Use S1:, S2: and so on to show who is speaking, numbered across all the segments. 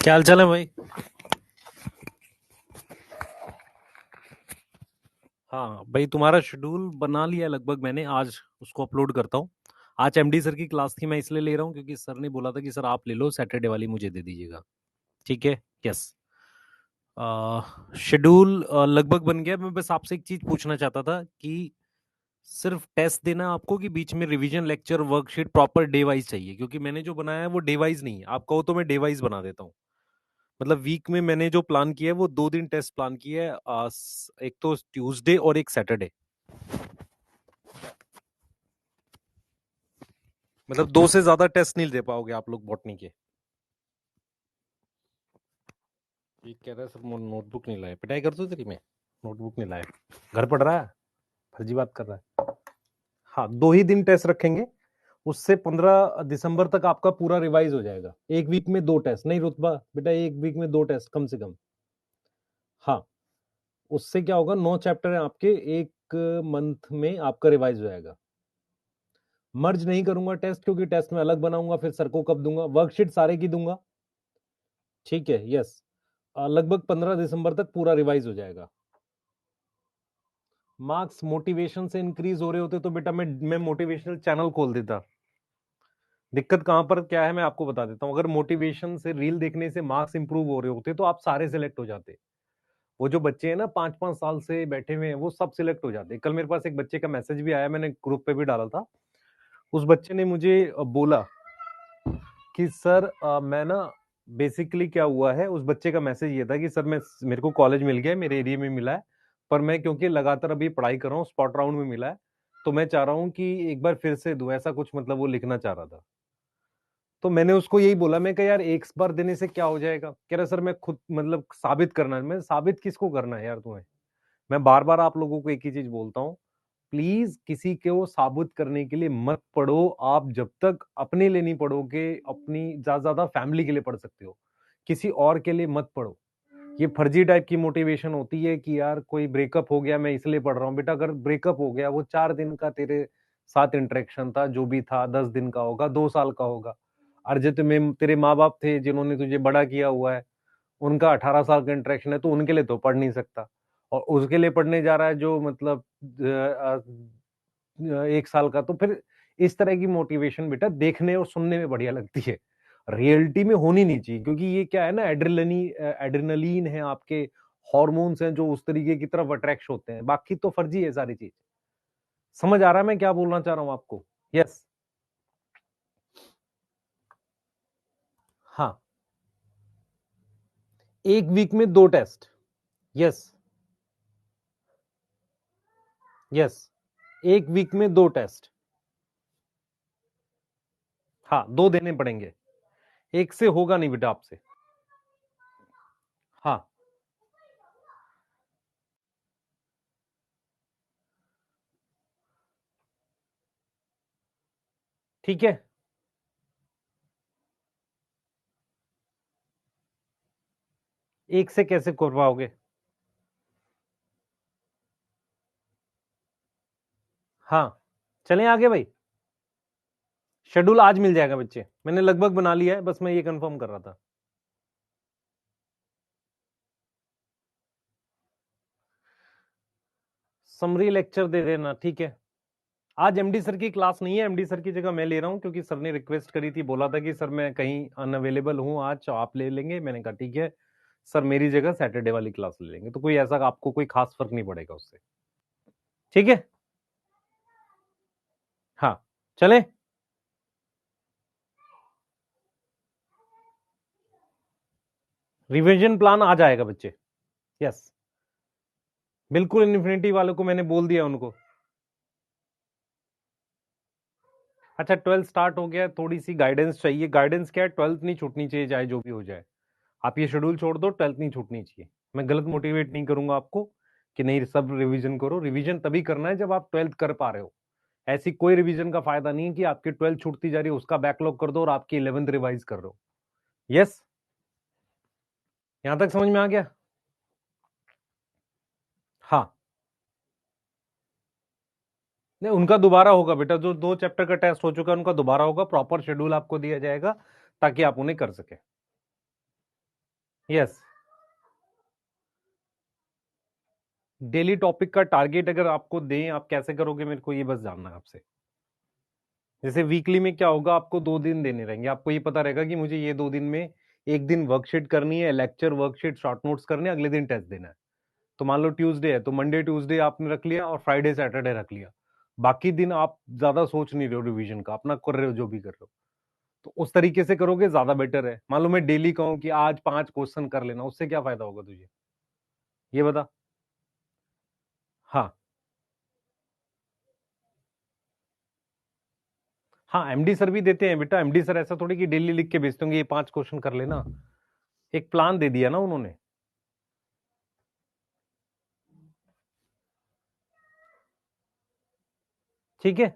S1: क्या हाल चाल है भाई। हाँ भाई, तुम्हारा शेड्यूल बना लिया लगभग मैंने। आज उसको अपलोड करता हूँ। आज एमडी सर की क्लास थी, मैं इसलिए ले रहा हूँ क्योंकि सर ने बोला था कि सर आप ले लो, सैटरडे वाली मुझे दे दीजिएगा। ठीक है। यस। शेड्यूल लगभग बन गया। मैं बस आपसे एक चीज पूछना चाहता था कि सिर्फ टेस्ट देना आपको कि बीच में revision, lecture, worksheet proper day wise चाहिए? क्योंकि मैंने जो बनाया है वो डे वाइज नहीं है। आप कहो तो मैं डे वाइज बना देता हूँ। मतलब वीक में मैंने जो प्लान किया है वो 2 दिन टेस्ट प्लान किया है। एक तो ट्यूसडे और एक सैटरडे। मतलब 2 से ज्यादा टेस्ट नहीं दे पाओगे आप लोग बॉटनी के। ये कह रहा है सर नोटबुक नहीं लाए। पिटाई कर दो तेरी मैं। नोटबुक नहीं लाए, घर पढ़ रहा है, फर्जी बात कर रहा है। हाँ, 2 ही दिन टेस्ट रखेंगे। उससे 15 दिसंबर तक आपका पूरा रिवाइज हो जाएगा। एक वीक में 2 टेस्ट नहीं रुतबा बेटा, एक वीक में 2 टेस्ट कम से कम। हाँ, उससे क्या होगा, 9 चैप्टर है आपके, एक मंथ में आपका रिवाइज हो जाएगा। मर्ज नहीं करूंगा टेस्ट, क्योंकि टेस्ट में अलग बनाऊंगा, फिर सर को कब दूंगा, वर्कशीट सारे की दूंगा। ठीक है। यस। लगभग 15 दिसंबर तक पूरा रिवाइज हो जाएगा। मार्क्स मोटिवेशन से इंक्रीज हो रहे होते तो बेटा मैं मोटिवेशनल चैनल खोल देता। दिक्कत कहां पर क्या है मैं आपको बता देता हूं। अगर मोटिवेशन से रील देखने से मार्क्स इंप्रूव हो रहे होते तो आप सारे सिलेक्ट हो जाते। वो जो बच्चे हैं ना 5-5 साल से बैठे हुए हैं, वो सब सिलेक्ट हो जाते। कल मेरे पास एक बच्चे का मैसेज भी आया, मैंने ग्रुप पे भी डाला था। उस बच्चे ने मुझे बोला कि सर मैं ना, बेसिकली क्या हुआ है, उस बच्चे का मैसेज ये था कि सर मेरे को कॉलेज मिल गया है, मेरे एरिया में मिला है, पर मैं क्योंकि लगातार अभी पढ़ाई कर रहा हूँ, स्पॉट राउंड में मिला है, तो मैं चाह रहा हूँ कि एक बार फिर से दूं, ऐसा कुछ मतलब वो लिखना चाह रहा था। तो मैंने उसको यही बोला, मैं कहा यार एक बार देने से क्या हो जाएगा? कह रहा सर मैं खुद मतलब साबित करना है। मैं साबित किसको करना है यार तुम्हें? मैं बार बार आप लोगों को एक ही चीज बोलता हूँ, प्लीज किसी को साबित करने के लिए मत पढ़ो। आप जब तक अपने लिए नहीं पढ़ोगे, अपनी ज्यादा ज्यादा फैमिली के लिए पढ़ सकते हो, किसी और के लिए मत पढ़ो। ये फर्जी टाइप की मोटिवेशन होती है कि यार कोई ब्रेकअप हो गया मैं इसलिए पढ़ रहा हूँ। बेटा अगर ब्रेकअप हो गया, वो 4 दिन का तेरे साथ इंटरेक्शन था, जो भी था, 10 दिन का होगा, 2 साल का होगा। और जो तुम्हें तेरे माँ बाप थे जिन्होंने तुझे बड़ा किया हुआ है, उनका 18 साल का इंटरेक्शन है, तो उनके लिए तो पढ़ नहीं सकता। और उसके लिए पढ़ने जा रहा है जो मतलब 1 साल का। तो फिर इस तरह की मोटिवेशन बेटा देखने और सुनने में बढ़िया लगती है, रियलिटी में होनी नहीं चाहिए। क्योंकि ये क्या है ना, एड्रेनलीन है आपके, हॉर्मोन्स हैं जो उस तरीके की तरफ अट्रैक्ट होते हैं। बाकी तो फर्जी है सारी चीज। समझ आ रहा है मैं क्या बोलना चाह रहा हूं आपको? यस। हाँ, एक वीक में 2 टेस्ट। यस। यस, एक वीक में 2 टेस्ट। हाँ, 2 देने पड़ेंगे, एक से होगा नहीं बेटा आपसे। हाँ, ठीक है। एक से कैसे करवाओगे? हाँ, चलें आगे भाई। शेड्यूल आज मिल जाएगा बच्चे, मैंने लगभग बना लिया है, बस मैं ये कंफर्म कर रहा था। समरी लेक्चर दे देना, ठीक है। आज एमडी सर की क्लास नहीं है, एमडी सर की जगह मैं ले रहा हूं, क्योंकि सर ने रिक्वेस्ट करी थी, बोला था कि सर मैं कहीं अनअवेलेबल हूं आज, तो आप ले लेंगे। मैंने कहा ठीक है सर, मेरी जगह सैटरडे वाली क्लास ले लेंगे। तो कोई ऐसा आपको कोई खास फर्क नहीं पड़ेगा उससे। ठीक है। हाँ, चले। रिवीजन प्लान आ जाएगा बच्चे। यस, बिल्कुल। इन्फिनिटी वालों को मैंने बोल दिया उनको। अच्छा, 12th स्टार्ट हो गया, थोड़ी सी गाइडेंस चाहिए। गाइडेंस क्या है, 12th नहीं छूटनी चाहिए, चाहे जो भी हो जाए। आप ये शेड्यूल छोड़ दो, 12th नहीं छूटनी चाहिए। मैं गलत मोटिवेट नहीं करूंगा आपको कि नहीं सब रिवीजन करो। रिवीजन तभी करना है जब आप 12th कर पा रहे हो। ऐसी कोई रिवीजन का फायदा नहीं है कि आपकी 12th छूटती जा रही है, उसका बैकलॉग कर दो और आपकी 11th रिवाइज कर रहे हो। यस। यहां तक समझ में आ गया? हाँ। नहीं, उनका दोबारा होगा बेटा, जो 2 चैप्टर का टेस्ट हो चुका है उनका दोबारा होगा। प्रॉपर शेड्यूल आपको दिया जाएगा ताकि आप उन्हें कर सके। यस, डेली टॉपिक का टारगेट अगर आपको दें, आप कैसे करोगे मेरे को ये बस जानना है आपसे। जैसे वीकली में क्या होगा, आपको 2 दिन देने रहेंगे, आपको ये पता रहेगा कि मुझे ये 2 दिन में एक दिन वर्कशीट करनी है, लेक्चर वर्कशीट शॉर्ट नोट्स करने, अगले दिन टेस्ट देना है। तो मान लो ट्यूसडे है तो मंडे ट्यूसडे आपने रख लिया और फ्राइडे सैटरडे रख लिया। बाकी दिन आप ज्यादा सोच नहीं रहे हो रिवीजन का, अपना कर रहे हो जो भी कर रहे हो। तो उस तरीके से करोगे ज्यादा बेटर है। मान लो मैं डेली कहूं कि आज 5 क्वेश्चन कर लेना, उससे क्या फायदा होगा तुझे, ये बता। हाँ, हाँ, एमडी सर भी देते हैं बेटा। एमडी सर ऐसा थोड़ी कि डेली लिख के भेजते होंगे ये 5 क्वेश्चन कर लेना। एक प्लान दे दिया ना उन्होंने। ठीक है,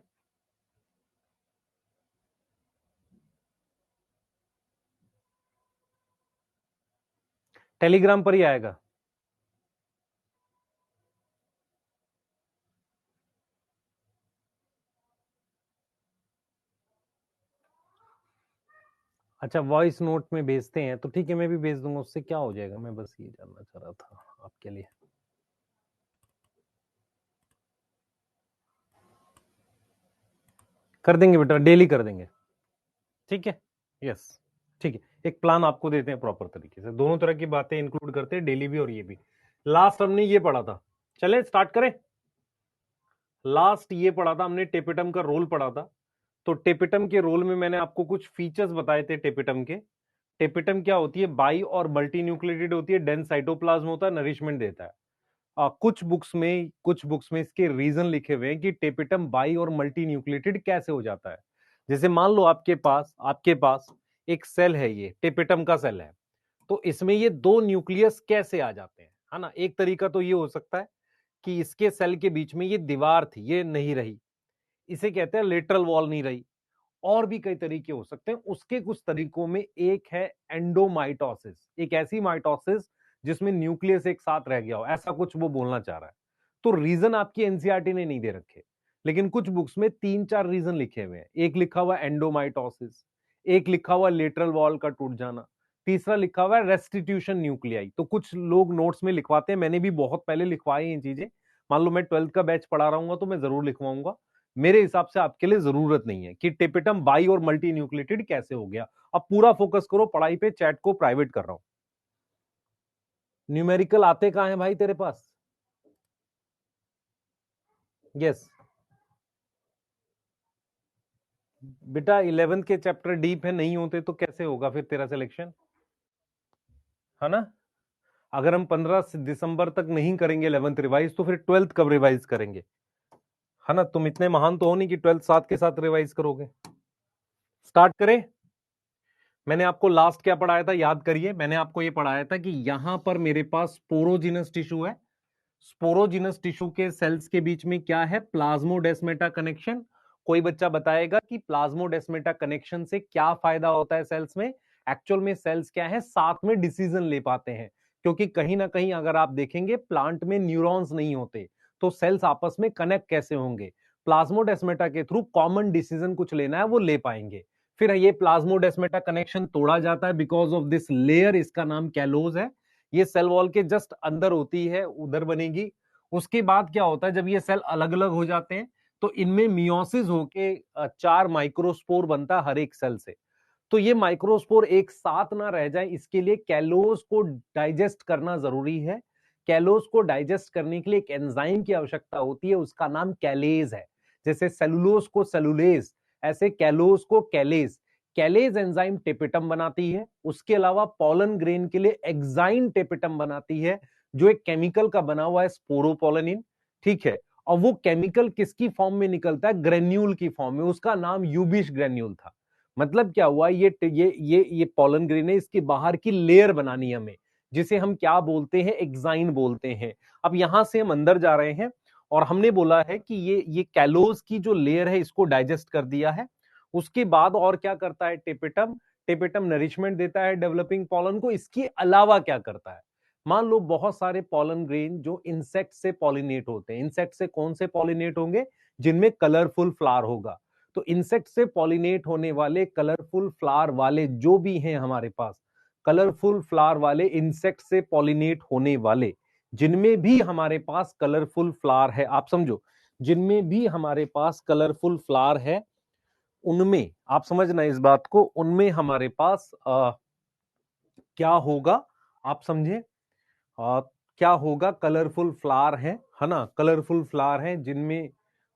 S1: टेलीग्राम पर ही आएगा। अच्छा, वॉइस नोट में भेजते हैं तो ठीक है, मैं भी भेज दूंगा, उससे क्या हो जाएगा, मैं बस ये जानना चाह रहा था आपके लिए। कर देंगे बेटा, डेली कर देंगे। ठीक है, यस, ठीक है। एक प्लान आपको देते हैं प्रॉपर तरीके से, दोनों तरह की बातें इंक्लूड करते हैं, डेली भी और ये भी। लास्ट हमने ये पढ़ा था, चले स्टार्ट करें। लास्ट ये पढ़ा था हमने, टेपिटम का रोल पढ़ा था। तो टेपिटम के रोल में मैंने आपको कुछ फीचर्स बताए थे टेपिटम के। टेपिटम क्या होती है, बाई और मल्टी न्यूक्लिएटेड होती है, डेंस साइटोप्लाज्म होता है, नरिशमेंट देता है। कुछ बुक्स में इसके रीजन लिखे हुए हैं कि टेपिटम बाई और मल्टी न्यूक्लिएटेड कैसे हो जाता है। जैसे मान लो आपके पास एक सेल है, ये टेपिटम का सेल है, तो इसमें ये 2 न्यूक्लियस कैसे आ जाते हैं, है ना। एक तरीका तो ये हो सकता है कि इसके सेल के बीच में ये दीवार थी, ये नहीं रही, इसे कहते हैं लेटरल वॉल नहीं रही। और भी कई तरीके हो सकते हैं। उसके कुछ तरीकों में एक है एंडोमाइटोसिस, एक ऐसी माइटोसिस जिसमें न्यूक्लियस एक साथ रह गया हो, ऐसा कुछ वो बोलना चाह रहा है। तो रीजन आपकी एनसीईआरटी ने नहीं दे रखे, लेकिन कुछ बुक्स में 3-4 रीजन लिखे हुए हैं। एक लिखा हुआ एंडोमाइटोसिस, एक लिखा हुआ लेटरल वॉल का टूट जाना, तीसरा लिखा हुआ है रेस्टिट्यूशन न्यूक्लियाई। तो कुछ लोग नोट्स में लिखवाते हैं, मैंने भी बहुत पहले लिखवाई ये चीजें। मान लो मैं 12th का बैच पढ़ा रहा हूँ तो मैं जरूर लिखवाऊंगा। मेरे हिसाब से आपके लिए जरूरत नहीं है कि टेपिटम बाई और मल्टी न्यूक्लिएटेड कैसे हो गया। अब पूरा फोकस करो पढ़ाई पे, चैट को प्राइवेट कर रहा हूं। न्यूमेरिकल आते कहां है भाई तेरे पास? यस बेटा, 11th के चैप्टर डीप है, नहीं होते तो कैसे होगा फिर तेरा सिलेक्शन, है ना। अगर हम 15 दिसंबर तक नहीं करेंगे 11th रिवाइज, तो फिर 12th कब रिवाइज करेंगे, है ना। तुम इतने महान तो हो नहीं कि 12th साथ के साथ रिवाइज करोगे। स्टार्ट करें। मैंने आपको लास्ट क्या पढ़ाया था, याद करिए। मैंने आपको ये पढ़ाया था कि यहां पर मेरे पास स्पोरोजिनस टिश्यू है। स्पोरोजिनस टिश्यू के सेल्स के बीच में क्या है, प्लाज्मोडेस्मेटा कनेक्शन। कोई बच्चा बताएगा कि प्लाज्मोडेस्मेटा कनेक्शन से क्या फायदा होता है सेल्स में। एक्चुअल में सेल्स क्या है, साथ में डिसीजन ले पाते हैं। क्योंकि कहीं ना कहीं अगर आप देखेंगे प्लांट में न्यूरॉन्स नहीं होते, तो सेल्स आपस में कनेक्ट कैसे होंगे। प्लाज्मोडेस्मेटा के थ्रू कॉमन डिसीजन कुछ लेना है वो ले पाएंगे। फिर ये प्लाज्मोडेस्मेटा कनेक्शन तोड़ा जाता है बिकॉज ऑफ दिस लेयर, इसका नाम कैलोज है। ये सेल वॉल के जस्ट अंदर होती है, उधर बनेगी। उसके बाद क्या होता है, जब ये सेल अलग अलग हो जाते हैं तो इनमें मियोसिस होके 4 माइक्रोस्पोर बनता है हर एक सेल से। तो ये माइक्रोस्पोर एक साथ ना रह जाए, इसके लिए कैलोज को डाइजेस्ट करना जरूरी है। कैलोज को डाइजेस्ट करने के लिए एक एंजाइम की आवश्यकता होती है, उसका नाम कैलेज है। जैसे सेलुलोज को सेलुलेज, ऐसे कैलोज को कैलेज। कैलेज एंजाइम टेपिटम बनाती है। उसके अलावा पॉलन ग्रेन के लिए एक्साइन टेपिटम बनाती है, जो एक केमिकल का बना हुआ है, स्पोरोपोलेनिन। ठीक है, और वो केमिकल किसकी फॉर्म में निकलता है, ग्रेन्यूल की फॉर्म में, उसका नाम यूबिश ग्रेन्यूल था। मतलब क्या हुआ, ये पॉलन ग्रेन है, इसकी बाहर की लेयर बनानी है हमें, जिसे हम क्या बोलते हैं, एक्साइन बोलते हैं। अब यहां से हम अंदर जा रहे हैं और हमने बोला है कि ये कैलोज की जो लेयर है इसको डाइजेस्ट कर दिया है। उसके बाद और क्या करता है टेपिटम, टेपिटम नरिशमेंट देता है डेवलपिंग पॉलन को। इसके अलावा क्या करता है, मान लो बहुत सारे पॉलन ग्रेन जो इंसेक्ट से पॉलिनेट होते हैं। इंसेक्ट से कौन से पॉलिनेट होंगे, जिनमें कलरफुल फ्लावर होगा। तो इंसेक्ट से पॉलिनेट होने वाले कलरफुल फ्लावर वाले जो भी हैं हमारे पास, कलरफुल फ्लावर वाले इंसेक्ट से पॉलिनेट होने वाले, जिनमें भी हमारे पास कलरफुल फ्लावर है, आप समझो, जिनमें भी हमारे पास कलरफुल फ्लावर है, उनमें आप समझना इस बात को, उनमें हमारे पास क्या होगा, आप समझे, क्या होगा, कलरफुल फ्लावर है ना, कलरफुल फ्लावर है जिनमें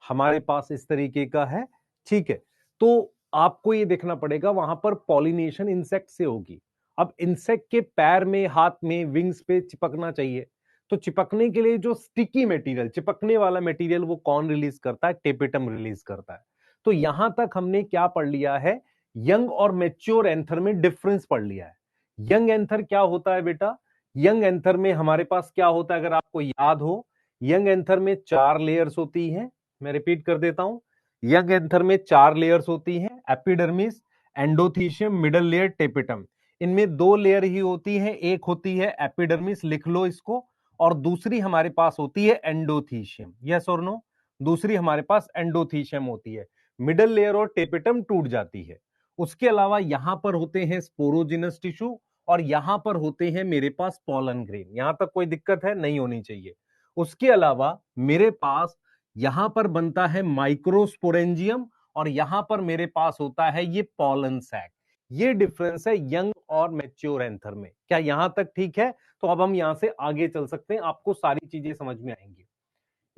S1: हमारे पास इस तरीके का है, ठीक है। तो आपको ये देखना पड़ेगा वहां पर पॉलिनेशन इंसेक्ट से होगी। अब इंसेक्ट के पैर में, हाथ में, विंग्स पे चिपकना चाहिए, तो चिपकने के लिए जो स्टिकी मटेरियल, चिपकने वाला मटेरियल, वो कौन रिलीज करता है, टेपेटम रिलीज करता है। तो यहां तक हमने क्या पढ़ लिया है, यंग और मैच्योर एंथर में डिफरेंस पढ़ लिया है। यंग एंथर क्या होता है बेटा, यंग एंथर में हमारे पास क्या होता है, अगर आपको याद हो, यंग एंथर में 4 लेयर्स होती हैं। मैं रिपीट कर देता हूं, यंग एंथर में 4 लेयर्स होती हैं, epidermis, endothecium, middle layer, tapetum. इनमें 2 लेयर ही होती हैं, एक होती है एपिडर्मिस, लिख लो इसको, और दूसरी हमारे पास होती है एंडोथीशियम, यस और नो, दूसरी हमारे पास एंडोथीशियम होती है। मिडल लेयर और टेपेटम टूट जाती है। उसके अलावा यहां पर होते हैं स्पोरोजिनस टिश्यू, और यहां पर होते हैं मेरे पास पॉलन ग्रेन। यहां तक कोई दिक्कत है, नहीं होनी चाहिए। उसके अलावा मेरे पास यहां पर बनता है माइक्रोस्पोरेंजियम, और यहां पर मेरे पास होता है ये पॉलन सैक। ये डिफरेंस है यंग और मैच्योर एंथर में। क्या यहां तक ठीक है? तो अब हम यहां से आगे चल सकते हैं, आपको सारी चीजें समझ में आएंगी।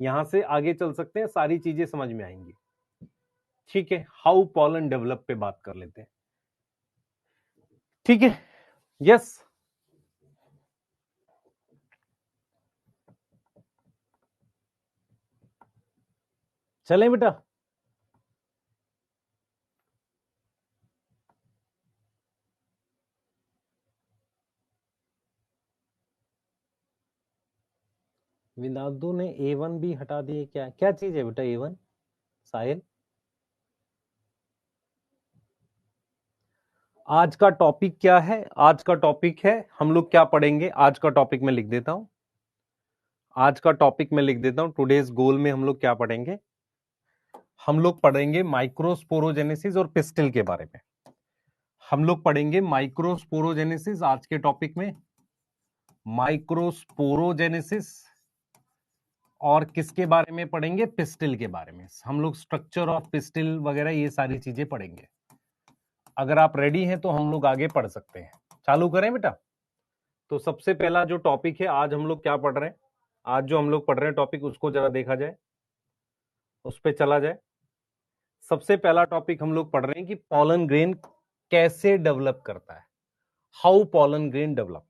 S1: यहां से आगे चल सकते हैं, सारी चीजें समझ में आएंगी। ठीक है, हाउ पॉलन डेवलप पे बात कर लेते हैं। ठीक है, यस। चलें बेटा, विदादू ने A1 भी हटा दिए, क्या क्या चीज है बेटा A1? साहिल, आज का टॉपिक क्या है? आज का टॉपिक है, हम लोग क्या पढ़ेंगे आज का टॉपिक में लिख देता हूं, आज का टॉपिक में लिख देता हूं, टुडेज गोल में हम लोग क्या पढ़ेंगे, हम लोग पढ़ेंगे माइक्रोस्पोरोजेनेसिस और पिस्टिल के बारे में। हम लोग पढ़ेंगे माइक्रोस्पोरोजेनेसिस आज के टॉपिक में, माइक्रोस्पोरोजेनेसिस, और किसके बारे में पढ़ेंगे, पिस्टिल के बारे में। हम लोग स्ट्रक्चर ऑफ पिस्टिल वगैरह ये सारी चीजें पढ़ेंगे। अगर आप रेडी हैं तो हम लोग आगे पढ़ सकते हैं, चालू करें बेटा। तो सबसे पहला जो टॉपिक है, आज हम लोग क्या पढ़ रहे हैं, आज जो हम लोग पढ़ रहे हैं टॉपिक, उसको जरा देखा जाए, उस पर चला जाए। सबसे पहला टॉपिक हम लोग पढ़ रहे हैं कि पॉलन ग्रेन कैसे डेवलप करता है, हाउ पॉलन ग्रेन डेवलप।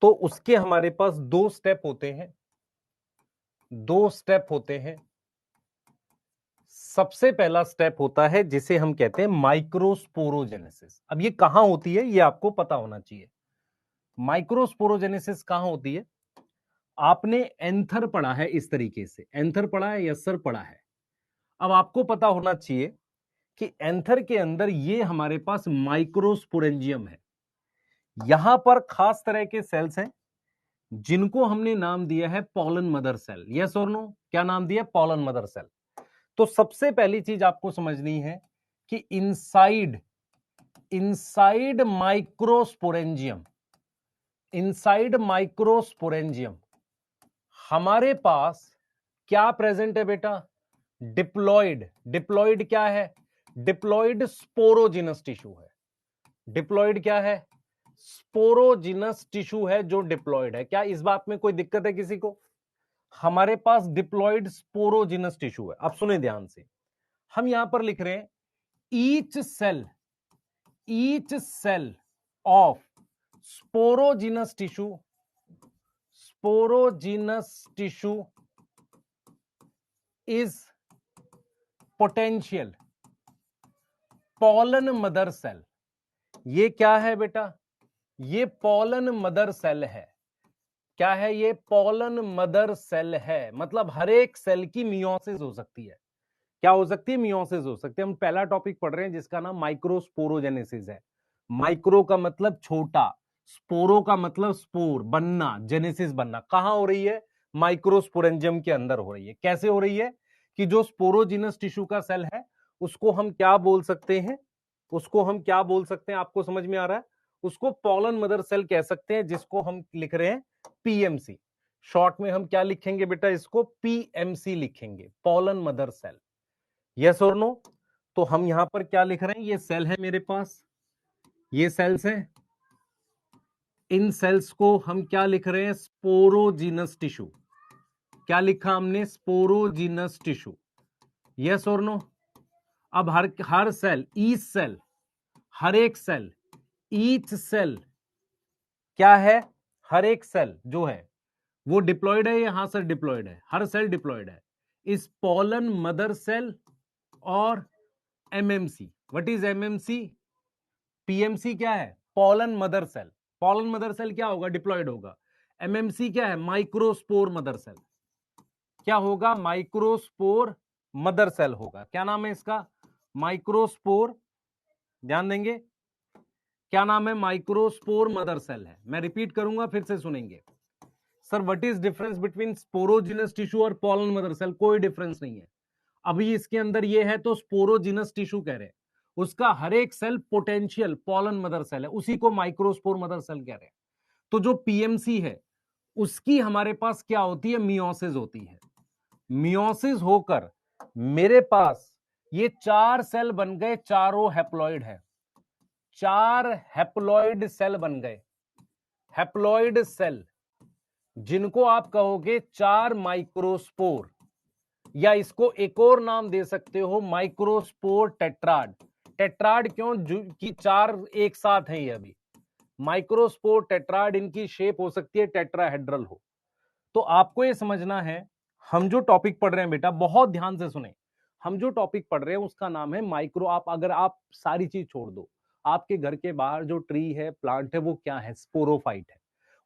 S1: तो उसके हमारे पास 2 स्टेप होते हैं, 2 स्टेप होते हैं। सबसे पहला स्टेप होता है जिसे हम कहते हैं माइक्रोस्पोरोजेनेसिस। अब ये कहां होती है, ये आपको पता होना चाहिए। माइक्रोस्पोरोजेनेसिस कहां होती है? आपने एंथर पढ़ा है, इस तरीके से एंथर पढ़ा है, यस सर पढ़ा है। अब आपको पता होना चाहिए कि एंथर के अंदर ये हमारे पास माइक्रोस्पोरेंजियम है। यहां पर खास तरह के सेल्स हैं जिनको हमने नाम दिया है पॉलन मदर सेल, यस और नो, क्या नाम दिया, पॉलन मदर सेल। तो सबसे पहली चीज आपको समझनी है कि inside inside microsporangium, inside microsporangium हमारे पास क्या प्रेजेंट है बेटा, डिप्लॉइड। डिप्लॉइड क्या है, डिप्लॉइड स्पोरोजिनस टिश्यू है। डिप्लॉइड क्या है, स्पोरोजिनस टिश्यू है जो डिप्लॉइड है। क्या इस बात में कोई दिक्कत है किसी को? हमारे पास डिप्लॉइड स्पोरोजिनस टिश्यू है। अब सुने ध्यान से, हम यहां पर लिख रहे हैं each cell of sporogenous tissue, sporogenous tissue is potential pollen mother cell. ये क्या है बेटा, ये पॉलन मदर सेल है। क्या है ये, पॉलन मदर सेल है। मतलब हर एक सेल की मियोसिस हो सकती है। क्या हो सकती है, मियोसिस हो सकती है। हम पहला टॉपिक पढ़ रहे हैं जिसका नाम माइक्रोस्पोरोजेनेसिस है। माइक्रो का मतलब छोटा, स्पोरो का मतलब स्पोर बनना, जेनेसिस बनना। कहां हो रही है, माइक्रोस्पोरेंजियम के अंदर हो रही है। कैसे हो रही है कि जो स्पोरोजिनस टिश्यू का सेल है उसको हम क्या बोल सकते हैं, उसको हम क्या बोल सकते हैं, आपको समझ में आ रहा है? उसको पॉलन मदर सेल कह सकते हैं, जिसको हम लिख रहे हैं पीएमसी। शॉर्ट में हम क्या लिखेंगे बेटा, इसको पीएमसी लिखेंगे, पॉलन मदर सेल। यस और नो? तो हम यहां पर क्या लिख रहे हैं, ये सेल है मेरे पास, ये सेल्स है, इन सेल्स को हम क्या लिख रहे हैं, स्पोरोजिनस टिश्यू। क्या लिखा हमने, स्पोरोजिनस टिश्यू। यस और नो? अब हर सेल, ईच सेल, हर एक सेल, ईच सेल क्या है, हर एक सेल जो है वो डिप्लॉयड है या हाँ सर डिप्लॉयड है, हर सेल डिप्लॉयड है। इस पॉलन मदर सेल और MMC. What is MMC? PMC क्या है, pollen mother cell. Pollen mother cell क्या होगा, डिप्लॉयड होगा। एमएमसी क्या है, माइक्रोस्पोर मदर सेल। क्या होगा, माइक्रोस्पोर मदर सेल होगा। क्या नाम है इसका, माइक्रोस्पोर। ध्यान देंगे, क्या नाम है, माइक्रोस्पोर मदर सेल है। मैं रिपीट करूंगा, फिर से सुनेंगे। Sir what is difference between sporogenous tissue और पॉलन मदर सेल? कोई डिफरेंस नहीं है। अभी इसके अंदर ये है तो स्पोरोजिनस टिश्यू कह रहे हैं, उसका हर एक cell potential pollen mother cell है, उसी को माइक्रोस्पोर मदर सेल कह रहे हैं। तो जो पीएमसी है उसकी हमारे पास क्या होती है, मियोसिस होती है। मियोसिस होकर मेरे पास ये 4 सेल बन गए, चारों हैप्लॉइड है, 4 हैप्लॉइड सेल बन गए। हैप्लॉइड सेल जिनको आप कहोगे 4 माइक्रोस्पोर, या इसको एक और नाम दे सकते हो, माइक्रोस्पोर टेट्राड। टेट्राड क्यों कि 4 एक साथ हैं ये अभी। माइक्रोस्पोर टेट्राड, इनकी शेप हो सकती है टेट्राहेड्रल हो। तो आपको ये समझना है, हम जो टॉपिक पढ़ रहे हैं बेटा, बहुत ध्यान से सुने, हम जो टॉपिक पढ़ रहे हैं उसका नाम है माइक्रो। अगर आप सारी चीज छोड़ दो, आपके घर के बाहर जो ट्री है, प्लांट है, वो क्या है, स्पोरोफाइट है।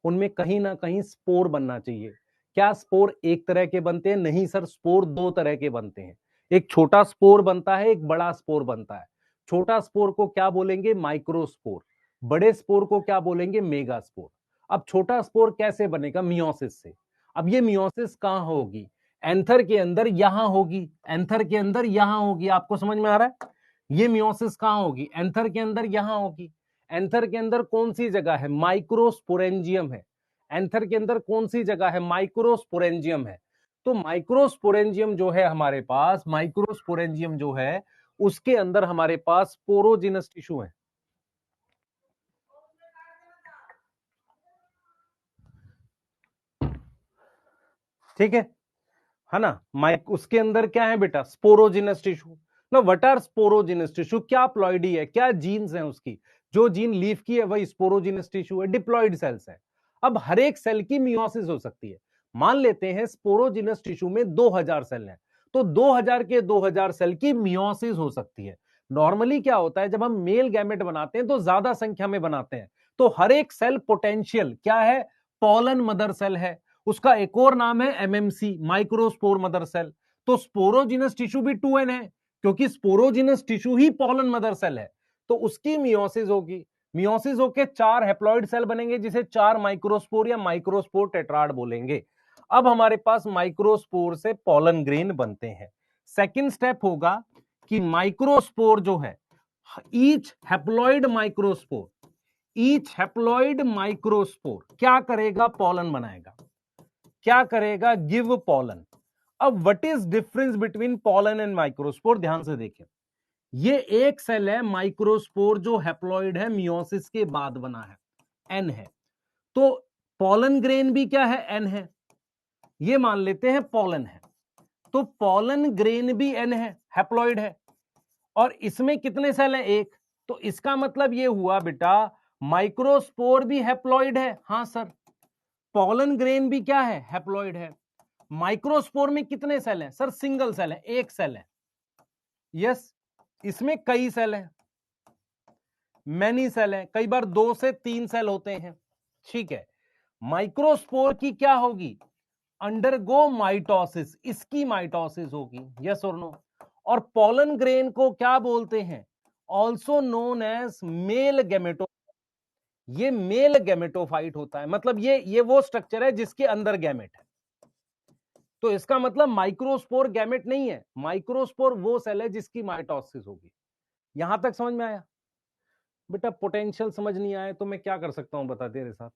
S1: उनमें कहीं ना कहीं स्पोर बनना चाहिए। क्या स्पोर एक तरह के बनते हैं? नहीं सर, स्पोर 2 तरह के बनते हैं। एक छोटा स्पोर बनता है, एक बड़ा स्पोर बनता है। छोटा स्पोर को क्या बोलेंगे, माइक्रोस्पोर। बड़े स्पोर को क्या बोलेंगे, मेगा स्पोर। अब छोटा स्पोर कैसे बनेगा, मियोसिस से। अब ये मियोसिस कहां होगी, एंथर के अंदर यहां होगी, एंथर के अंदर यहां होगी। आपको समझ में आ रहा है, ये मियोसिस कहां होगी, एंथर के अंदर यहां होगी। एंथर के अंदर कौन सी जगह है, माइक्रोस्पोरेंजियम है। एंथर के अंदर कौन सी जगह है, माइक्रोस्पोरेंजियम है। तो माइक्रोस्पोरेंजियम जो है हमारे पास, माइक्रोस्पोरेंजियम जो है उसके अंदर हमारे पास स्पोरोजिनस टिश्यू है। ठीक है ना। माइक उसके अंदर क्या है बेटा, स्पोरोजिनस टिश्यू। ना व्हाट आर स्पोरोजिनस टिश्यू, क्या प्लॉइडी है, क्या जीन्स है उसकी। जो जीन लीफ की है वही स्पोरोजिनस टिश्यू है, डिप्लॉइड सेल्स है। अब हर एक सेल की मियोसिस हो सकती है। मान लेते हैं स्पोरोजिनस टिश्यू में 2000 सेल हैं, तो 2000 के 2000 सेल की मियोसिस हो सकती है। नॉर्मली क्या होता है, जब हम मेल गैमेट बनाते हैं तो ज्यादा संख्या में बनाते हैं, तो हर एक सेल पोटेंशियल क्या है, पॉलन मदर सेल है। उसका एक और नाम है एमएमसी, माइक्रोस्पोर मदर सेल। तो स्पोरोजिनस टिश्यू भी 2n है, क्योंकि स्पोरोजिनस टिश्यू ही पॉलन मदर सेल है। तो उसकी मियोसिस होगी, मियोसिस होके 4 हैप्लॉइड सेल बनेंगे, जिसे 4 माइक्रोस्पोर या माइक्रोस्पोर टेट्राड बोलेंगे। अब हमारे पास माइक्रोस्पोर से पॉलन ग्रेन बनते हैं। सेकंड स्टेप होगा कि माइक्रोस्पोर जो है, each haploid microspore, each haploid microspore क्या करेगा, पॉलन बनाएगा। क्या करेगा, गिव पॉलन। अब what is difference between pollen and microspore, ध्यान से देखें। ये एक सेल है माइक्रोस्पोर जो हैप्लॉइड है, मियोसिस के बाद बना है, एन है। तो पॉलन ग्रेन भी क्या है, एन है। ये मान लेते हैं पॉलन है, तो पॉलन ग्रेन भी एन है, हैप्लॉइड है। और इसमें कितने सेल हैं, एक। तो इसका मतलब ये हुआ बेटा, माइक्रोस्पोर भी हैप्लॉइड है। हां सर, पॉलन ग्रेन भी क्या है, हैप्लॉइड है। माइक्रोस्पोर में कितने सेल हैं सर, सिंगल सेल है, एक सेल है। यस, इसमें कई सेल हैं, मैनी सेल हैं, कई बार 2 से 3 सेल होते हैं। ठीक है, माइक्रोस्पोर की क्या होगी, अंडरगो माइटोसिस, इसकी माइटोसिस होगी। यस और नो। और पॉलन ग्रेन को क्या बोलते हैं, ऑल्सो नोन एज मेल गैमेटो। ये मेल गैमेटोफाइट होता है, मतलब ये वो स्ट्रक्चर है जिसके अंदर गैमेट है। तो इसका मतलब माइक्रोस्पोर गैमेट नहीं है, माइक्रोस्पोर वो सेल है जिसकी माइटोसिस होगी। यहां तक समझ में आया। बेटा पोटेंशियल समझ नहीं आए तो मैं क्या कर सकता हूं, बता तेरे साथ।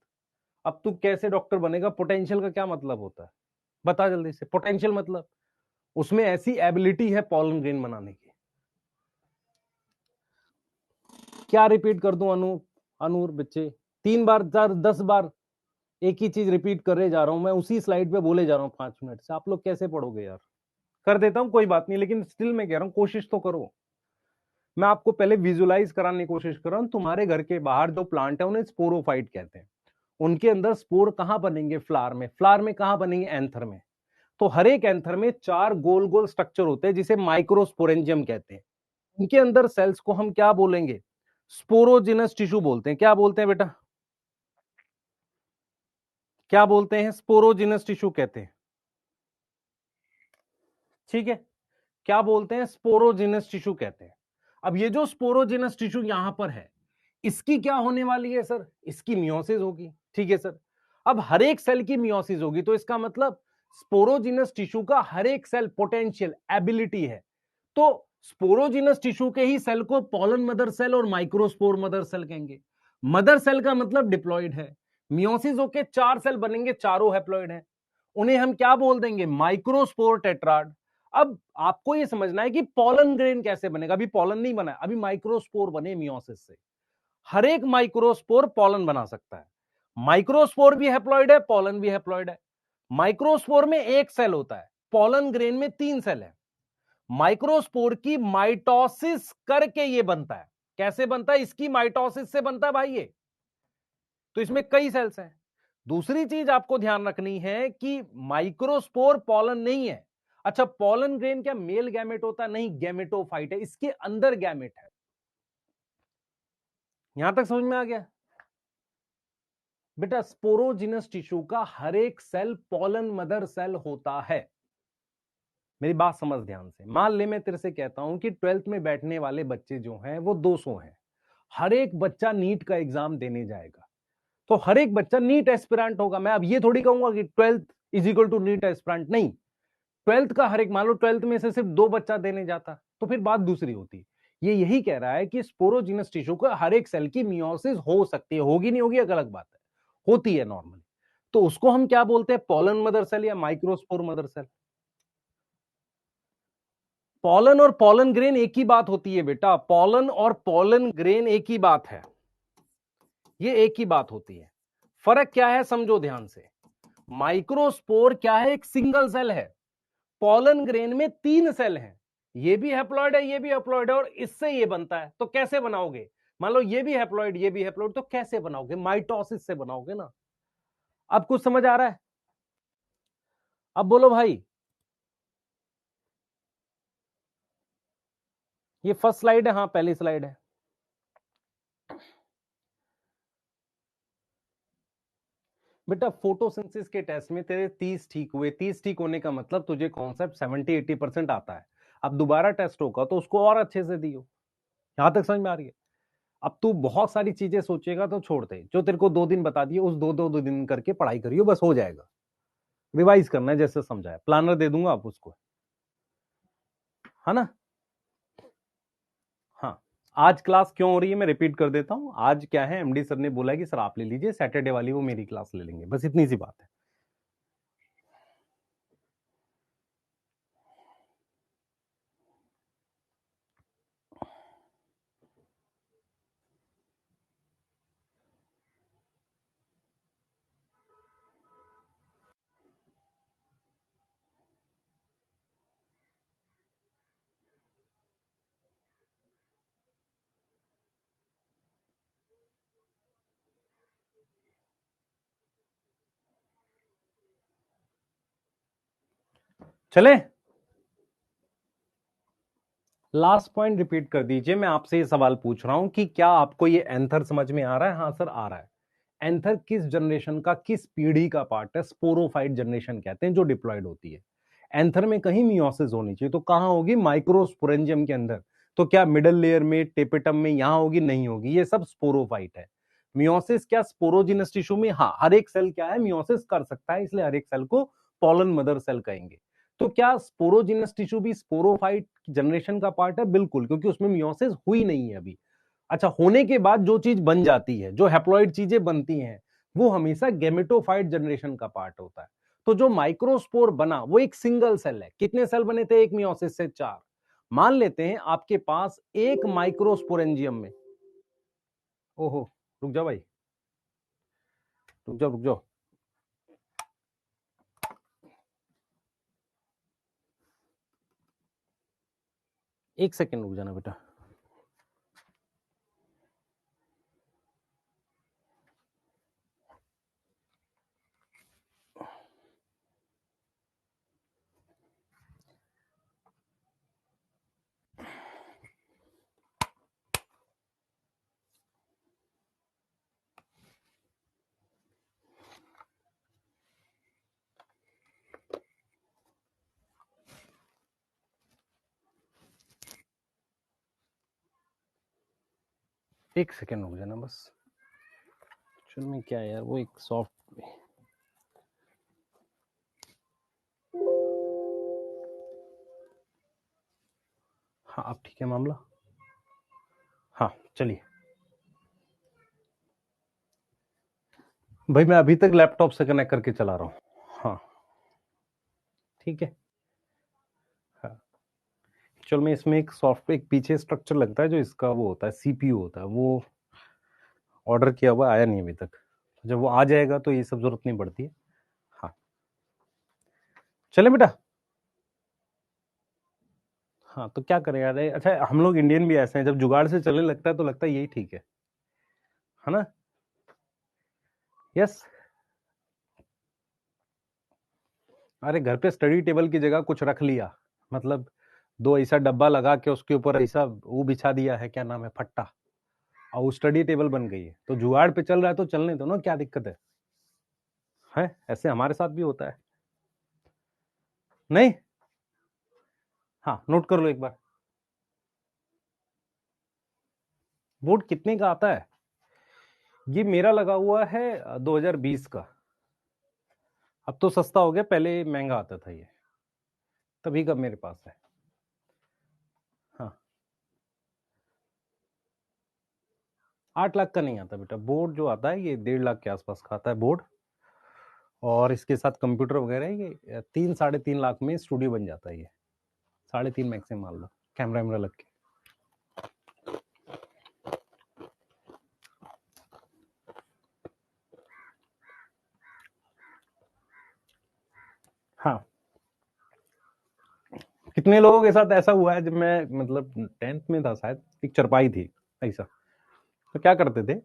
S1: अब तू कैसे डॉक्टर बनेगा? पोटेंशियल का क्या मतलब होता है, बता जल्दी से। पोटेंशियल मतलब उसमें ऐसी एबिलिटी है पॉलन ग्रेन बनाने की। क्या रिपीट कर दूं अनूर बच्चे? 3 बार 10 बार एक ही चीज रिपीट करे जा रहा हूं मैं, उसी स्लाइड पे बोले जा रहा हूं 5 मिनट से। आप लोग कैसे पढ़ोगे यार? कर देता हूं कोई बात नहीं, लेकिन स्टिल मैं कह रहा हूं कोशिश तो करो। मैं आपको पहले विजुलाइज कराने की कोशिश कर रहा हूं। तुम्हारे घर के बाहर जो प्लांट है उन्हें स्पोरोफाइट कहते हैं। उनके अंदर स्पोर कहां बनेंगे? फ्लावर में। फ्लावर में कहां बनेंगे? एंथर में। तो हर एक एंथर में 4 गोल गोल स्ट्रक्चर होते हैं जिसे माइक्रोस्पोरेंजियम कहते हैं। इनके अंदर सेल्स को हम क्या बोलेंगे? स्पोरोजिनस टिश्यू बोलते हैं। क्या बोलते हैं बेटा? क्या बोलते हैं? स्पोरोजिनस टिश्यू कहते हैं। ठीक है, क्या बोलते हैं? स्पोरोजिनस टिश्यू कहते हैं। अब ये जो स्पोरोजिनस टिश्यू यहां पर है, इसकी क्या होने वाली है सर? इसकी मियोसिस होगी। ठीक है सर। अब हर एक सेल की मियोसिस होगी, तो इसका मतलब स्पोरोजिनस टिश्यू का हर एक सेल पोटेंशियल एबिलिटी है। तो स्पोरोजिनस टिश्यू के ही सेल को पॉलन मदर सेल और माइक्रोस्पोर मदर सेल कहेंगे। मदर सेल का मतलब डिप्लॉइड है। मियोसिस होके 4 सेल बनेंगे, चारों हैप्लॉइड है। उन्हें हम क्या बोल देंगे? Microspore tetrad. अब आपको यह समझना है कि पॉलन ग्रेन कैसे बनेगा। अभी पॉलन नहीं बना, अभी माइक्रोस्पोर बने मियोसिस से। हर एक माइक्रोस्पोर पॉलन बना सकता है। माइक्रोस्पोर भी हैप्लॉइड है, पॉलन भी हैप्लॉइड है। माइक्रोस्पोर में एक सेल होता है, पॉलन ग्रेन में 3 सेल है। माइक्रोस्पोर की माइटोसिस करके ये बनता है। कैसे बनता है? इसकी माइटोसिस से बनता है भाई ये। तो इसमें कई सेल्स हैं। दूसरी चीज आपको ध्यान रखनी है कि माइक्रोस्पोर पॉलन नहीं है। अच्छा, पॉलन ग्रेन क्या मेल गैमेट होता है? नहीं, गैमेटोफाइट है, इसके अंदर गैमेट है। यहां तक समझ में आ गया बेटा? स्पोरोजिनस टिश्यू का हर एक सेल पॉलन मदर सेल होता है। मेरी बात समझ ध्यान से। मान ले मैं तेरे से कहता हूं कि 12th में बैठने वाले बच्चे जो हैं वो 200 हैं। हर एक बच्चा नीट का एग्जाम देने जाएगा, तो हर एक बच्चा नीट एस्पिरेंट होगा। मैं अब ये थोड़ी कहूंगा कि 12th is equal to NEET aspirant, नहीं। 12th का हर एक, मान लो 12th में से सिर्फ 2 बच्चा देने जाता तो फिर बात दूसरी होती। ये यही कह रहा है कि स्पोरोजिनस टिश्यू का हर एक सेल की मियोसिस हो सकती है। होगी नहीं होगी अलग बात है, होती है नॉर्मली। तो उसको हम क्या बोलते हैं? पॉलन मदर सेल या माइक्रोस्पोर मदर सेल। पॉलन और पॉलन ग्रेन एक ही बात होती है बेटा। पॉलन और पॉलन ग्रेन एक ही बात है, ये एक ही बात होती है। फर्क क्या है समझो ध्यान से। माइक्रोस्पोर क्या है? एक सिंगल सेल है। पॉलन ग्रेन में 3 सेल हैं। ये भी हैप्लॉइड है, ये भी हैप्लॉइड है, और इससे ये बनता है। तो कैसे बनाओगे? मान लो ये भी हैप्लॉइड, ये भी हैप्लॉइड, तो कैसे बनाओगे? माइटोसिस से बनाओगे ना। अब कुछ समझ आ रहा है? अब बोलो भाई। ये फर्स्ट स्लाइड है, हाँ पहली स्लाइड है। बेटा फोटोसिंथेसिस के टेस्ट में तेरे 30 ठीक हुए। 30 ठीक होने का मतलब तुझे कॉन्सेप्ट 70-80% आता है। अब दोबारा टेस्ट होगा तो उसको और अच्छे से दियो। यहां तक समझ में आ रही है? अब तू बहुत सारी चीजें सोचेगा तो छोड़ दे। जो तेरे को 2 दिन बता दिए उस दो दिन करके पढ़ाई करियो, बस हो जाएगा। रिवाइज करना है जैसे समझाया। प्लानर दे दूंगा आप उसको, है ना? हाँ, आज क्लास क्यों हो रही है मैं रिपीट कर देता हूं। आज क्या है, एमडी सर ने बोला है कि सर आप ले लीजिए, सैटरडे वाली वो मेरी क्लास ले लेंगे, बस इतनी सी बात है। चले, लास्ट पॉइंट रिपीट कर दीजिए। मैं आपसे ये सवाल पूछ रहा हूं कि क्या आपको ये एंथर समझ में आ रहा है? हाँ सर आ रहा है। एंथर किस जनरेशन का, किस पीढ़ी का पार्ट है? स्पोरोफाइट जनरेशन कहते हैं, जो डिप्लॉयड होती है। एंथर में कहीं मियोसिस होनी चाहिए, तो कहां होगी? माइक्रोस्पोरेंजियम के अंदर। तो क्या मिडल लेयर में, टेपिटम में यहां होगी? नहीं होगी। ये सब स्पोरोफाइट है। मियोसिस क्या स्पोरोजिनस टिश्यू में? हाँ, हर एक सेल क्या है, मियोसिस कर सकता है, इसलिए हर एक सेल को पॉलन मदर सेल कहेंगे। तो क्या स्पोरोजिनस टिश्यू भी स्पोरोफाइट जनरेशन का पार्ट है? बिल्कुल, क्योंकि उसमें मियोसिस हुई नहीं है अभी। अच्छा, होने के बाद जो चीज बन जाती है, जो हैप्लॉइड चीजें बनती हैं, वो हमेशा गेमेटोफाइट जनरेशन का पार्ट होता है। तो जो माइक्रोस्पोर बना वो एक सिंगल सेल है। कितने सेल बने थे एक मियोसिस से? 4। मान लेते हैं आपके पास एक माइक्रोस्पोरेंजियम में, ओहो रुक जाओ भाई, रुक जाओ रुक जाओ, एक सेकेंड रुक जाना बेटा। एक सेकेंड रुक जाना बस। चल में क्या है यार, वो एक सॉफ्ट, हाँ अब ठीक है मामला। हाँ चलिए भाई, मैं अभी तक लैपटॉप से कनेक्ट करके चला रहा हूँ। हाँ ठीक है। हाँ चलो, मैं इसमें एक सॉफ्टवेयर, एक पीछे स्ट्रक्चर लगता है जो इसका वो होता है, सीपीयू होता है, वो ऑर्डर किया हुआ आया नहीं अभी तक। जब वो आ जाएगा तो ये सब जरूरत नहीं पड़ती है। हाँ चले बेटा। हाँ तो क्या करें यार, अच्छा हम लोग इंडियन भी ऐसे हैं, जब जुगाड़ से चलने लगता है तो लगता है यही ठीक है ना? यस। अरे घर पे स्टडी टेबल की जगह कुछ रख लिया, मतलब दो ऐसा डब्बा लगा के उसके ऊपर ऐसा वो बिछा दिया है, क्या नाम है, फट्टा, और वो स्टडी टेबल बन गई है। तो जुगाड़ पे चल रहा है तो चलने दो ना, क्या दिक्कत है? ऐसे हमारे साथ भी होता है नहीं? हाँ नोट कर लो एक बार। बोर्ड कितने का आता है? ये मेरा लगा हुआ है 2020 का। अब तो सस्ता हो गया, पहले महंगा आता था ये, तभी का मेरे पास है। हाँ 8 लाख का नहीं आता बेटा, बोर्ड जो आता है ये 1.5 लाख के आसपास का आता है बोर्ड, और इसके साथ कंप्यूटर वगैरह ये 3-3.5 लाख में स्टूडियो बन जाता है ये, 3.5 मैक्सिमम मान लो, कैमरा वैमरा लग के। हाँ कितने लोगों के साथ ऐसा हुआ है, जब मैं मतलब 10th में था शायद, एक चरपाई थी ऐसा, तो क्या करते थे,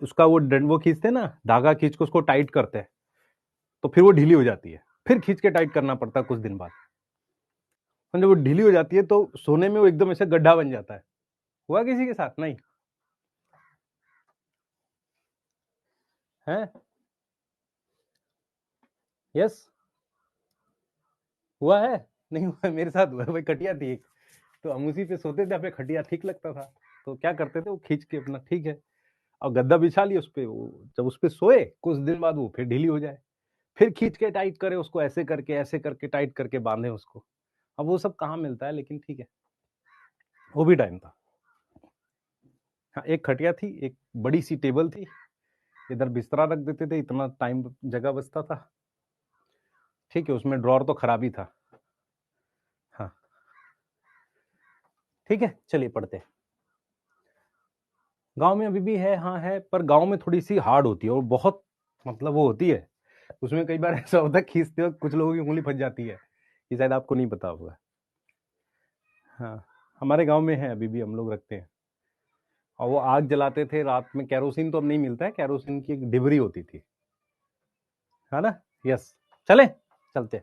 S1: उसका वो खींचते ना, धागा खींच के उसको टाइट करते हैं, तो फिर वो ढीली हो जाती है, फिर खींच के टाइट करना पड़ता है कुछ दिन बाद। जब वो ढीली हो जाती है तो सोने में वो एकदम ऐसे गड्ढा बन जाता है। हुआ किसी के साथ? नहीं है? यस हुआ है? नहीं हुआ है? मेरे साथ हुआ है भाई, खटिया थी एक, तो हम उसी पे सोते थे, अपने खटिया ठीक लगता था, तो क्या करते थे, वो खींच के अपना, ठीक है, और गद्दा बिछा लिया उस पे, वो जब उस पे सोए कुछ दिन बाद वो फिर ढीली हो जाए, फिर खींच के टाइट करे उसको, ऐसे करके टाइट करके बांधे उसको। अब वो सब कहाँ मिलता है, लेकिन ठीक है, वो भी टाइम था। हाँ एक खटिया थी, एक बड़ी सी टेबल थी, इधर बिस्तरा रख देते थे, इतना टाइम जगह बचता था। ठीक है, उसमें ड्रॉर तो खराब ही था। हाँ ठीक है चलिए पढ़ते हैं। गांव में अभी भी है, हाँ है, पर गांव में थोड़ी सी हार्ड होती है और बहुत, मतलब वो होती है, उसमें कई बार ऐसा होता है खींचते वक्त कुछ लोगों की उंगली फंस जाती है, ये शायद आपको नहीं पता होगा। हाँ हमारे गांव में है, अभी भी हम लोग रखते हैं, और वो आग जलाते थे रात में, कैरोसिन तो अब नहीं मिलता है, कैरोसिन की एक डिबरी होती थी, है ना? यस चले, चलते।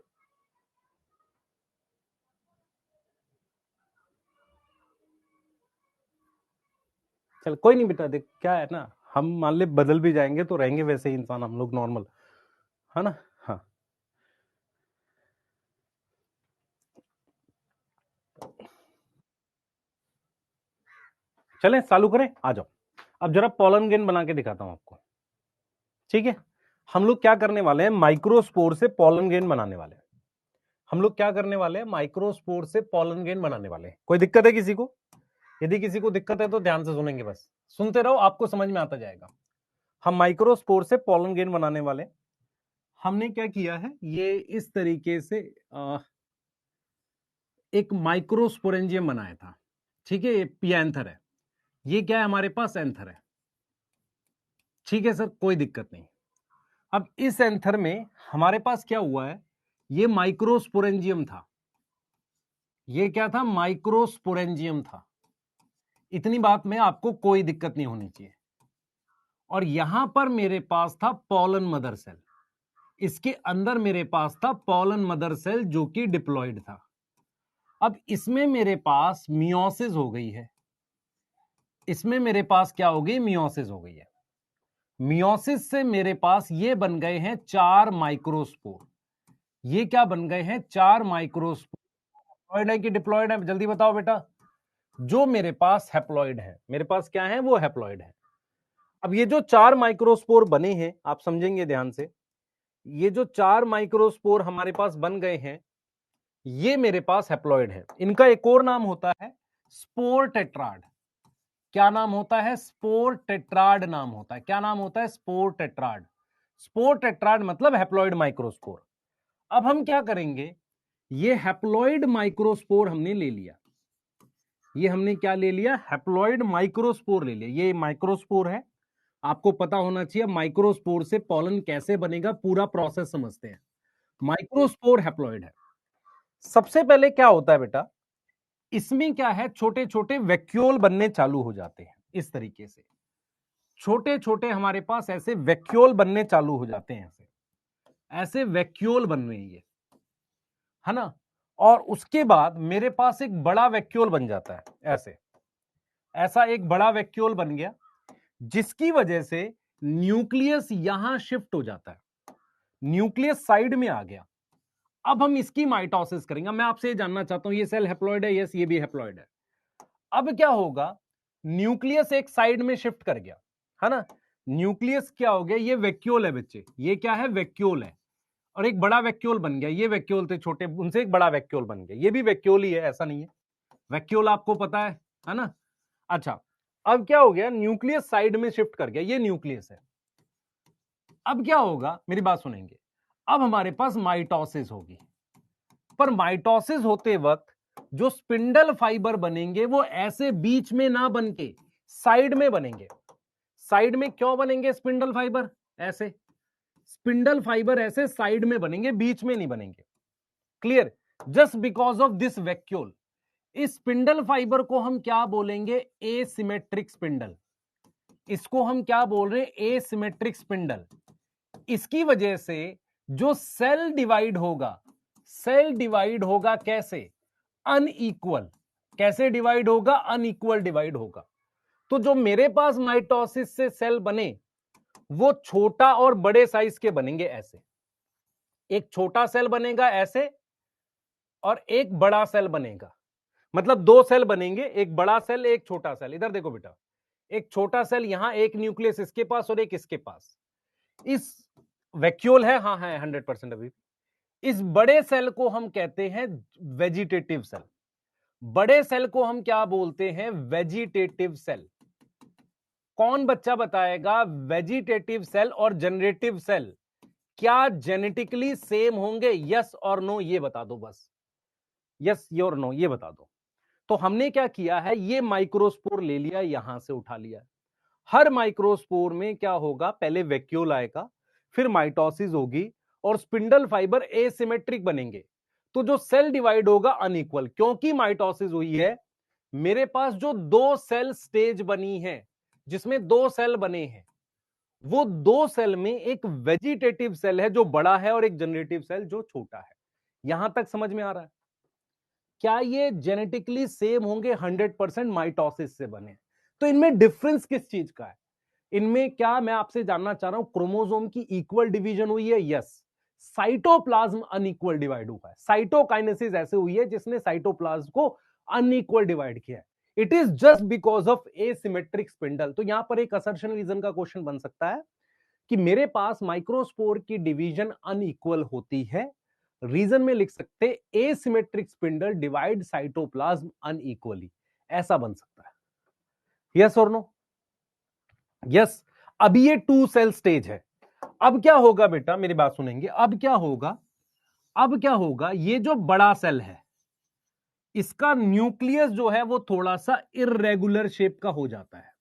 S1: चल कोई नहीं बेटा, देख क्या है ना, हम मान ले बदल भी जाएंगे तो रहेंगे वैसे ही इंसान हम लोग, नॉर्मल, है ना? हाँ चलें चालू करें, आ जाओ। अब जरा पॉलन गेन बना के दिखाता हूं आपको, ठीक है? हम लोग क्या करने वाले हैं, माइक्रोस्पोर से पॉलन गेन बनाने वाले हैं। हम लोग क्या करने वाले हैं, माइक्रोस्पोर से पॉलन गेन बनाने वाले हैं। कोई दिक्कत है किसी को? यदि किसी को दिक्कत है तो ध्यान से सुनेंगे, बस सुनते रहो, आपको समझ में आता जाएगा। हम माइक्रोस्पोर से पॉलन ग्रेन बनाने वाले। हमने क्या किया है, ये इस तरीके से एक माइक्रोस्पोरेंजियम बनाया था, ठीक है। ये एंथर है, ये क्या है हमारे पास, एंथर है, ठीक है सर, कोई दिक्कत नहीं। अब इस एंथर में हमारे पास क्या हुआ है, ये माइक्रोस्पोरेंजियम था, ये क्या था, माइक्रोस्पोरेंजियम था। इतनी बात में आपको कोई दिक्कत नहीं होनी चाहिए। और यहां पर मेरे पास था पॉलन मदर सेल, इसके अंदर मेरे पास था पॉलन मदर सेल जो कि डिप्लॉयड था। अब इसमें मेरे पास मियोसिस हो गई है, इसमें मेरे पास क्या हो गई, मियोसिस हो गई है। मियोसिस से मेरे पास ये बन गए हैं 4 माइक्रोस्पोर। ये क्या बन गए हैं, 4 माइक्रोस्पोर। हैप्लॉइड है कि डिप्लॉयड है, जल्दी बताओ बेटा। जो मेरे पास हैप्लॉइड है, मेरे पास क्या है, वो हैप्लॉइड है। अब ये जो 4 माइक्रोस्पोर बने हैं, आप समझेंगे ध्यान से, ये जो 4 माइक्रोस्पोर हमारे पास बन गए हैं, ये मेरे पास हैप्लॉइड है। इनका एक और नाम होता है स्पोर टेट्राड। क्या नाम होता है, स्पोर टेट्राड नाम होता है। क्या नाम होता है, स्पोर टेट्राड। स्पोर टेट्राड मतलब हैप्लॉइड माइक्रोस्पोर। अब हम क्या करेंगे, ये हैप्लॉइड माइक्रोस्पोर हमने ले लिया, ये हमने क्या ले लिया, हैप्लॉइड माइक्रोस्पोर ले लिया। ये माइक्रोस्पोर है, आपको पता होना चाहिए माइक्रोस्पोर से पॉलन कैसे बनेगा, पूरा प्रोसेस समझते हैं। माइक्रोस्पोर हैप्लॉइड है। सबसे पहले क्या होता है बेटा, इसमें क्या है, छोटे छोटे वैक्यूल बनने चालू हो जाते हैं। इस तरीके से छोटे छोटे हमारे पास ऐसे वैक्यूल बनने चालू हो जाते हैं, ऐसे वैक्यूल बन रहे हैं ये, है ना। और उसके बाद मेरे पास एक बड़ा वैक्यूल बन जाता है, ऐसे ऐसा एक बड़ा वैक्यूल बन गया, जिसकी वजह से न्यूक्लियस यहां शिफ्ट हो जाता है, न्यूक्लियस साइड में आ गया। अब हम इसकी माइटोसिस करेंगे। मैं आपसे ये जानना चाहता हूं, ये सेल हैप्लॉइड है, यस ये भी हैप्लॉइड है। अब क्या होगा, न्यूक्लियस एक साइड में शिफ्ट कर गया, है ना। न्यूक्लियस क्या हो गया, ये वैक्यूल है बच्चे, ये क्या है, वैक्यूल है। और एक बड़ा वैक्यूल बन गया, ये वैक्यूल थे छोटे, उनसे एक बड़ा वैक्यूल बन गया, ये भी वैक्यूल ही है, ऐसा नहीं है। वैक्यूल आपको पता है ना। अच्छा, अब क्या हो गया, न्यूक्लियस साइड में शिफ्ट कर गया, ये न्यूक्लियस है। अब क्या होगा, मेरी बात सुनेंगे, अब हमारे पास माइटोसिस होगी। पर माइटोसिस होते वक्त जो स्पिंडल फाइबर बनेंगे वो ऐसे बीच में ना बन के साइड में बनेंगे। साइड में क्यों बनेंगे स्पिंडल फाइबर, ऐसे स्पिंडल फाइबर ऐसे साइड में बनेंगे, बीच में नहीं बनेंगे। Clear, just because of this vacuole. इस स्पिंडल फाइबर को हम क्या बोलेंगे, एसिमेट्रिक स्पिंडल। इसको हम क्या बोल रहे हैं, एसिमेट्रिक स्पिंडल। इसकी वजह से जो सेल डिवाइड होगा, सेल डिवाइड होगा कैसे, अनइक्वल। कैसे डिवाइड होगा, अनइक्वल डिवाइड होगा। तो जो मेरे पास माइटोसिस से सेल बने वो छोटा और बड़े साइज के बनेंगे, ऐसे एक छोटा सेल बनेगा ऐसे, और एक बड़ा सेल बनेगा। मतलब 2 सेल बनेंगे, एक बड़ा सेल एक छोटा सेल। इधर देखो बेटा, एक छोटा सेल यहां, एक न्यूक्लियस इसके पास और एक इसके पास। इस वैक्यूल है, हाँ है 100% अभी। इस बड़े सेल को हम कहते हैं वेजिटेटिव सेल। बड़े सेल को हम क्या बोलते हैं, वेजिटेटिव सेल। कौन बच्चा बताएगा, वेजिटेटिव सेल और जनरेटिव सेल क्या जेनेटिकली सेम होंगे, यस और नो, ये बता दो बस, यस ये और नो ये बता दो। तो हमने क्या किया है, ये माइक्रोस्पोर ले लिया, यहां से उठा लिया। हर माइक्रोस्पोर में क्या होगा, पहले वैक्यूल आएगा, फिर माइटोसिस होगी और स्पिंडल फाइबर एसिमेट्रिक बनेंगे। तो जो सेल डिवाइड होगा अनइक्वल, क्योंकि माइटोसिस हुई है। मेरे पास जो 2 सेल स्टेज बनी है, जिसमें 2 सेल बने हैं, वो 2 सेल में एक वेजिटेटिव सेल है जो बड़ा है और एक जनरेटिव सेल जो छोटा है। यहां तक समझ में आ रहा है, क्या ये जेनेटिकली सेम होंगे, 100% माइटोसिस से बने। तो इनमें डिफरेंस किस चीज का है, इनमें क्या मैं आपसे जानना चाह रहा हूं, क्रोमोसोम की इक्वल डिवीजन हुई है, यस। साइटोप्लाज्म अनइक्वल डिवाइड हुआ है, साइटोकाइनेसिस ऐसे हुई है जिसने साइटोप्लाज्म को अनइक्वल डिवाइड किया है। It is just because of asymmetric spindle. तो यहां पर एक असर्शन रीजन का क्वेश्चन बन सकता है कि मेरे पास माइक्रोस्पोर की डिवीजन अनइक्वल होती है, रीजन में लिख सकते asymmetric spindle divide cytoplasm unequally, ऐसा बन सकता है। यस और नो? यस। अभी ये 2 सेल स्टेज है। अब क्या होगा बेटा, मेरी बात सुनेंगे? अब क्या होगा? अब क्या होगा, ये जो बड़ा सेल है इसका न्यूक्लियस जो है वो थोड़ा सा इररेगुलर शेप का हो जाता है।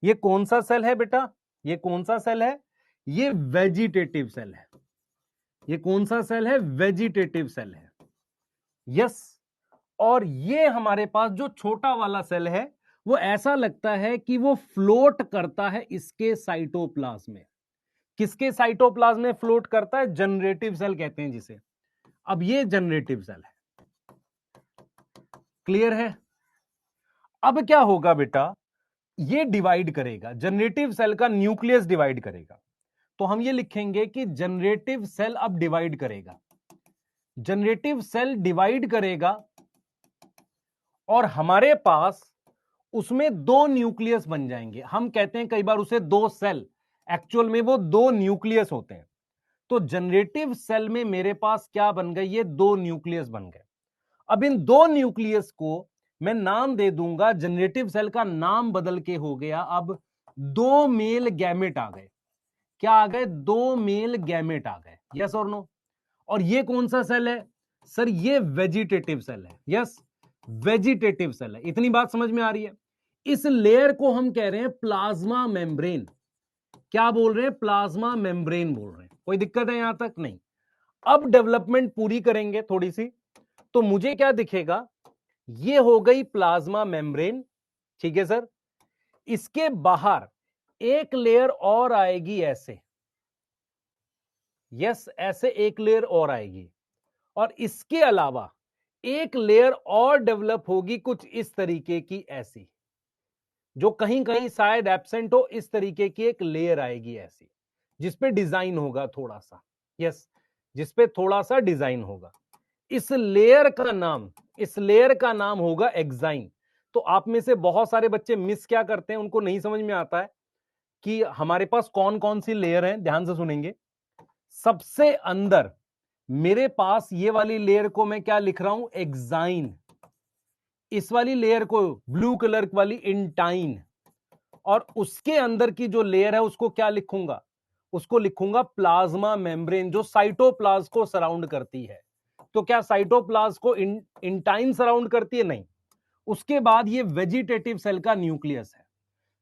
S1: ये कौन सा सेल है बेटा? ये कौन सा सेल है? ये वेजिटेटिव सेल है। ये कौन सा सेल है? वेजिटेटिव सेल है। यस। और ये हमारे पास जो छोटा वाला सेल है वो ऐसा लगता है कि वो फ्लोट करता है इसके साइटोप्लाज्म में। किसके साइटोप्लाज्म में फ्लोट करता है? जनरेटिव सेल कहते हैं जिसे। अब ये जनरेटिव सेल है। क्लियर है? अब क्या होगा बेटा, ये डिवाइड करेगा, जनरेटिव सेल का न्यूक्लियस डिवाइड करेगा। तो हम ये लिखेंगे कि जनरेटिव सेल अब डिवाइड करेगा। जनरेटिव सेल डिवाइड करेगा और हमारे पास उसमें 2 न्यूक्लियस बन जाएंगे। हम कहते हैं कई बार उसे 2 सेल, एक्चुअल में वो 2 न्यूक्लियस होते हैं। तो जनरेटिव सेल में मेरे पास क्या बन गए? ये 2 न्यूक्लियस बन गए। अब इन 2 न्यूक्लियस को मैं नाम दे दूंगा, जनरेटिव सेल का नाम बदल के हो गया अब 2 मेल गैमेट आ गए। क्या आ गए? 2 मेल गैमेट आ गए। यस और नो? और ये कौन सा सेल है सर? ये वेजिटेटिव सेल है। यस, वेजिटेटिव सेल है। इतनी बात समझ में आ रही है? इस लेयर को हम कह रहे हैं प्लाज्मा मेम्ब्रेन। क्या बोल रहे हैं? प्लाज्मा मेम्ब्रेन बोल रहे हैं। कोई दिक्कत है यहां तक? नहीं। अब डेवलपमेंट पूरी करेंगे थोड़ी सी, तो मुझे क्या दिखेगा? ये हो गई प्लाज्मा मेम्ब्रेन, ठीक है सर। इसके बाहर एक लेयर और आएगी ऐसे। यस, ऐसे एक लेयर और आएगी। और इसके अलावा एक लेयर और डेवलप होगी कुछ इस तरीके की, ऐसी, जो कहीं कहीं शायद एब्सेंट हो। इस तरीके की एक लेयर आएगी ऐसी, जिसपे डिजाइन होगा थोड़ा सा। यस, जिसपे थोड़ा सा डिजाइन होगा। इस लेयर का नाम होगा एक्साइन। तो आप में से बहुत सारे बच्चे मिस क्या करते हैं, उनको नहीं समझ में आता है कि हमारे पास कौन कौन सी लेयर है। ध्यान से सुनेंगे। सबसे अंदर मेरे पास ये वाली लेयर को मैं क्या लिख रहा हूं? एक्साइन। इस वाली लेयर को ब्लू कलर वाली इंटाइन। और उसके अंदर की जो लेयर है उसको क्या लिखूंगा? उसको लिखूंगा प्लाज्मा मेम्ब्रेन, जो साइटोप्लाज्म को सराउंड करती है। तो क्या साइटोप्लाज्म को इंटाइन सराउंड करती है? नहीं। उसके बाद ये वेजिटेटिव सेल का न्यूक्लियस है।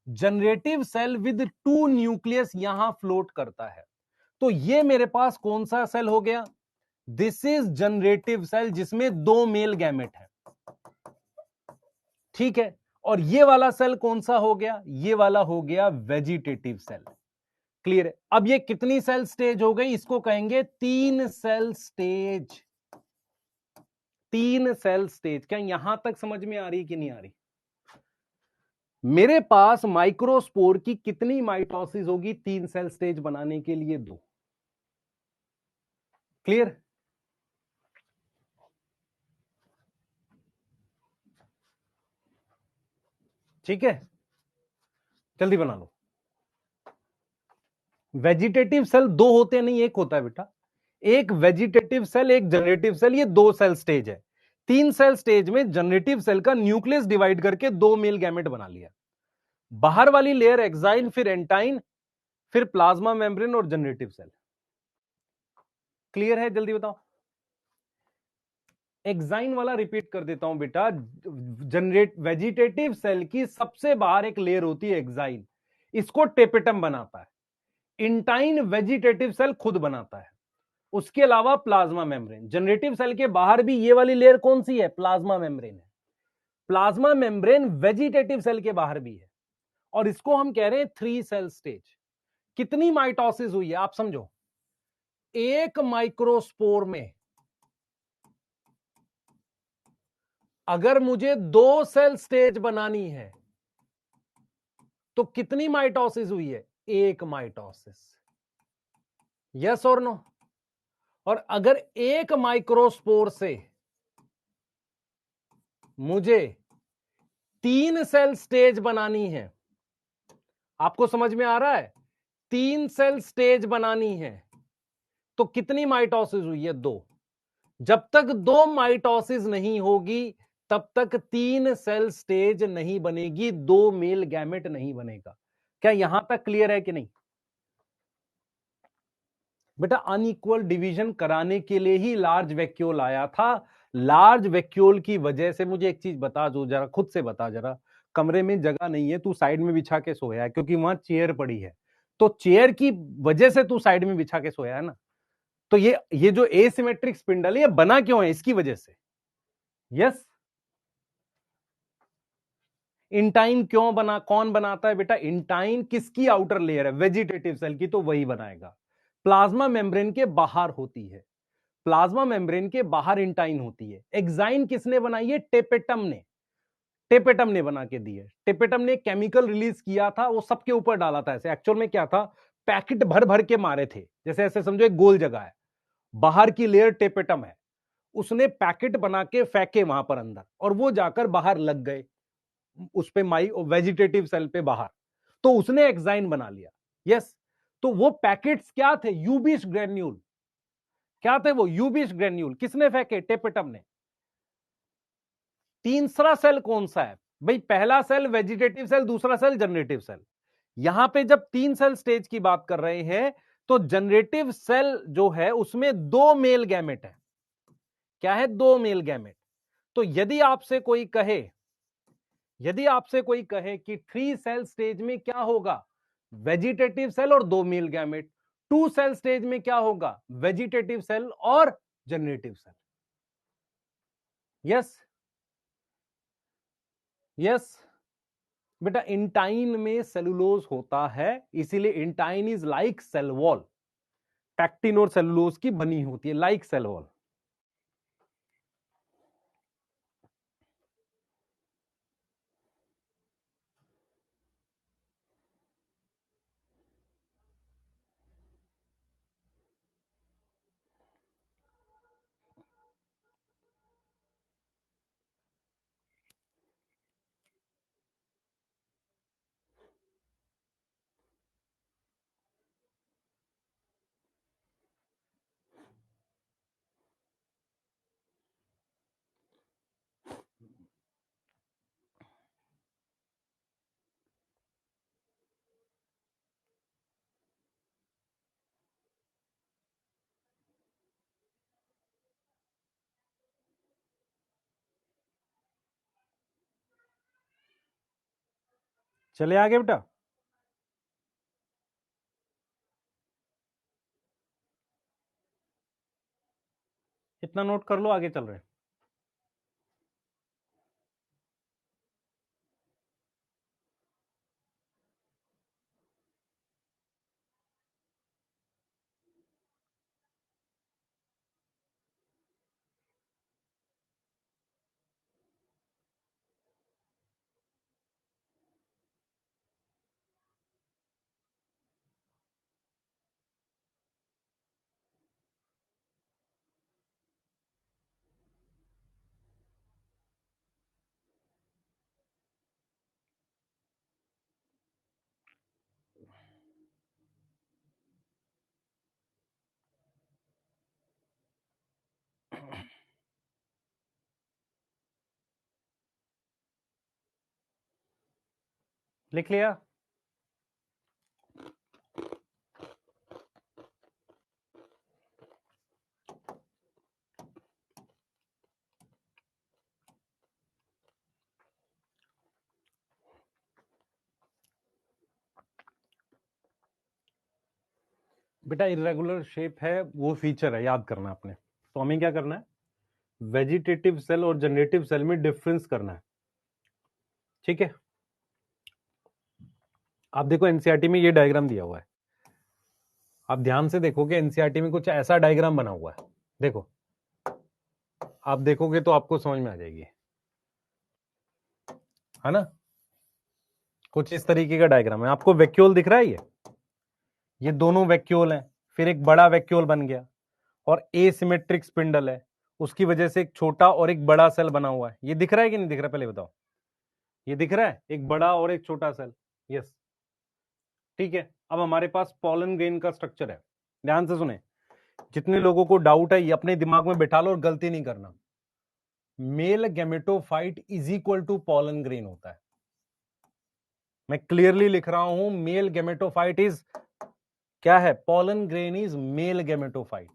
S1: जनरेटिव सेल विद 2 न्यूक्लियस यहां फ्लोट करता है। तो ये मेरे पास कौन सा सेल हो गया? दिस इज जनरेटिव सेल, जिसमें 2 मेल गैमेट है। ठीक है। और ये वाला सेल कौन सा हो गया? ये वाला हो गया वेजिटेटिव सेल। क्लियर है? अब ये कितनी सेल स्टेज हो गई? इसको कहेंगे 3 सेल स्टेज। 3 cell stage. क्या यहां तक समझ में आ रही कि नहीं आ रही? मेरे पास माइक्रोस्पोर की कितनी माइटोसिस होगी 3 सेल स्टेज बनाने के लिए? 2। क्लियर? ठीक है, जल्दी बना लो। वेजिटेटिव सेल 2 होते हैं, नहीं 1 होता है बेटा। एक वेजिटेटिव सेल, एक जनरेटिव सेल, ये 2 सेल स्टेज है। 3 सेल स्टेज में जनरेटिव सेल का न्यूक्लियस डिवाइड करके 2 मेल गैमेट बना लिया। बाहर वाली लेयर एक्साइन, फिर एंटाइन, फिर प्लाज्मा मेम्ब्रेन और जनरेटिव सेल। क्लियर है? जल्दी बताओ। एक्साइन वाला रिपीट कर देता हूं बेटा। वेजिटेटिव सेल की सबसे बाहर एक लेयर होती है एक्साइन, इसको टेपेटम बनाता है। इंटाइन वेजिटेटिव सेल खुद बनाता है। उसके अलावा प्लाज्मा मेम्ब्रेन। जनरेटिव सेल के बाहर भी ये वाली लेयर कौन सी है? प्लाज्मा मेम्ब्रेन है। प्लाज्मा मेम्ब्रेन वेजिटेटिव सेल के बाहर भी है। और इसको हम कह रहे हैं 3 सेल स्टेज। कितनी माइटोसिस हुई है आप समझो? एक माइक्रोस्पोर में अगर मुझे 2 सेल स्टेज बनानी है तो कितनी माइटोसिस हुई है? 1 माइटोसिस। यस और नो? और अगर एक माइक्रोस्पोर से मुझे 3 सेल स्टेज बनानी है, आपको समझ में आ रहा है? 3 सेल स्टेज बनानी है तो कितनी माइटोसिस हुई है? 2। जब तक 2 माइटोसिस नहीं होगी तब तक 3 सेल स्टेज नहीं बनेगी, 2 मेल गैमेट नहीं बनेगा। क्या यहां तक क्लियर है कि नहीं? बेटा अनइक्वल डिवीजन कराने के लिए ही लार्ज वैक्यूल आया था। लार्ज वैक्यूल की वजह से, मुझे एक चीज बता दो जरा, खुद से बता जरा, कमरे में जगह नहीं है, तू साइड में बिछा के सोया है क्योंकि वहां चेयर पड़ी है, तो चेयर की वजह से तू साइड में बिछा के सोया है ना। तो ये जो एसिमेट्रिक स्पिंडल है ये बना क्यों है? इसकी वजह से। यस, इंटाइन क्यों बना? कौन बनाता है बेटा? इंटाइन किसकी आउटर लेयर है? वेजिटेटिव सेल की, तो वही बनाएगा। प्लाज्मा मेम्ब्रेन के बाहर होती है, प्लाज्मा मेम्ब्रेन के बाहर इंटाइन होती है। एक्साइन किसने बनाई है? टेपेटम ने, टेपेटम ने बना के दी है। टेपेटम ने केमिकल रिलीज किया था, वो सबके ऊपर डाला था ऐसे। एक्चुअल में क्या था, पैकेट भर भर के मारे थे, जैसे ऐसे समझो एक गोल जगह है, बाहर की लेयर टेपेटम है, उसने पैकेट बना के फेंके वहां पर अंदर, और वो जाकर बाहर लग गए उस पे माई वेजिटेटिव सेल पे बाहर, तो उसने एक्साइन बना लिया। यस, तो वो पैकेट्स क्या थे? यूबिस ग्रेन्यूल। क्या थे वो? यूबिस ग्रेन्यूल। किसने फेंके? टेपेटम ने। तीसरा सेल कौन सा है भाई? पहला सेल वेजिटेटिव सेल, दूसरा सेल जनरेटिव सेल। यहां पे जब 3 सेल स्टेज की बात कर रहे हैं तो जनरेटिव सेल जो है उसमें 2 मेल गैमेट है। क्या है? 2 मेल गैमेट। तो यदि आपसे कोई कहे, यदि आपसे कोई कहे कि 3 सेल स्टेज में क्या होगा? वेजिटेटिव सेल और 2 मेल गैमेट। 2 सेल स्टेज में क्या होगा? वेजिटेटिव सेल और जनरेटिव सेल। यस, यस बेटा, इंटाइन में सेलुलोज होता है, इसीलिए intine is like cell wall. Pectin और सेलुलोज की बनी होती है, लाइक सेल वॉल। चले आगे बेटा, इतना नोट कर लो, आगे चल रहे हैं। लिख लिया? बेटा इरेगुलर शेप है, वो फीचर है, याद करना आपने। तो हमें क्या करना है? वेजिटेटिव सेल और जनरेटिव सेल में डिफरेंस करना है। ठीक है, आप देखो एनसीईआरटी में ये डायग्राम दिया हुआ है, आप ध्यान से देखोगे एनसीईआरटी में कुछ ऐसा डायग्राम बना हुआ है। देखो, आप देखोगे तो आपको समझ में आ जाएगी, है ना? कुछ इस तरीके का डायग्राम है। आपको वैक्यूल दिख रहा है? ये दोनों वैक्यूल हैं, फिर एक बड़ा वैक्यूल बन गया, और एसिमेट्रिक स्पिंडल है, उसकी वजह से एक छोटा और एक बड़ा सेल बना हुआ है। ये दिख रहा है कि नहीं दिख रहा? पहले बताओ, ये दिख रहा है? एक बड़ा और एक छोटा सेल। यस, ठीक है। अब हमारे पास पॉलन ग्रेन का स्ट्रक्चर है। ध्यान से सुने, जितने लोगों को डाउट है ये अपने दिमाग में बैठा लो और गलती नहीं करना। Male gametophyte is equal to pollen grain होता है। मैं क्लियरली लिख रहा हूं, मेल गैमेटोफाइट इज क्या है? Pollen grain is male gametophyte.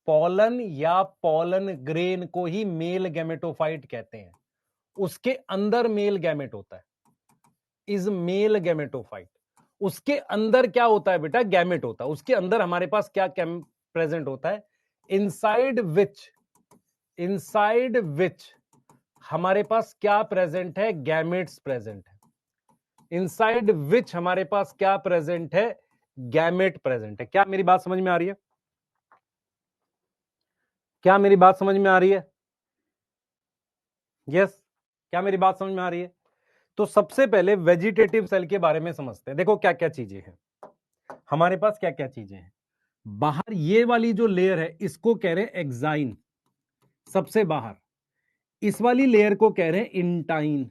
S1: Pollen या पॉलन ग्रेन को ही मेल गैमेटोफाइट कहते हैं। उसके अंदर मेल गैमेट होता है, इज मेल गैमेटोफाइट। उसके अंदर क्या होता है बेटा? गैमेट होता है। उसके अंदर हमारे पास क्या प्रेजेंट होता है? इनसाइड विच हमारे पास क्या प्रेजेंट है? गैमेट्स प्रेजेंट है। इनसाइड विच हमारे पास क्या प्रेजेंट है? गैमेट प्रेजेंट है। क्या मेरी बात समझ में आ रही है? क्या मेरी बात समझ में आ रही है? यस, क्या मेरी बात समझ में आ रही है? तो सबसे पहले वेजिटेटिव सेल के बारे में समझते हैं। देखो क्या क्या चीजें हैं हमारे पास, क्या क्या चीजें हैं। बाहर ये वाली जो लेयर है इसको कह रहे हैं एक्साइन, सबसे बाहर। इस वाली लेयर को कह रहे हैं इंटाइन।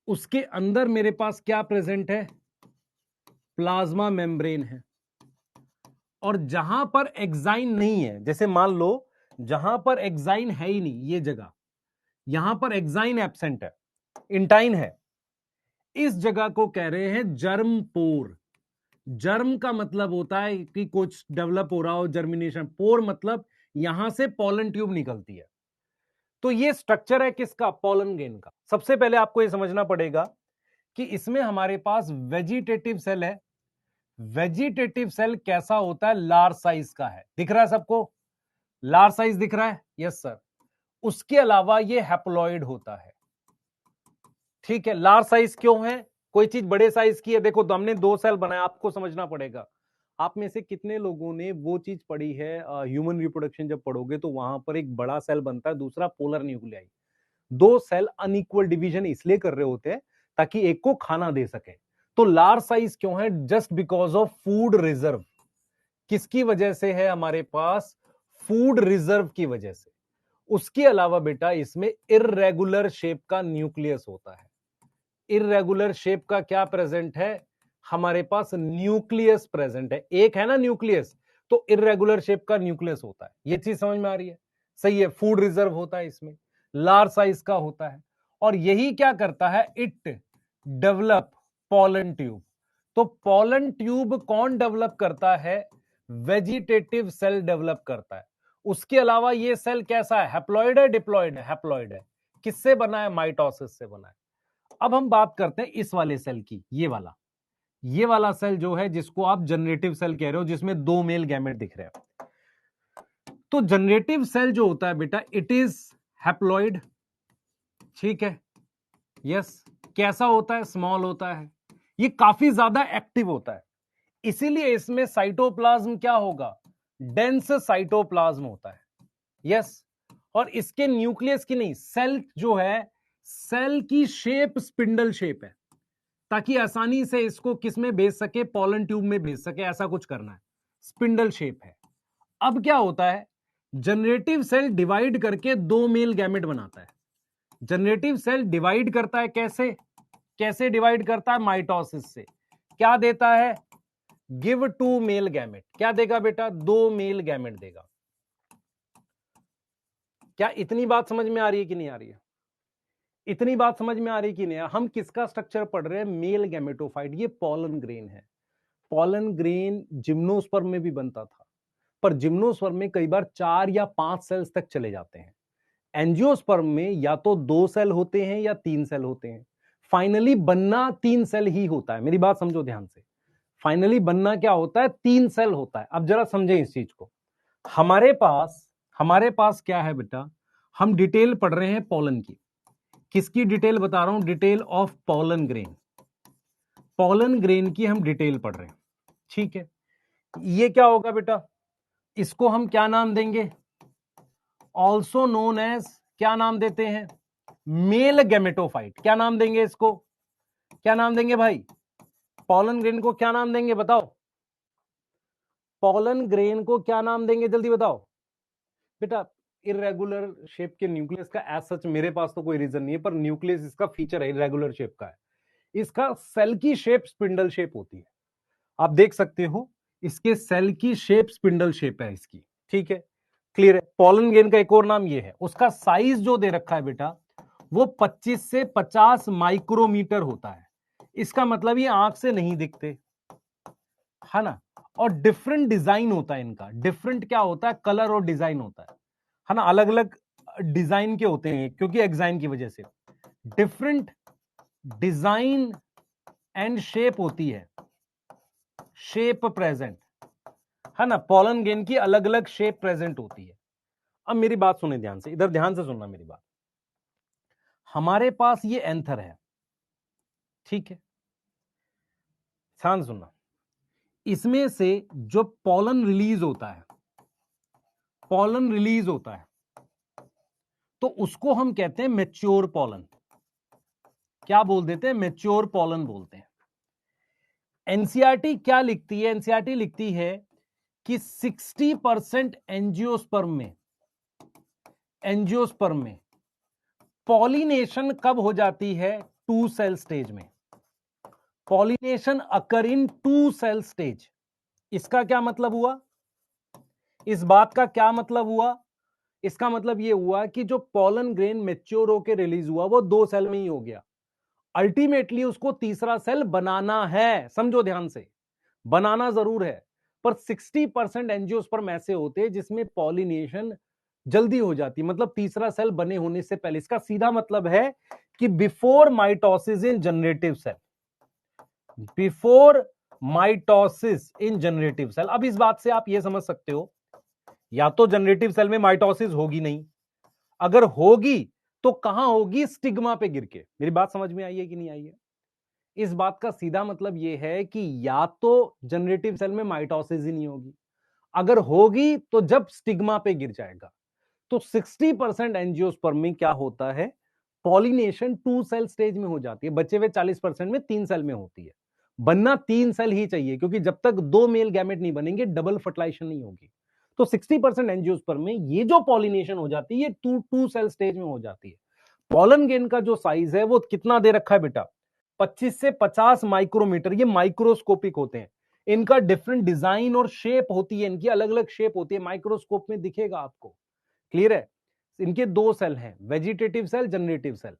S1: उसके अंदर मेरे पास क्या प्रेजेंट है? प्लाज्मा मेम्ब्रेन है। और जहां पर एक्साइन नहीं है, जैसे मान लो जहां पर एक्साइन है ही नहीं, ये जगह, यहां पर एक्साइन एब्सेंट है, इंटाइन है, इस जगह को कह रहे हैं जर्म पोर। जर्म का मतलब होता है कि कुछ डेवलप हो रहा हो, जर्मिनेशन। पोर मतलब यहां से पॉलन ट्यूब निकलती है। तो ये स्ट्रक्चर है किसका? पॉलन ग्रेन का। सबसे पहले आपको यह समझना पड़ेगा कि इसमें हमारे पास वेजिटेटिव सेल है। वेजिटेटिव सेल कैसा होता है? लार्ज साइज का है। दिख रहा है सबको? लार्ज साइज दिख रहा है? Yes sir. उसके अलावा ये हैप्लॉइड होता है। ठीक है, लार्ज साइज क्यों है? कोई चीज बड़े साइज की है, देखो तो हमने 2 सेल बनाया, आपको समझना पड़ेगा। आप में से कितने लोगों ने वो चीज पढ़ी है, ह्यूमन रिप्रोडक्शन जब पढ़ोगे तो वहां पर एक बड़ा सेल बनता है, दूसरा polar nuclei. 2 cell unequal division इसलिए कर रहे होते हैं ताकि एक को खाना दे सके। तो लार्ज साइज क्यों है? Just because of food reserve. किसकी वजह से है हमारे पास? फूड रिजर्व की वजह से। उसके अलावा बेटा इसमें इर्रेगुलर शेप का न्यूक्लियस होता है। इर्रेगुलर शेप का क्या प्रेजेंट है? हमारे पास न्यूक्लियस प्रेजेंट है। एक है ना न्यूक्लियस, तो इर्रेगुलर शेप का न्यूक्लियस होता है। ये चीज समझ में आ रही है? सही है, फूड रिजर्व होता है इसमें, लार्ज साइज का होता है। और यही क्या करता है? It develop pollen tube. तो पॉलन ट्यूब कौन डेवलप करता है? वेजिटेटिव सेल डेवलप करता है। उसके अलावा ये सेल कैसा है? हैप्लॉइड है, डिप्लॉइड है? हैप्लॉइड है। किससे बना है? माइटोसिस से बना है। अब हम बात करते हैं इस वाले सेल की। ये वाला सेल जो है, जिसको आप जनरेटिव सेल कह रहे हो, जिसमें 2 मेल गैमेट दिख रहे हैं। तो जनरेटिव सेल जो होता है बेटा, इट इज हैप्लॉइड। ठीक है, यस। कैसा होता है? स्मॉल होता है। ये काफी ज्यादा एक्टिव होता है, इसीलिए इसमें साइटोप्लाज्म क्या होगा? डेंस साइटोप्लाज्म होता है। यस। और इसके न्यूक्लियस की नहीं, सेल जो है, सेल की शेप स्पिंडल शेप है, ताकि आसानी से इसको किस में भेज सके? पॉलन ट्यूब में भेज सके। ऐसा कुछ करना है, स्पिंडल शेप है। अब क्या होता है? जनरेटिव सेल डिवाइड करके 2 मेल गैमेट बनाता है। जनरेटिव सेल डिवाइड करता है कैसे? कैसे डिवाइड करता है? माइटोसिस से। क्या देता है? Give 2 male gamete. क्या देगा बेटा? 2 मेल गैमेट देगा। क्या इतनी बात समझ में आ रही है कि नहीं आ रही है? इतनी बात समझ में आ रही कि नहीं? हम किसका स्ट्रक्चर पढ़ रहे हैं? Male gametophyte. ये पॉलन ग्रेन है। पॉलन ग्रेन जिम्नोस्पर्म में भी बनता था, पर जिम्नोस्पर्म में कई बार 4 या 5 सेल्स तक चले जाते हैं। एंजियोस्पर्म में या तो 2 सेल होते हैं या 3 सेल होते हैं। फाइनली बनना 3 सेल ही होता है। मेरी बात समझो ध्यान से। फाइनली बनना क्या होता है? 3 सेल होता है। अब जरा समझें इस चीज को। हमारे पास क्या है बेटा? हम डिटेल पढ़ रहे हैं पॉलन की। किसकी डिटेल बता रहा हूं? Detail of pollen grain. Pollen grain की हम डिटेल पढ़ रहे हैं। ठीक है, ये क्या होगा बेटा? इसको हम क्या नाम देंगे? ऑल्सो नोन एज, क्या नाम देते हैं? Male gametophyte. क्या नाम देंगे इसको? क्या नाम देंगे भाई? पॉलन ग्रेन को क्या नाम देंगे बताओ? पॉलन ग्रेन को क्या नाम देंगे? जल्दी बताओ बेटा। इरेगुलर शेप के न्यूक्लियस का एज सच मेरे पास तो कोई रीजन नहीं है, पर न्यूक्लियस इसका फीचर है, इरेगुलर शेप का है। इसका सेल की शेप स्पिंडल शेप होती है। आप देख सकते हो, इसके सेल की शेप स्पिंडल शेप है इसकी। ठीक है, क्लियर है? पॉलन ग्रेन का एक और नाम ये है, उसका साइज जो दे रखा है बेटा वो 25 से 50 माइक्रोमीटर होता है। इसका मतलब ये आंख से नहीं दिखते, है ना। और डिफरेंट डिजाइन होता है इनका, डिफरेंट क्या होता है, कलर और डिजाइन होता है ना, अलग अलग डिजाइन के होते हैं क्योंकि एक्साइन की वजह से डिफरेंट डिजाइन एंड शेप होती है, शेप प्रेजेंट, है ना। पॉलन ग्रेन की अलग अलग शेप प्रेजेंट होती है। अब मेरी बात सुने ध्यान से, इधर ध्यान से सुनना मेरी बात। हमारे पास ये एंथर है, ठीक है, ध्यान से सुनना। इसमें से जो पॉलन रिलीज होता है, पॉलन रिलीज होता है तो उसको हम कहते हैं मैच्योर पॉलन। क्या बोल देते हैं, मैच्योर पॉलन बोलते हैं। एनसीईआरटी क्या लिखती है, एनसीईआरटी लिखती है कि 60% एंजियोस्पर्म में पॉलिनेशन कब हो जाती है, 2 सेल स्टेज में। पॉलिनेशन अकर इन 2 सेल स्टेज। इसका क्या मतलब हुआ, इस बात का क्या मतलब हुआ, इसका मतलब यह हुआ कि जो पॉलन ग्रेन मैच्योर होकर रिलीज हुआ वो 2 सेल में ही हो गया। अल्टीमेटली उसको तीसरा सेल बनाना है, समझो ध्यान से, बनाना जरूर है, पर 60% एंजियोस्पर्म ऐसे होते हैं जिसमें पॉलिनेशन जल्दी हो जाती, मतलब तीसरा सेल बने होने से पहले। इसका सीधा मतलब है कि बिफोर माइटोसिस इन जनरेटिव सेल, बिफोर माइटोसिस इन जनरेटिव सेल। अब इस बात से आप यह समझ सकते हो, या तो जनरेटिव सेल में माइटोसिस होगी नहीं, अगर होगी तो कहां होगी, स्टिग्मा पे गिर के। मेरी बात समझ में आई है कि नहीं आई है? इस बात का सीधा मतलब यह है कि या तो जनरेटिव सेल में माइटोसिस ही नहीं होगी, अगर होगी तो जब स्टिग्मा पे गिर जाएगा। तो 60% एंजियोस्पर्म में क्या होता है, पॉलिनेशन 2 सेल स्टेज में हो जाती है, बचे हुए 40% में 3 सेल में होती है। बनना 3 सेल ही चाहिए, क्योंकि जब तक 2 मेल गैमेट नहीं बनेंगे डबल फर्टिलाइजेशन नहीं होगी। तो 60% एंजियोस्पर्म में ये जो पॉलिनेशन हो जाती है, 2 सेल स्टेज में हो जाती है। पॉलन ग्रेन का जो साइज है वो कितना दे रखा है बेटा, 25 से 50 माइक्रोमीटर। ये माइक्रोस्कोपिक होते हैं, इनका डिफरेंट डिजाइन और शेप होती है, इनकी अलग अलग शेप होती है, माइक्रोस्कोप में दिखेगा आपको। क्लियर है? इनके 2 सेल हैं, vegetative cell, generative cell.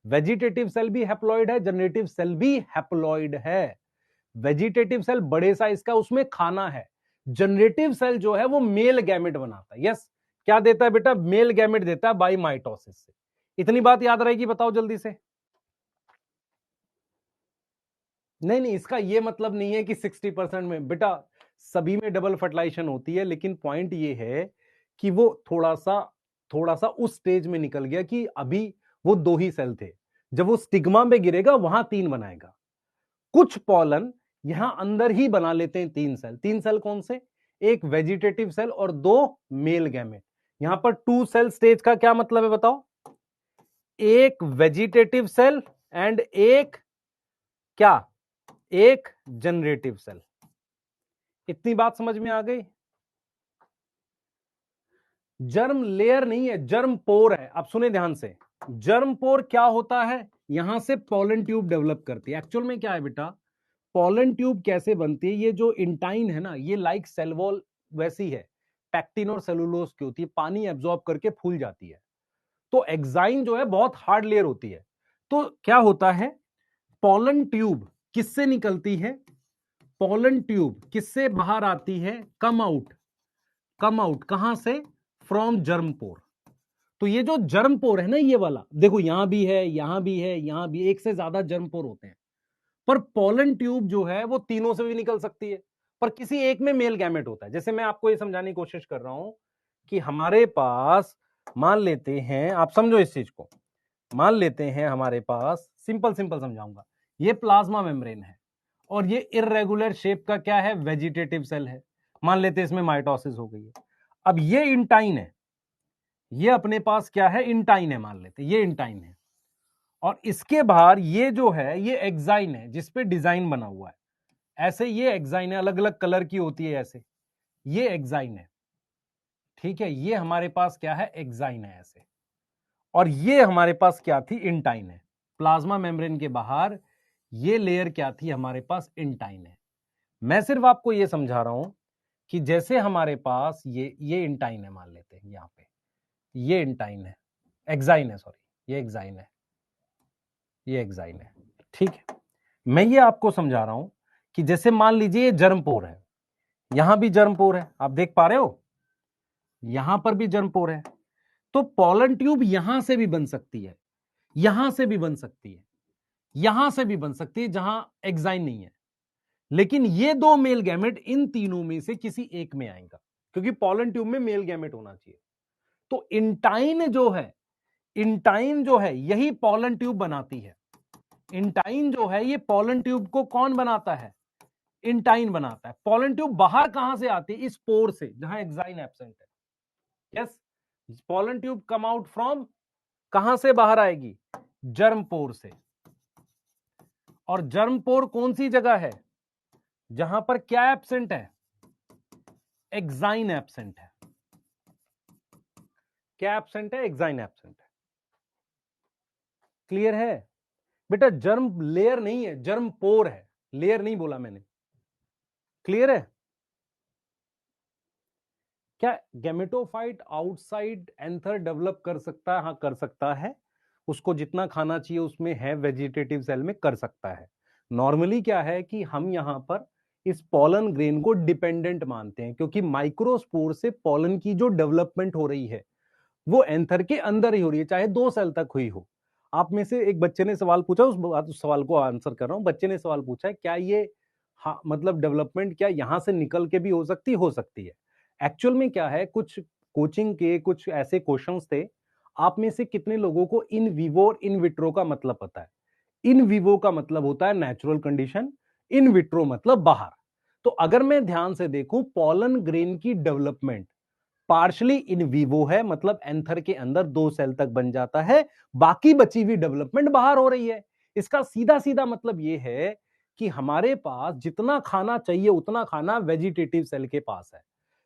S1: Vegetative cell भी हैप्लॉइड है, जनरेटिव सेल भी हैप्लॉइड है। वेजिटेटिव सेल बड़े साइज का, उसमें खाना है। जनरेटिव सेल जो है वो मेल गैमेट बनाता है। यस, क्या देता है बेटा, मेल गैमेट देता है बाय माइटोसिस से। इतनी बात याद रहेगी, बताओ जल्दी से। नहीं नहीं, इसका ये मतलब नहीं है कि 60% में बेटा सभी में डबल फर्टिलाइजेशन होती है, लेकिन पॉइंट ये है कि वो थोड़ा सा उस स्टेज में निकल गया कि अभी वो 2 ही सेल थे, जब वो स्टिग्मा में गिरेगा वहां 3 बनाएगा। कुछ पॉलन यहां अंदर ही बना लेते हैं 3 सेल। 3 सेल कौन से, एक वेजिटेटिव सेल और 2 मेल गैमेट। यहां पर 2 सेल स्टेज का क्या मतलब है बताओ, एक वेजिटेटिव सेल एंड एक क्या, एक जनरेटिव सेल। इतनी बात समझ में आ गई? जर्म लेयर नहीं है, जर्म पोर है। अब सुने ध्यान से, जर्म पोर क्या होता है, यहां से पॉलन ट्यूब डेवलप करती है। एक्चुअल में क्या है बेटा, पॉलन ट्यूब कैसे बनती है, ये जो इंटाइन है ना, ये लाइक सेल वॉल वैसी है, पैक्टिन और सेलुलोज की होती है, पानी एब्जॉर्ब करके फूल जाती है। तो एक्साइन जो है बहुत हार्ड लेयर होती है। तो क्या होता है, पॉलन ट्यूब किससे निकलती है, पॉलन ट्यूब किससे बाहर आती है, कम आउट कहां से, फ्रॉम जर्म पोर। तो ये जो जर्म पोर है ना, ये वाला देखो, यहां भी है, यहां भी है, यहां भी, एक से ज्यादा जर्म पोर होते हैं। पर पॉलन ट्यूब जो है वो तीनों से भी निकल सकती है, पर किसी एक में मेल गैमेट होता है। जैसे मैं आपको ये समझाने की कोशिश कर रहा हूं कि हमारे पास, मान लेते हैं, आप समझो इस चीज को, मान लेते हैं हमारे पास, सिंपल सिंपल समझाऊंगा, ये प्लाज्मा मेम्ब्रेन है और ये इररेगुलर शेप का क्या है, वेजिटेटिव सेल है। मान लेते हैं इसमें माइटोसिस हो गई है। अब ये इंटाइन है, ये अपने पास क्या है, इंटाइन है, मान लेते हैं ये इंटाइन है। और इसके बाहर ये जो है ये एक्साइन है, जिसपे डिजाइन बना हुआ है। ऐसे ये एक्साइन है, अलग अलग कलर की होती है ऐसे, ये एक्साइन है, ठीक है। ये हमारे पास क्या है, एक्साइन है ऐसे। और ये हमारे पास क्या थी, इंटाइन है। प्लाज्मा मेम्ब्रेन के बाहर ये लेयर क्या थी हमारे पास, इंटाइन है। मैं सिर्फ आपको ये समझा रहा हूं कि जैसे हमारे पास ये इंटाइन है, मान लेते हैं यहाँ पे ये इंटाइन है, एक्साइन है, सॉरी ये एक्साइन है, ये एक्साइन है, ठीक है। मैं ये आपको समझा रहा हूं कि जैसे मान लीजिए ये जर्मपोर है, यहां भी जर्मपोर है, आप देख पा रहे हो, यहां पर भी जर्मपोर है, तो पॉलन ट्यूब यहां से भी बन सकती है, यहां से भी बन सकती है, यहां से भी बन सकती है जहां एक्साइन नहीं है, लेकिन ये दो मेल गैमेट इन तीनों में से किसी एक में आएगा, क्योंकि पॉलन ट्यूब में मेल गैमेट होना चाहिए। तो इंटाइन जो है यही पॉलन ट्यूब बनाती है। इंटाइन जो है ये पॉलन ट्यूब को कौन बनाता है? इंटाइन बनाता है। पॉलन ट्यूब बाहर कहां से आती है? इस पोर से जहां एक्साइन एब्सेंट है। Yes, pollen tube come out from, कहां से बाहर आएगी? जर्म पोर से। और जर्म पोर कौन सी जगह है? जहां पर क्या एब्सेंट है? एक्साइन एब्सेंट है। क्या एब्सेंट है? एक्साइन एब्सेंट है। क्लियर है बेटा? जर्म लेयर नहीं है, जर्म पोर है, लेयर नहीं बोला मैंने। क्लियर है? क्या गैमेटोफाइट आउटसाइड एंथर डेवलप कर सकता है? हाँ कर सकता है, उसको जितना खाना चाहिए उसमें है, वेजिटेटिव सेल में कर सकता है। नॉर्मली क्या है कि हम यहां पर इस पॉलन ग्रेन को डिपेंडेंट मानते हैं, क्योंकि माइक्रोस्पोर से पॉलन की जो डेवलपमेंट हो रही है वो एंथर के अंदर ही हो रही है, चाहे 2 सेल तक हुई हो। आप में से एक बच्चे ने सवाल पूछा, उस सवाल को आंसर कर रहा हूं। बच्चे ने सवाल पूछा है क्या ये, हाँ मतलब डेवलपमेंट क्या यहां से निकल के भी हो सकती है। एक्चुअल में क्या है, कुछ कोचिंग के कुछ ऐसे क्वेश्चंस थे, आप में से कितने लोगों को इन विवो और इन विट्रो का मतलब पता है? इन विवो का मतलब होता है नेचुरल कंडीशन, इन विट्रो मतलब बाहर। तो अगर मैं ध्यान से देखूं, पॉलन ग्रेन की डेवलपमेंट पार्शली इन विवो है, मतलब एंथर के अंदर 2 सेल तक बन जाता है, बाकी बची हुई डेवलपमेंट बाहर हो रही है। इसका सीधा सीधा मतलब यह है कि हमारे पास जितना खाना चाहिए उतना खाना वेजिटेटिव सेल के पास है,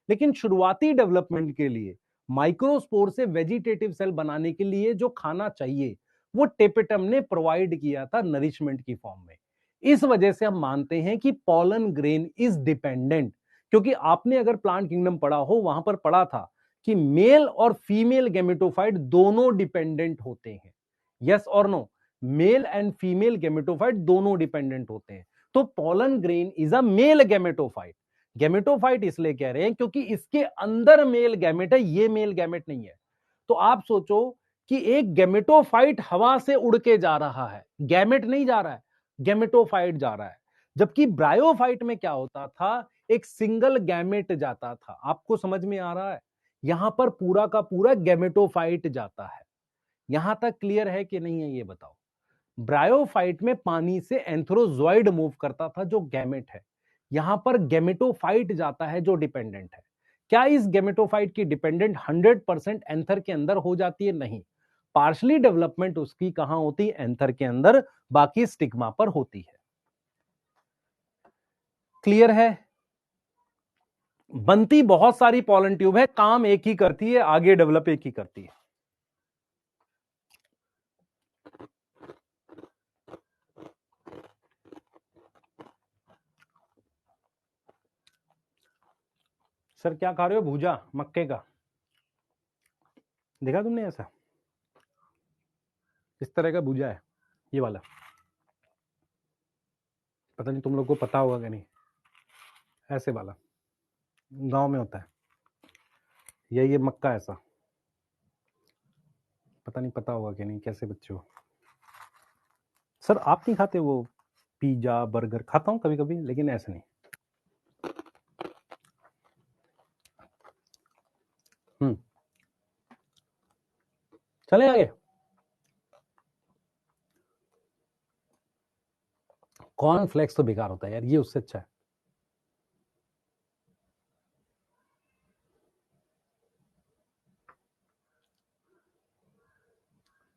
S1: लेकिन शुरुआती डेवलपमेंट के लिए माइक्रोस्पोर से वेजिटेटिव सेल बनाने के लिए जो खाना चाहिए वो टेपेटम ने प्रोवाइड किया था नरिशमेंट की फॉर्म में। इस वजह से हम मानते हैं कि पॉलन ग्रेन इज डिपेंडेंट, क्योंकि आपने अगर प्लांट किंगडम पढ़ा हो, वहां पर पढ़ा था कि मेल और फीमेल गैमेटोफाइट दोनों डिपेंडेंट होते हैं। यस और no? Male and female gametophyte दोनों डिपेंडेंट होते हैं। तो pollen grain is a male gametophyte. Gametophyte इसलिए कह रहे हैं क्योंकि इसके अंदर मेल गैमेट है, ये मेल गैमेट नहीं है। तो आप सोचो कि एक गैमेटोफाइट हवा से उड़ के जा रहा है, गैमेट नहीं जा रहा है, गैमेटोफाइट जा रहा है। जबकि ब्रायोफाइट में क्या होता था, एक सिंगल गैमेट जाता था। आपको समझ में आ रहा है? यहां पर पूरा का पूरा गैमेटोफाइट जाता है। यहां तक क्लियर है कि नहीं है ये बताओ? ब्रायोफाइट में पानी से एंथ्रोजॉइड मूव करता था जो गैमेट है, यहां पर गैमेटोफाइट जाता है जो डिपेंडेंट है। क्या इस गैमेटोफाइट की डिपेंडेंट 100% एंथर के अंदर हो जाती है? नहीं, पार्शली डेवलपमेंट उसकी कहां होती है? एंथर के अंदर, बाकी स्टिग्मा पर होती है। क्लियर है? बनती बहुत सारी पॉलन ट्यूब है, काम एक ही करती है, आगे डेवलप एक ही करती है। सर क्या खा रहे हो? भूजा मक्के का, देखा तुमने? ऐसा इस तरह का भूजा है ये वाला, पता नहीं तुम लोग को पता होगा कि नहीं। ऐसे वाला गांव में होता है, ये मक्का ऐसा, पता नहीं पता होगा कि नहीं। कैसे बच्चे हो सर? आप नहीं खाते वो पिज्जा बर्गर? खाता हूं कभी कभी, लेकिन ऐसे नहीं। चले आगे। कॉर्नफ्लेक्स तो बेकार होता है यार, ये उससे अच्छा है।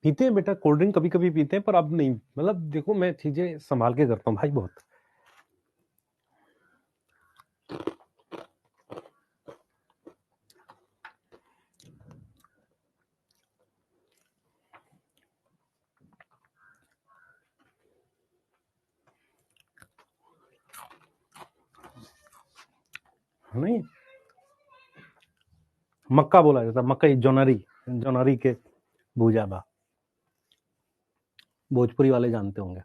S1: पीते हैं बेटा, कोल्ड ड्रिंक कभी कभी पीते हैं, पर अब नहीं। मतलब देखो, मैं चीजें संभाल के करता हूँ भाई बहुत। नहीं, मक्का बोला जाता, मकई, जोनरी, जोनरी के भूजाबा, भोजपुरी वाले जानते होंगे।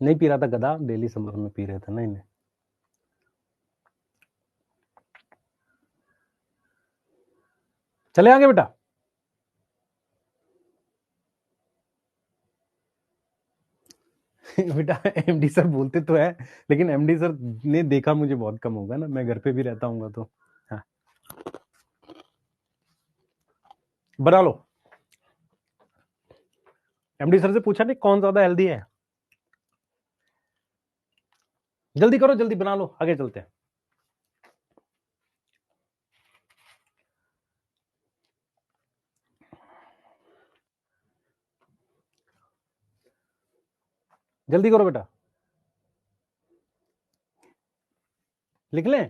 S1: नहीं पी रहा था गधा, डेली समर में पी रहे थे। नहीं नहीं, चले आगे बेटा। बेटा एमडी सर बोलते तो है, लेकिन एमडी सर ने देखा मुझे बहुत कम होगा ना, मैं घर पे भी रहता हूँ तो। हाँ, बना लो। एमडी सर से पूछा नहीं कौन ज्यादा हेल्दी है। जल्दी करो, जल्दी बना लो, आगे चलते हैं। जल्दी करो बेटा, लिख लें।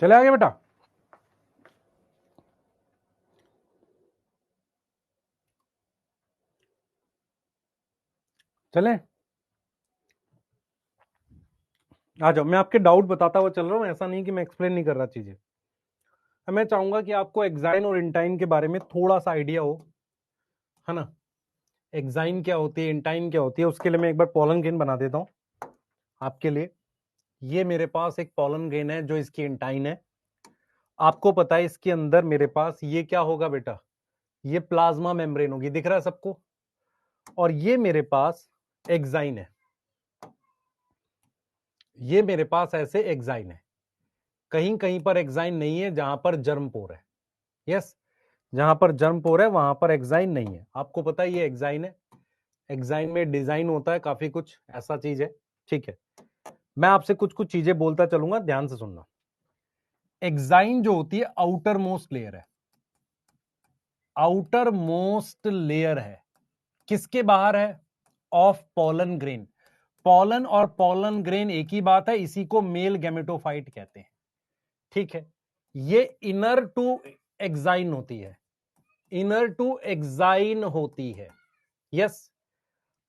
S1: चले आगे बेटा। चले, आ जाओ। मैं आपके डाउट बताता हुआ चल रहा हूं, ऐसा नहीं कि मैं एक्सप्लेन नहीं कर रहा चीजें। मैं चाहूंगा कि आपको एक्साइन और इंटाइन के बारे में थोड़ा सा आइडिया हो, है ना। एक्साइन क्या होती है, इंटाइन क्या होती है, उसके लिए मैं एक बार पोलन गेन बना देता हूं आपके लिए। ये मेरे पास एक पोलन गेन है जो इसकी इंटाइन है। आपको पता है इसके अंदर मेरे पास ये क्या होगा बेटा, ये प्लाज्मा मेम्ब्रेन होगी, दिख रहा है सबको। और ये मेरे पास एक्साइन है, ये मेरे पास ऐसे एक्साइन है। कहीं कहीं पर एक्साइन नहीं है जहां पर जर्मपोर है। यस, जहां पर जर्मपोर है वहां पर एक्साइन नहीं है। आपको पता है ये एक्साइन है। एक्साइन में डिजाइन होता है काफी कुछ, ऐसा चीज है। ठीक है, मैं आपसे कुछ कुछ चीजें बोलता चलूंगा, ध्यान से सुनना। एक्साइन जो होती है आउटर मोस्ट लेयर है, आउटर मोस्ट लेयर है। किसके बाहर है? Of pollen grain. पोलन और पोलन ग्रेन एक ही बात है, इसी को मेल गैमेटोफाइट कहते हैं। ठीक है, ये इनर टू एक्साइन होती है, इनर टू एक्साइन होती है। यस,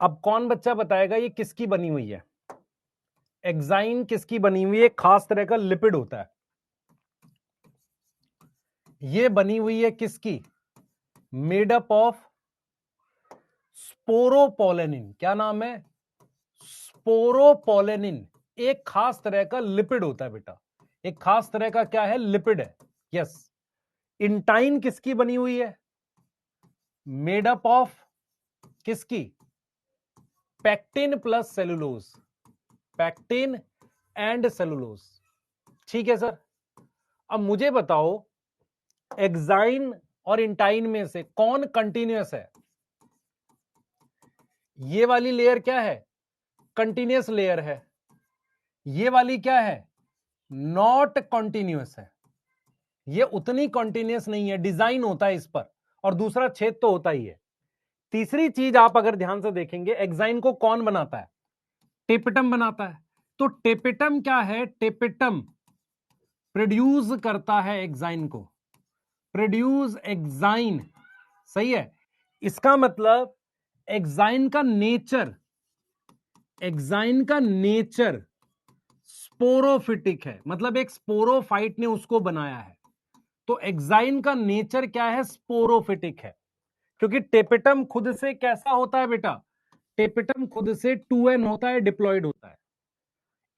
S1: अब कौन बच्चा बताएगा ये किसकी बनी हुई है? एक्साइन किसकी बनी हुई है? खास तरह का लिपिड होता है। ये बनी हुई है किसकी? Made up of sporopollenin. क्या नाम है? स्पोरोपोलेनिन। एक खास तरह का लिपिड होता है बेटा, एक खास तरह का क्या है? लिपिड है। यस, इंटाइन किसकी बनी हुई है? मेड अप ऑफ किसकी? Pectin plus cellulose, pectin and cellulose. ठीक है सर। अब मुझे बताओ एक्साइन और इंटाइन में से कौन कंटिन्यूअस है? ये वाली लेयर क्या है? कंटिन्यूअस लेयर है। ये वाली क्या है? नॉट कंटिन्यूअस है। ये उतनी कंटिन्यूअस नहीं है, डिजाइन होता है इस पर, और दूसरा छेद तो होता ही है। तीसरी चीज आप अगर ध्यान से देखेंगे, एक्साइन को कौन बनाता है? टेपिटम बनाता है। तो टेपिटम क्या है? टेपिटम प्रोड्यूस करता है एक्साइन को, प्रोड्यूस एक्साइन। सही है। इसका मतलब एक्साइन का नेचर, एक्साइन का नेचर स्पोरोफिटिक है, मतलब एक स्पोरोफाइट ने उसको बनाया है। तो एक्साइन का नेचर क्या है? स्पोरोफिटिक है। क्योंकि टेपिटम खुद से कैसा होता है बेटा? टेपिटम खुद से 2n होता है, डिप्लॉयड होता है।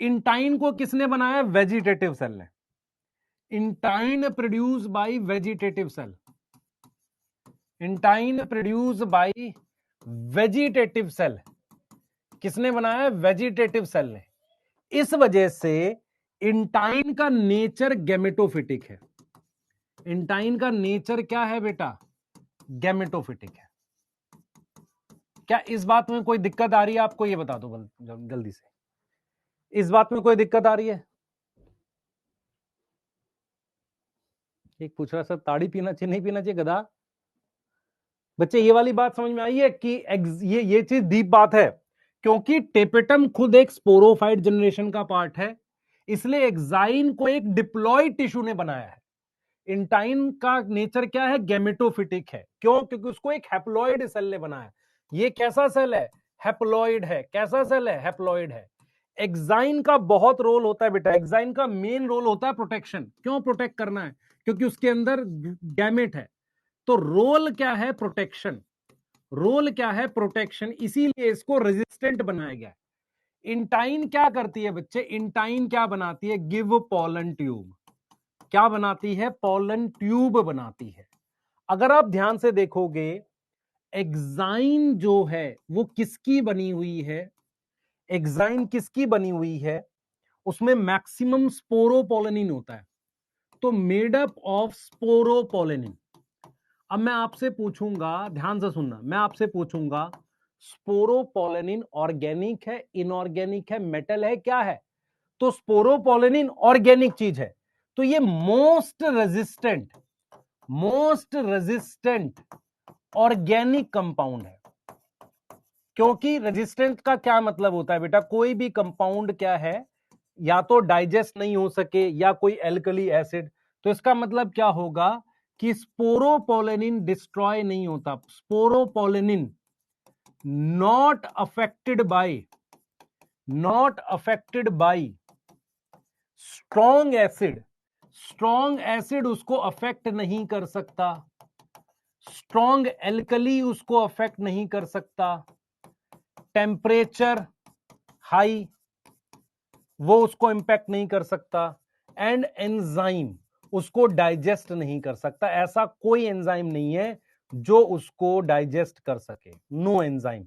S1: इंटाइन को किसने बनाया? वेजिटेटिव सेल ने। Intine produce by vegetative cell, intine produce by vegetative cell. किसने बनाया? वेजिटेटिव सेल ने। इस वजह से इंटाइन का नेचर गैमेटोफिटिक है। इंटाइन का नेचर क्या है बेटा? गैमेटोफिटिक है। क्या इस बात में कोई दिक्कत आ रही है आपको? ये बता दो जल्दी से, इस बात में कोई दिक्कत आ रही है? एक पूछ रहा सर ताड़ी पीना चाहिए नहीं पीना चाहिए? गधा बच्चे, ये वाली बात समझ में आई है कि ये चीज डीप बात है, क्योंकि टेपेटम खुद एक स्पोरोफाइट जनरेशन का पार्ट है, इसलिए एक्साइन को एक डिप्लॉयड टिश्यू ने बनाया है। इंटाइन का नेचर क्या है? गैमेटोफिटिक है। क्यों? क्योंकि उसको एक हैप्लॉइड सेल ने बनाया। ये कैसा सेल है? हैप्लॉइड है। कैसा सेल है? हैप्लॉइड है। एक्साइन का बहुत रोल होता है बेटा। एक्साइन का मेन रोल होता है प्रोटेक्शन। क्यों प्रोटेक्ट करना है? क्योंकि उसके अंदर गैमेट है। तो रोल क्या है? प्रोटेक्शन। रोल क्या है? प्रोटेक्शन। इसीलिए इसको रेजिस्टेंट बनाया गया है। इंटाइन क्या करती है बच्चे? इंटाइन क्या बनाती है? Give pollen tube. क्या बनाती है? पॉलन ट्यूब बनाती है। अगर आप ध्यान से देखोगे, एक्साइन जो है वो किसकी बनी हुई है? एक्साइन किसकी बनी हुई है? उसमें मैक्सिमम स्पोरोपोलेनिन होता है, तो मेड अप ऑफ स्पोरोपोलेनिन। अब मैं आपसे पूछूंगा, ध्यान से सुनना, मैं आपसे पूछूंगा स्पोरोपोलेनिन ऑर्गेनिक है, इनऑर्गेनिक है, मेटल है, क्या है? तो स्पोरोपोलेनिन ऑर्गेनिक चीज है, तो ये मोस्ट रेजिस्टेंट ऑर्गेनिक कंपाउंड है। क्योंकि रेजिस्टेंट का क्या मतलब होता है बेटा? कोई भी कंपाउंड क्या है, या तो डाइजेस्ट नहीं हो सके या कोई एल्कली एसिड। तो इसका मतलब क्या होगा कि स्पोरोपोलेनिन डिस्ट्रॉय नहीं होता। Sporopollenin not affected by strong acid. Strong acid उसको अफेक्ट नहीं कर सकता, स्ट्रॉन्ग एल्कली उसको अफेक्ट नहीं कर सकता, टेम्परेचर हाई वो उसको इंपैक्ट नहीं कर सकता, एंड एंजाइम उसको डाइजेस्ट नहीं कर सकता। ऐसा कोई एंजाइम नहीं है जो उसको डाइजेस्ट कर सके। No enzyme.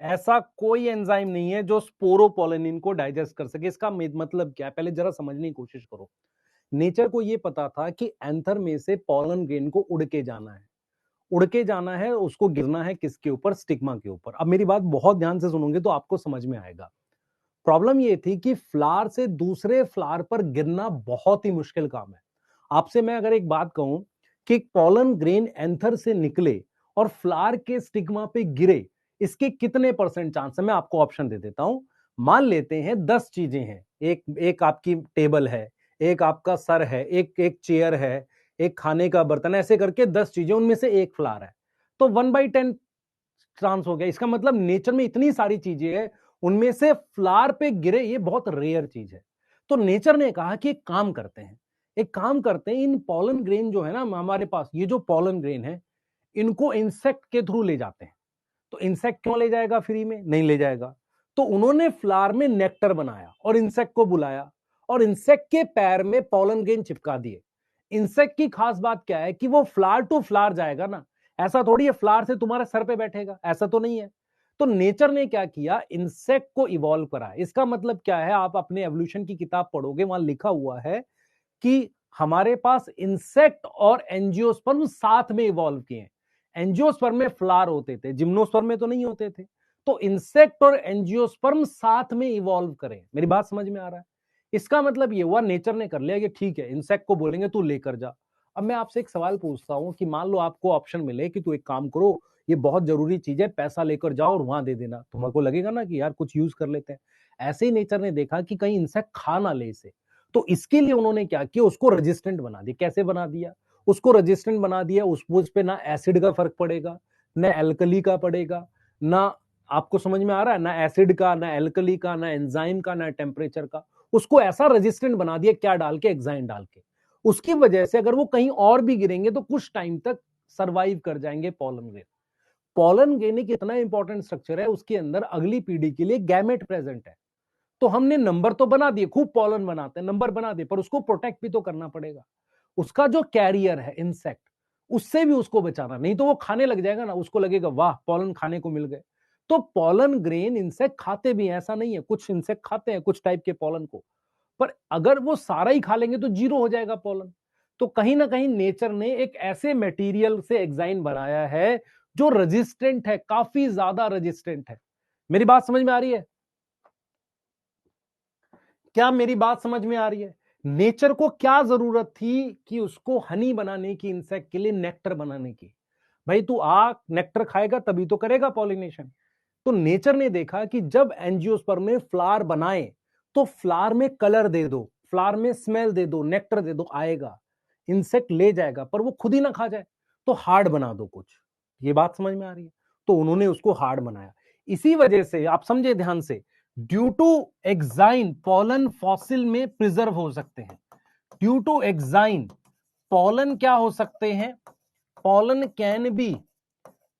S1: ऐसा कोई एंजाइम नहीं है जो स्पोरोपोलेनिन को डाइजेस्ट कर सके। इसका मतलब क्या है? पहले जरा समझने की कोशिश करो। नेचर को यह पता था कि एंथर में से पॉलन ग्रेन को उड़ के जाना है, उड़ के जाना है, उसको गिरना है किसके ऊपर? स्टिग्मा के ऊपर। अब मेरी बात बहुत ध्यान से सुनोगे तो आपको समझ में आएगा। प्रॉब्लम ये थी कि फ्लावर से दूसरे फ्लावर पर गिरना बहुत ही मुश्किल काम है। आपसे मैं अगर एक बात कहूं कि पॉलन ग्रेन एंथर से निकले और फ्लावर के स्टिग्मा पे गिरे, इसके कितने % चांस है? मैं आपको ऑप्शन दे देता हूं। मान लेते हैं 10 चीजें हैं, एक आपकी टेबल है, एक आपका सर है, एक चेयर है, एक खाने का बर्तन, ऐसे करके 10 चीजें, उनमें से एक फ्लावर है, तो 1/10 चांस हो गया। इसका मतलब नेचर में इतनी सारी चीजें हैं, उनमें से फ्लावर पे गिरे ये बहुत रेयर चीज है। तो नेचर ने कहा कि एक काम करते हैं, इन पॉलन ग्रेन जो है ना हमारे पास, ये जो पॉलन ग्रेन है, इनको इंसेक्ट के थ्रू ले जाते हैं। तो इंसेक्ट क्यों ले जाएगा? फ्री में नहीं ले जाएगा। तो उन्होंने फ्लावर में नेक्टर बनाया और इंसेक्ट को बुलाया और इंसेक्ट के पैर में पॉलन ग्रेन चिपका दिए। इंसेक्ट की खास बात क्या है कि वो फ्लावर टू फ्लावर जाएगा ना, ऐसा थोड़ी है फ्लावर से तुम्हारे सर पे बैठेगा, ऐसा तो नहीं है। तो नेचर ने क्या किया? इंसेक्ट को इवॉल्व करा। इसका मतलब क्या है? आप अपने एवोल्यूशन की किताब पढ़ोगे, वहां लिखा हुआ है कि हमारे पास इंसेक्ट और एंजियोस्पर्म साथ में इवॉल्व किए हैं। एंजियोस्पर्म में फ्लावर होते थे, जिम्नोस्पर्म में तो नहीं होते थे। तो इंसेक्ट और एंजियोस्पर्म साथ में इवॉल्व करें। मेरी बात समझ में आ रहा है? इसका मतलब ये हुआ नेचर ने कर लिया कि ठीक है, इंसेक्ट को बोलेंगे तू लेकर जा। अब मैं आपसे एक सवाल पूछता हूं कि मान लो आपको ऑप्शन मिले कि तू एक काम करो, ये बहुत जरूरी चीज है, पैसा लेकर जाओ और वहां दे देना, तुमको लगेगा ना कि यार कुछ यूज कर लेते हैं। ऐसे ही नेचर ने देखा कि कहीं इंसेक्ट खा ना ले इसे, तो इसके लिए उन्होंने क्या किया? उसको रेजिस्टेंट बना दिया। कैसे बना दिया? उसको रेजिस्टेंट बना दिया, उस पे ना एसिड का फर्क पड़ेगा, ना एल्कली का पड़ेगा, ना, आपको समझ में आ रहा है, ना एसिड का, ना एल्कली का, ना एंजाइम का, ना टेम्परेचर का। उसको ऐसा रेजिस्टेंट बना दिया, क्या डाल के? एग्जाइन डाल के। उसकी वजह से अगर वो कहीं और भी गिरेंगे तो कुछ टाइम तक सरवाइव कर जाएंगे पॉलन ग्रेन। पॉलन ग्रेन एक इतना इंपॉर्टेंट स्ट्रक्चर है, उसके अंदर अगली पीढ़ी के लिए गैमेट प्रेजेंट है। तो हमने नंबर तो बना दिए, खूब पॉलन बनाते हैं, नंबर बना दिए, पर उसको प्रोटेक्ट भी तो करना पड़ेगा। उसका जो कैरियर है इंसेक्ट, उससे भी उसको बचाना, नहीं तो वो खाने लग जाएगा ना, उसको लगेगा वाह पॉलन खाने को मिल गए। तो पॉलन ग्रेन इंसेक्ट खाते भी हैं, ऐसा नहीं है, कुछ इंसेक्ट खाते हैं कुछ टाइप के पॉलन को, पर अगर वो सारा ही खा लेंगे तो जीरो हो जाएगा पॉलन। तो कहीं ना कहीं नेचर ने एक ऐसे मटेरियल से एग्जाइन बनाया है जो रेजिस्टेंट है, काफी ज्यादा रेजिस्टेंट है। मेरी बात समझ में आ रही है? क्या मेरी बात समझ में आ रही है? नेचर को क्या जरूरत थी कि उसको हनी बनाने की, इंसेक्ट के लिए नेक्टर बनाने की। भाई तू नेक्टर खाएगा तभी तो करेगा पॉलिनेशन। तो नेचर ने देखा कि जब एंजियोस्पर्म में फ्लावर बनाए तो फ्लावर में कलर दे दो, फ्लावर में स्मेल दे दो, नेक्टर दे दो, आएगा, इंसेक्ट ले जाएगा, पर वो खुद ही ना खा जाए, तो हार्ड बना दो कुछ। ये बात समझ में आ रही है? तो उन्होंने उसको हार्ड बनाया। इसी वजह से आप समझे ध्यान से, due to exine pollen fossil में प्रिजर्व हो सकते हैं। ड्यू टू एक्साइन पॉलन क्या हो सकते हैं? Pollen can be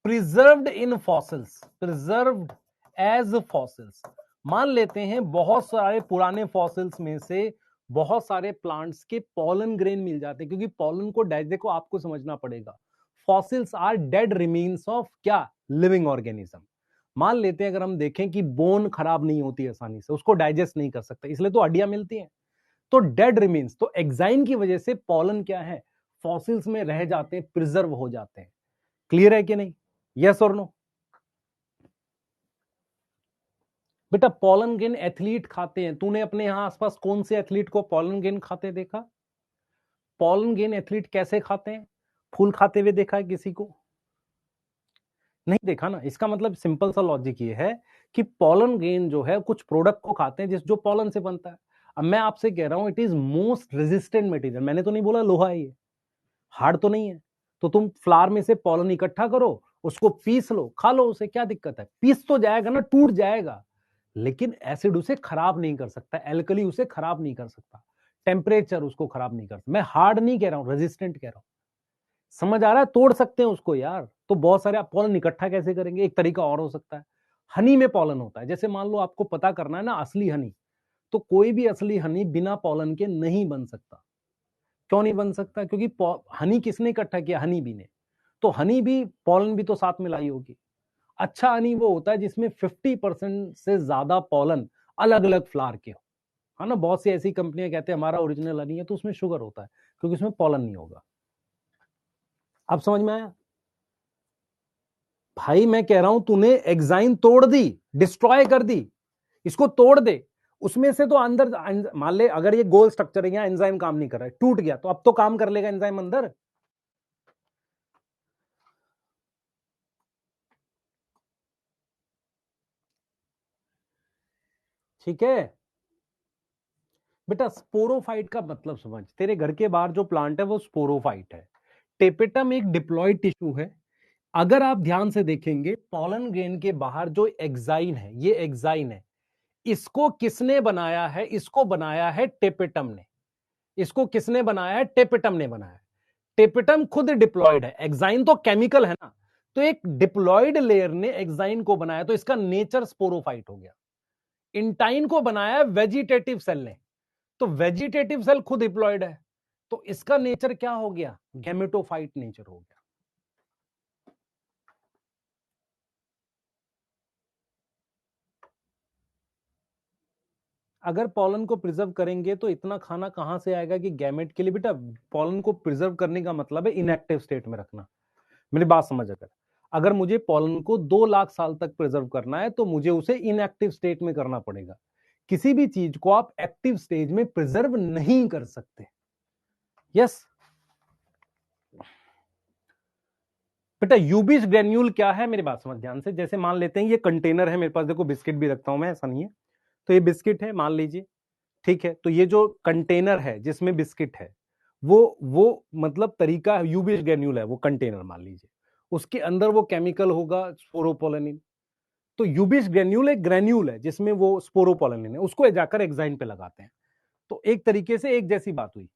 S1: preserved in fossils, preserved as fossils. मान लेते हैं बहुत सारे पुराने फॉसिल्स में से बहुत सारे प्लांट्स के पॉलन ग्रेन मिल जाते हैं, क्योंकि पॉलन को देखो आपको समझना पड़ेगा, fossils are dead remains of क्या? Living organism. मान लेते हैं अगर हम देखें कि बोन खराब नहीं होती आसानी से, उसको डाइजेस्ट नहीं कर सकता, इसलिए तो हड्डियां मिलती हैं, तो डेड रिमेन्स। तो एक्साइन की वजह से पॉलन क्या है? फॉसिल्स में रह जाते हैं, प्रिजर्व हो जाते हैं। क्लियर है कि नहीं? यस और नो? बेटा पॉलन ग्रेन एथलीट खाते हैं। तूने अपने यहां आसपास कौन से एथलीट को पॉलन ग्रेन खाते देखा? पॉलन ग्रेन एथलीट कैसे खाते हैं? फूल खाते हुए देखा है किसी को? नहीं देखा ना। इसका मतलब सिंपल सा लॉजिक ये है कि पॉलन ग्रेन जो है कुछ प्रोडक्ट को खाते हैं जिस जो पॉलन से बनता है। अब मैं आपसे कह रहा हूं it is most resistant material. मैंने तो नहीं बोला लोहा है ये, हार्ड तो नहीं है। तो तुम फ्लावर में से पॉलन इकट्ठा करो, उसको पीस लो, खा लो, उसे क्या दिक्कत है? पीस तो जाएगा ना, टूट जाएगा, लेकिन एसिड उसे खराब नहीं कर सकता, एल्कली उसे खराब नहीं कर सकता, टेम्परेचर उसको खराब नहीं कर सकता। मैं हार्ड नहीं कह रहा हूं, रेजिस्टेंट कह रहा हूं। समझ आ रहा है? तोड़ सकते हैं उसको यार। तो बहुत सारे आप पॉलन इकट्ठा कैसे करेंगे? एक तरीका और हो सकता है, हनी में पॉलन होता है। जैसे मान लो आपको पता करना है ना असली हनी, तो कोई भी असली हनी बिना पॉलन के नहीं बन सकता। क्यों नहीं बन सकता? क्योंकि हनी किसने इकट्ठा किया? हनी बी ने। तो हनी भी पॉलन भी तो साथ में लाई होगी। अच्छा हनी वो होता है जिसमें 50% से ज्यादा पॉलन अलग अलग फ्लावर के हो, है ना। बहुत सी ऐसी कंपनियां कहते हैं हमारा ओरिजिनल हनी है, तो उसमें शुगर होता है क्योंकि उसमें पॉलन नहीं होगा। अब समझ में आया? भाई मैं कह रहा हूं तूने एग्जाइन तोड़ दी, डिस्ट्रॉय कर दी, इसको तोड़ दे, उसमें से तो अंदर मान ले अगर ये गोल स्ट्रक्चर है, यहाँ एंजाइम काम नहीं कर रहा है, टूट गया, तो अब तो काम कर लेगा एंजाइम अंदर। ठीक है बेटा, स्पोरोफाइट का मतलब समझ। तेरे घर के बाहर जो प्लांट है वो स्पोरोफाइट है। टेपेटम एक डिप्लॉयड टिश्यू है। अगर आप ध्यान से देखेंगे पॉलन ग्रेन के बाहर जो एक्साइन है, ये एक्साइन है, इसको किसने बनाया है? इसको बनाया है टेपेटम ने। इसको किसने बनाया है? टेपेटम ने बनाया है। टेपेटम खुद डिप्लॉयड है, एक्साइन तो केमिकल है ना, तो एक डिप्लॉयड लेयर ने एक्साइन को बनाया, तो इसका नेचर स्पोरोफाइट हो गया। इंटाइन को बनाया वेजिटेटिव सेल ने, तो वेजिटेटिव सेल खुद डिप्लॉयड है, तो इसका नेचर क्या हो गया? गैमेटोफाइट नेचर हो गया। अगर पॉलन को प्रिजर्व करेंगे तो इतना खाना कहां से आएगा कि गैमेट के लिए? बेटा पॉलन को प्रिजर्व करने का मतलब है इनएक्टिव स्टेट में रखना। मेरी बात समझ। अगर अगर मुझे पॉलन को 2 लाख साल तक प्रिजर्व करना है तो मुझे उसे इनएक्टिव स्टेट में करना पड़ेगा। किसी भी चीज को आप एक्टिव स्टेज में प्रिजर्व नहीं कर सकते। यस बेटा, यूबीज ग्रेन्यूल क्या है? मेरी बात समझ ध्यान से। जैसे मान लेते हैं ये कंटेनर है मेरे पास, देखो बिस्किट भी रखता हूं मैं, ऐसा नहीं है। तो ये बिस्किट है मान लीजिए, ठीक है। तो ये जो कंटेनर है जिसमें बिस्किट है, वो मतलब तरीका यूबीज ग्रेन्यूल है, वो कंटेनर मान लीजिए, उसके अंदर वो केमिकल होगा स्पोरोपोलेनिन। तो यूबीज ग्रेन्यूल एक ग्रेन्यूल है जिसमें वो स्पोरोपोलेनिन है, उसको जाकर एक्साइन पे लगाते हैं। तो एक तरीके से एक जैसी बात हुई।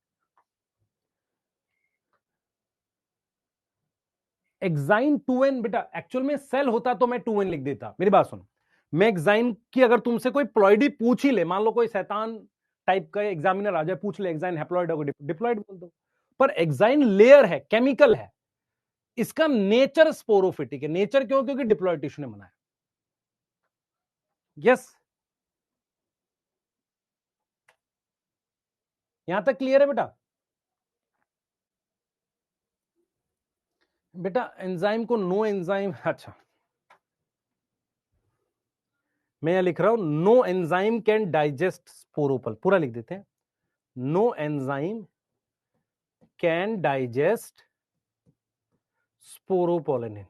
S1: एक्साइन 2n बेटा, एक्चुअल में सेल होता तो मैं 2n लिख देता। मेरी बात सुनो, मैं एक्साइन की अगर तुमसे कोई प्लॉइडी पूछ ही ले, मान लो कोई शैतान टाइप का एग्जामिनर आ जाए, पूछ ले एक्साइन हैप्लॉइड होगा, डिप्लॉइड बोल दो। पर एक्साइन लेयर है, केमिकल है, इसका नेचर स्पोरोफिटिक है। नेचर क्यों? क्योंकि डिप्लॉइड टिश्यू ने बनाया। यस यहां तक क्लियर है बेटा? बेटा एंजाइम को नो एंजाइम, अच्छा मैं यहां लिख रहा हूं no enzyme can digest sporopollen, पूरा लिख देते हैं, no enzyme can digest sporopollenin.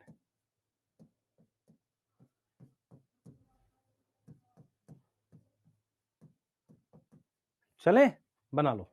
S1: चले बना लो।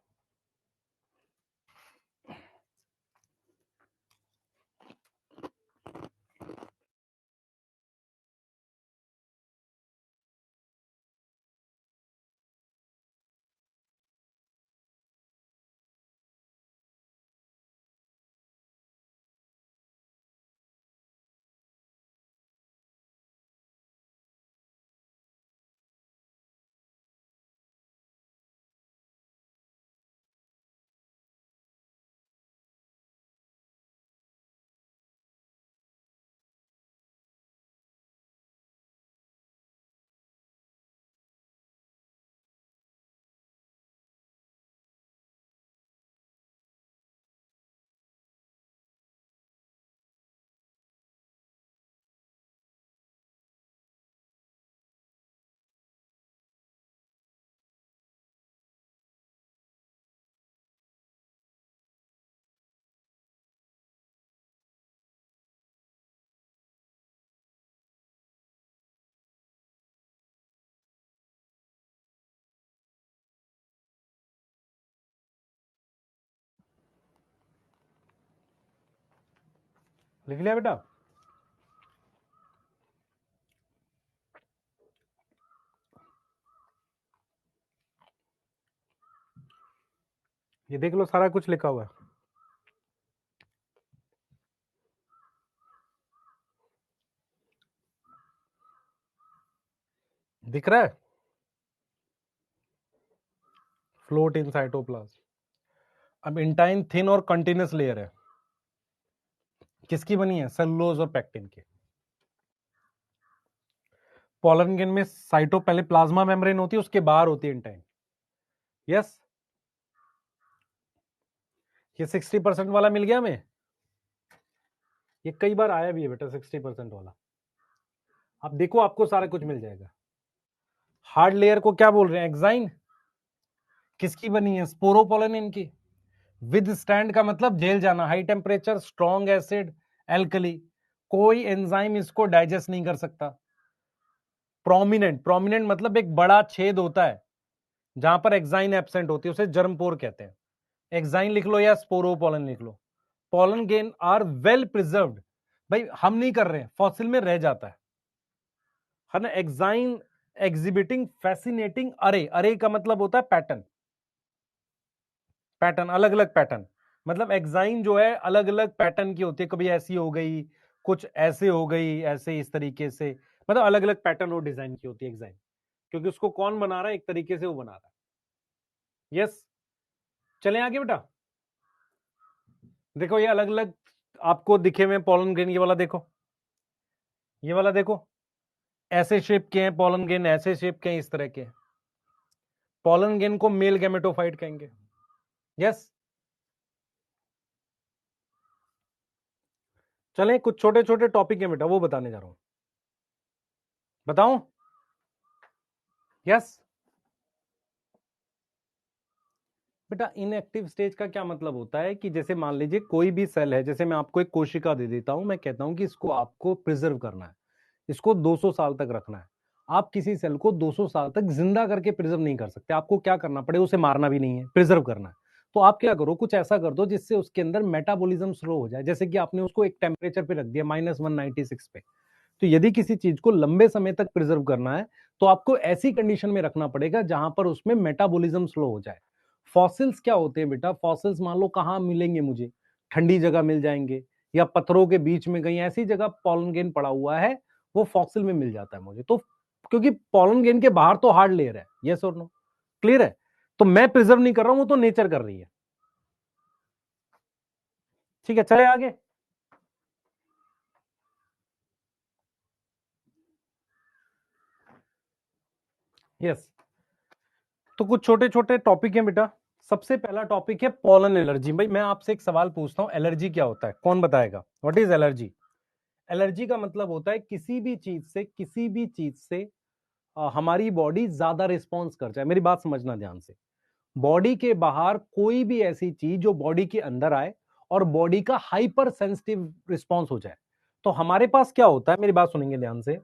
S1: लिख लिया बेटा? ये देख लो सारा कुछ लिखा हुआ है। दिख रहा है? Float in cytoplasm. अब इंटाइन थिन और कंटिन्यूस लेयर है, किसकी बनी है? सेलुलोज और पैक्टिन की। पॉलन ग्रेन में साइटो पहले प्लाज्मा मेम्ब्रेन होती है, उसके बाहर होती है इंटाइन। यस, ये 60% वाला मिल गया हमें। ये कई बार आया भी है बेटा 60% वाला। आप देखो आपको सारा कुछ मिल जाएगा। हार्ड लेयर को क्या बोल रहे हैं? एक्साइन। किसकी बनी है? स्पोरोपोलिन की। विद स्टैंड का मतलब झेल जाना, high temperature, strong acid, alkali, कोई एंजाइम इसको डाइजेस्ट नहीं कर सकता। प्रोमिनेंट, प्रोमिनेंट मतलब एक बड़ा छेद होता है जहां पर एक्साइन एब्सेंट होती है, उसे जर्म पोर कहते हैं। एक्साइन लिख लो या स्पोरोपोलिन लिख लो। Pollen grain are well preserved. भाई हम नहीं कर रहे हैं, फॉसिल में रह जाता है ना। एक्साइन एग्जिबिटिंग फैसिनेटिंग अरे, अरे का मतलब होता है पैटर्न, पैटर्न अलग अलग पैटर्न, मतलब एक्साइन जो है अलग अलग पैटर्न की होती है, कभी ऐसी हो गई, कुछ ऐसे हो गई, ऐसे इस तरीके से, मतलब अलग अलग पैटर्न और डिजाइन की होती है एक्साइन, क्योंकि उसको कौन बना रहा है? एक तरीके से वो बना रहा है। यस, चलें आगे बेटा। देखो ये अलग अलग आपको दिखे हुए पोलन ग्रेन, ये वाला देखो, ये वाला देखो, ऐसे शेप के हैं पोलन ग्रेन, ऐसे शेप के हैं, इस तरह के। पोलन ग्रेन को मेल गैमेटोफाइट कहेंगे। यस, चलें कुछ छोटे छोटे टॉपिक हैं बेटा, वो बताने जा रहा हूं, बताऊं? यस बेटा, इनएक्टिव स्टेज का क्या मतलब होता है कि जैसे मान लीजिए कोई भी सेल है, जैसे मैं आपको एक कोशिका दे देता हूं, मैं कहता हूं कि इसको आपको प्रिजर्व करना है, इसको 200 साल तक रखना है। आप किसी सेल को 200 साल तक जिंदा करके प्रिजर्व नहीं कर सकते, आपको क्या करना पड़े? उसे मारना भी नहीं है, प्रिजर्व करना है। तो आप क्या करो, कुछ ऐसा कर दो जिससे उसके अंदर मेटाबॉलिज्म स्लो हो जाए, जैसे कि आपने उसको एक टेम्परेचर पे रख दिया -196 पे। तो यदि किसी चीज को लंबे समय तक प्रिजर्व करना है तो आपको ऐसी कंडीशन में रखना पड़ेगा जहां पर उसमें मेटाबॉलिज्म स्लो हो जाए। फॉसिल्स क्या होते हैं बेटा? फॉसिल्स मान लो कहां मिलेंगे मुझे? ठंडी जगह मिल जाएंगे, या पत्थरों के बीच में कहीं ऐसी जगह पॉलन ग्रेन पड़ा हुआ है, वो फॉसिल में मिल जाता है मुझे। तो क्योंकि पॉलन ग्रेन के बाहर तो हार्ड लेयर है, यस और नो, क्लियर है? तो मैं प्रिजर्व नहीं कर रहा हूं, वो तो नेचर कर रही है। ठीक है, चले आगे। यस, तो कुछ छोटे छोटे टॉपिक हैं बेटा, सबसे पहला टॉपिक है पॉलन एलर्जी। भाई मैं आपसे एक सवाल पूछता हूं, एलर्जी क्या होता है? कौन बताएगा? What is allergy? एलर्जी का मतलब होता है किसी भी चीज से हमारी बॉडी ज्यादा रिस्पॉन्स कर जाए। मेरी बात समझना ध्यान से। बॉडी के बाहर कोई भी ऐसी चीज जो बॉडी के अंदर आए और बॉडी का हाइपर सेंसिटिव रिस्पॉन्स हो जाए। तो हमारे पास क्या होता है, मेरी बात सुनेंगे ध्यान से।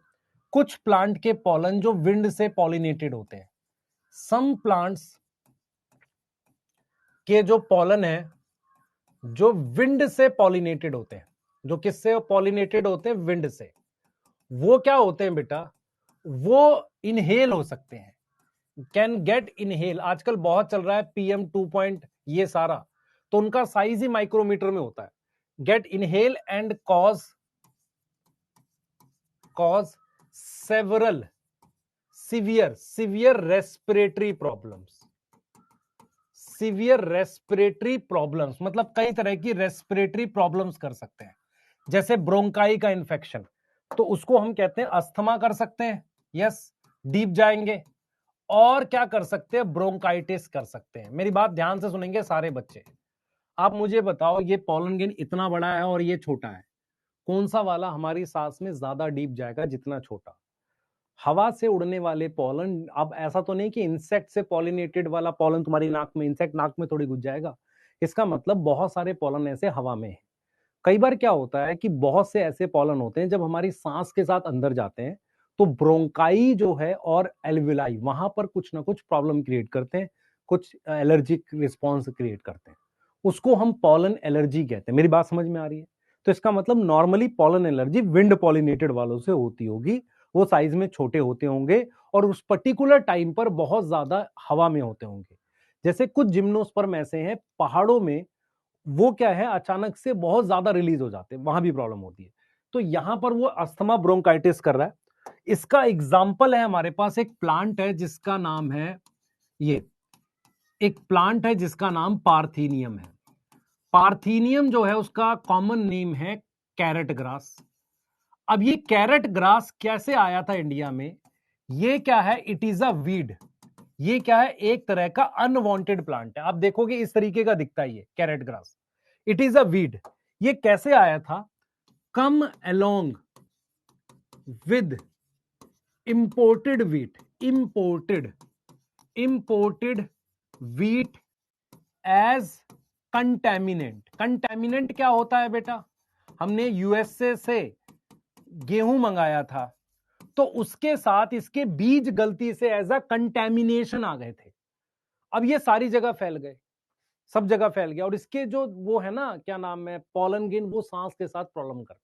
S1: कुछ प्लांट के पॉलन जो विंड से पॉलिनेटेड होते हैं। सम प्लांट्स के जो पॉलन है जो विंड से पॉलिनेटेड होते हैं। जो किससे पॉलिनेटेड होते हैं? विंड से। वो क्या होते हैं बेटा? वो इनहेल हो सकते हैं, कैन गेट इनहेल। आजकल बहुत चल रहा है PM2 पॉइंट, ये सारा तो उनका साइज ही माइक्रोमीटर में होता है। Get inhale and cause several severe respiratory problems मतलब कई तरह की रेस्पिरेटरी प्रॉब्लम्स कर सकते हैं। जैसे ब्रोंकाई का इन्फेक्शन, तो उसको हम कहते हैं अस्थमा कर सकते हैं। यस, डीप जाएंगे। और क्या कर सकते हैं? ब्रोंकाइटिस कर सकते हैं। मेरी बात ध्यान से सुनेंगे सारे बच्चे। आप मुझे बताओ, ये पॉलन ग्रेन इतना बड़ा है और ये छोटा है, कौन सा वाला हमारी सांस में ज्यादा डीप जाएगा? जितना छोटा। हवा से उड़ने वाले पॉलन, अब ऐसा तो नहीं कि इंसेक्ट से पॉलिनेटेड वाला पॉलन तुम्हारी नाक में, इंसेक्ट नाक में थोड़ी घुस जाएगा। इसका मतलब बहुत सारे पॉलन ऐसे हवा में है। कई बार क्या होता है कि बहुत से ऐसे पॉलन होते हैं जब हमारी सांस के साथ अंदर जाते हैं तो ब्रोंकाई जो है और एल्विलाई वहां पर कुछ ना कुछ प्रॉब्लम क्रिएट करते हैं, कुछ एलर्जिक रिस्पॉन्स क्रिएट करते हैं। उसको हम पॉलन एलर्जी कहते हैं। मेरी बात समझ में आ रही है? तो इसका मतलब normally pollen allergy wind pollinated वालों से होती होगी। वो साइज में छोटे होते होंगे और उस पर्टिकुलर टाइम पर बहुत ज्यादा हवा में होते होंगे। जैसे कुछ जिम्नोस्पर्म ऐसे हैं पहाड़ों में, वो क्या है अचानक से बहुत ज्यादा रिलीज हो जाते हैं, वहां भी प्रॉब्लम होती है। तो यहां पर वो अस्थमा ब्रोंकाइटिस कर रहा है। इसका एग्जाम्पल है, हमारे पास एक प्लांट है जिसका नाम है, ये एक प्लांट है जिसका नाम पार्थीनियम है। पार्थीनियम जो है उसका कॉमन नेम है कैरेट ग्रास। अब ये कैरेट ग्रास कैसे आया था इंडिया में? ये क्या है? It is a weed. ये क्या है? एक तरह का अनवांटेड प्लांट है। आप देखोगे इस तरीके का दिखता है ये carrot grass. It is a weed. ये कैसे आया था? Come along with imported wheat. Imported wheat as contaminant क्या होता है बेटा? हमने यूएसए से गेहूं मंगाया था, तो उसके साथ इसके बीज गलती से एज अ कंटेमिनेशन आ गए थे। अब ये सारी जगह फैल गए, सब जगह फैल गया। और इसके जो वो है ना, क्या नाम है, पॉलन ग्रेन, वो सांस के साथ प्रॉब्लम करते हैं।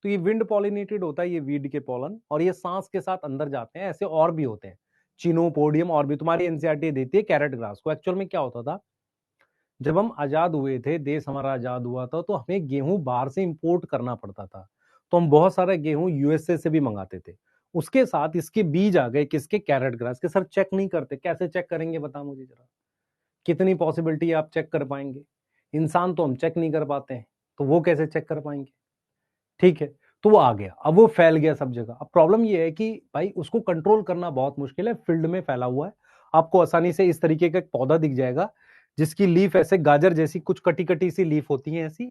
S1: तो ये विंड पॉलिनेटेड होता है ये वीड के पॉलन, और ये सांस के साथ अंदर जाते हैं। ऐसे और भी होते हैं, चिनोपोडियम, और भी तुम्हारी एनसीईआरटी देती है कैरेट ग्रास को। एक्चुअल में क्या होता था, जब हम आजाद हुए थे, देश हमारा आजाद हुआ था, तो हमें गेहूं बाहर से इंपोर्ट करना पड़ता था। तो हम बहुत सारा गेहूं यूएसए से भी मंगाते थे। उसके साथ इसके बीज आ गए, किसके? कैरेट ग्रास के। सर चेक नहीं करते? कैसे चेक करेंगे बता मुझे जरा, कितनी पॉसिबिलिटी आप चेक कर पाएंगे? इंसान तो हम चेक नहीं कर पाते हैं, तो वो कैसे चेक कर पाएंगे? ठीक है, तो वो आ गया, अब वो फैल गया सब जगह। अब प्रॉब्लम ये है कि भाई उसको कंट्रोल करना बहुत मुश्किल है, फील्ड में फैला हुआ है। आपको आसानी से इस तरीके का एक पौधा दिख जाएगा जिसकी लीफ ऐसे गाजर जैसी कुछ कटी कटी सी लीफ होती है ऐसी,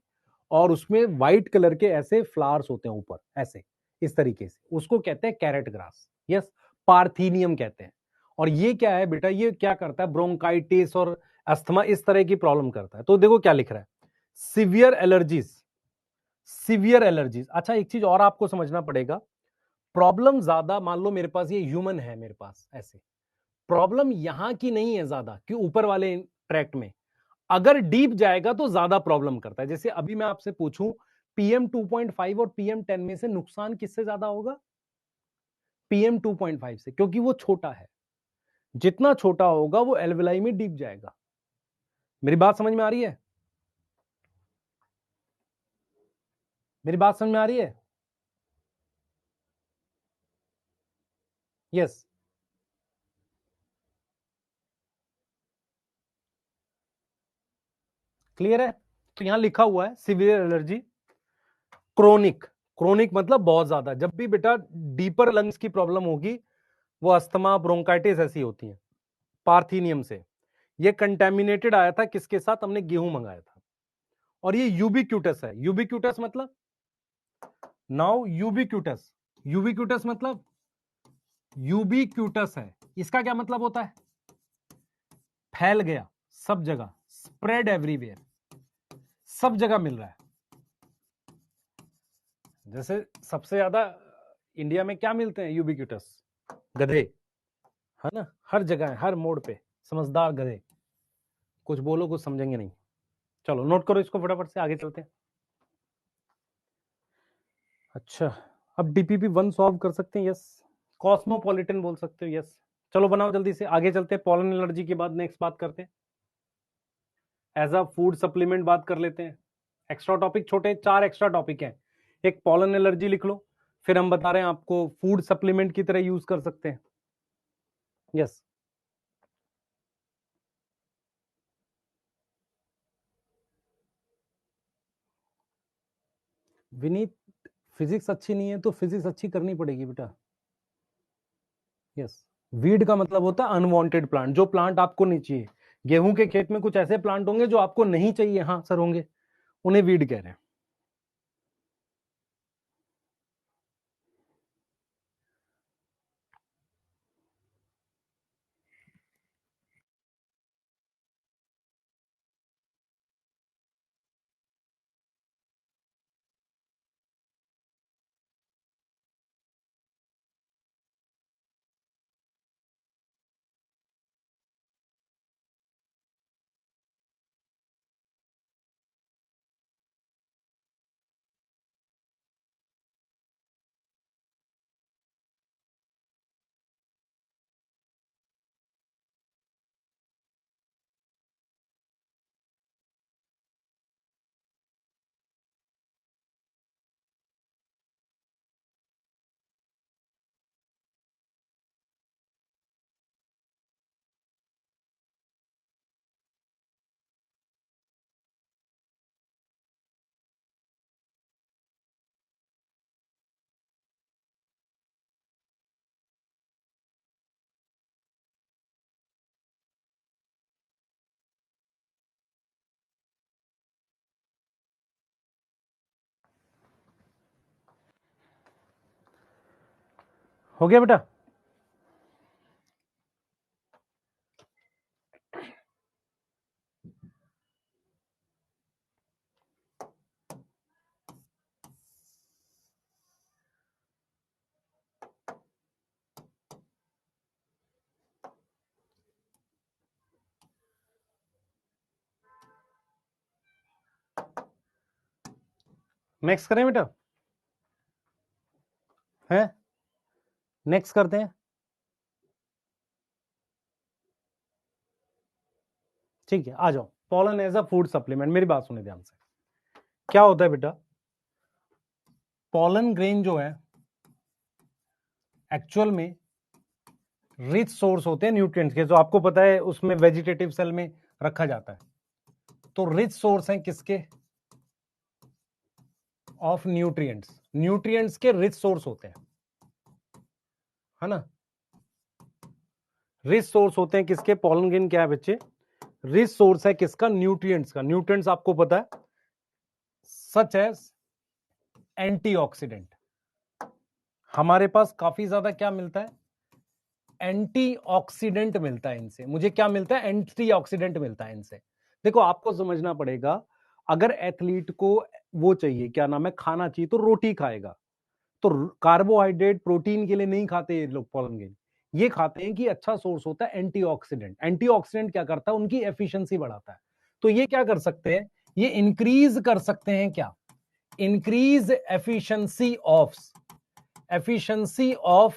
S1: और उसमें व्हाइट कलर के ऐसे फ्लावर्स होते हैं ऊपर ऐसे, इस तरीके से। उसको कहते हैं कैरेट ग्रास। यस, पार्थीनियम कहते हैं। और ये क्या है बेटा? ये क्या करता है? ब्रोंकाइटिस और अस्थमा इस तरह की प्रॉब्लम करता है। तो देखो क्या लिख रहा है, सिवियर एलर्जीज। अच्छा, एक चीज और आपको समझना पड़ेगा, प्रॉब्लम ज्यादा, मान लो मेरे पास ये ह्यूमन है, मेरे पास ऐसे, प्रॉब्लम यहां की नहीं है ज्यादा कि ऊपर वाले ट्रैक्ट में। अगर डीप जाएगा तो ज्यादा प्रॉब्लम करता है। जैसे अभी मैं आपसे पूछूं, PM2.5 और PM10 में से नुकसान किससे ज्यादा होगा? PM2.5 से, क्योंकि वो छोटा है। जितना छोटा होगा वो एल्वेलाई में डीप जाएगा। मेरी बात समझ में आ रही है? मेरी बात समझ में आ रही है? यस, क्लियर है? तो यहां लिखा हुआ है सिवियर एलर्जी, क्रोनिक। क्रोनिक मतलब बहुत ज्यादा। जब भी बेटा डीपर लंग्स की प्रॉब्लम होगी, वो अस्थमा ब्रोंकाइटिस ऐसी होती है पार्थीनियम से। ये कंटेमिनेटेड आया था, किसके साथ? हमने गेहूं मंगाया था। और ये यूबिक्यूटस है। यूबिक्यूटस मतलब, नाउ यूबिक्यूटस, यूबिक्यूटस मतलब, यूबिक्यूटस है, इसका क्या मतलब होता है? फैल गया सब जगह, स्प्रेड एवरीवेयर, सब जगह मिल रहा है। जैसे सबसे ज्यादा इंडिया में क्या मिलते हैं? यूबिक्यूटस, गधे, है ना, हर जगह है, हर मोड़ पे समझदार गधे। कुछ बोलो कुछ समझेंगे नहीं। चलो नोट करो इसको फटाफट से, आगे चलते हैं। अच्छा, अब डीपीपी 1 सॉल्व कर सकते हैं? यस। कॉस्मोपॉलिटन बोल सकते हो? यस। चलो बनाओ जल्दी से, आगे चलते हैं। पॉलन एलर्जी के बाद नेक्स्ट बात करते हैं, एज अ फूड सप्लीमेंट बात कर लेते हैं। एक्स्ट्रा टॉपिक छोटे 4 एक्स्ट्रा टॉपिक हैं। एक पॉलन एलर्जी लिख लो, फिर हम बता रहे हैं आपको फूड सप्लीमेंट की तरह यूज कर सकते हैं। यस। विनीत, फिजिक्स अच्छी नहीं है तो फिजिक्स अच्छी करनी पड़ेगी बेटा। यस। वीड का मतलब होता है अनवांटेड प्लांट, जो प्लांट आपको नहीं चाहिए। गेहूं के खेत में कुछ ऐसे प्लांट होंगे जो आपको नहीं चाहिए, हाँ सर होंगे, उन्हें वीड कह रहे हैं। हो गया बेटा? नेक्स्ट करें बेटा? है, नेक्स्ट करते हैं। ठीक है, आ जाओ। Pollen as a food supplement, मेरी बात सुने ध्यान से। क्या होता है बेटा? पॉलन ग्रेन जो है एक्चुअल में रिच सोर्स होते हैं न्यूट्रिएंट्स के, जो आपको पता है उसमें वेजिटेटिव सेल में रखा जाता है। तो रिच सोर्स हैं किसके? Of nutrients. न्यूट्रिएंट्स के रिच सोर्स होते हैं, है ना। रिच सोर्स होते हैं किसके? पॉलन ग्रेन क्या है बच्चे? रिच सोर्स है किसका? न्यूट्रिएंट्स का। न्यूट्रिएंट्स आपको पता है, सच एज एंटीऑक्सीडेंट। हमारे पास काफी ज्यादा क्या मिलता है? एंटीऑक्सीडेंट मिलता है इनसे। मुझे क्या मिलता है? एंटीऑक्सीडेंट मिलता है इनसे। देखो आपको समझना पड़ेगा, अगर एथलीट को वो चाहिए, क्या नाम है, खाना चाहिए, तो रोटी खाएगा। तो कार्बोहाइड्रेट प्रोटीन के लिए नहीं खाते ये लोग पॉलन ग्रेन, ये खाते हैं कि अच्छा सोर्स होता है एंटीऑक्सीडेंट। एंटीऑक्सीडेंट क्या करता है? उनकी एफिशिएंसी बढ़ाता है। तो ये क्या कर सकते हैं? ये इंक्रीज कर सकते हैं क्या? Increase efficiency of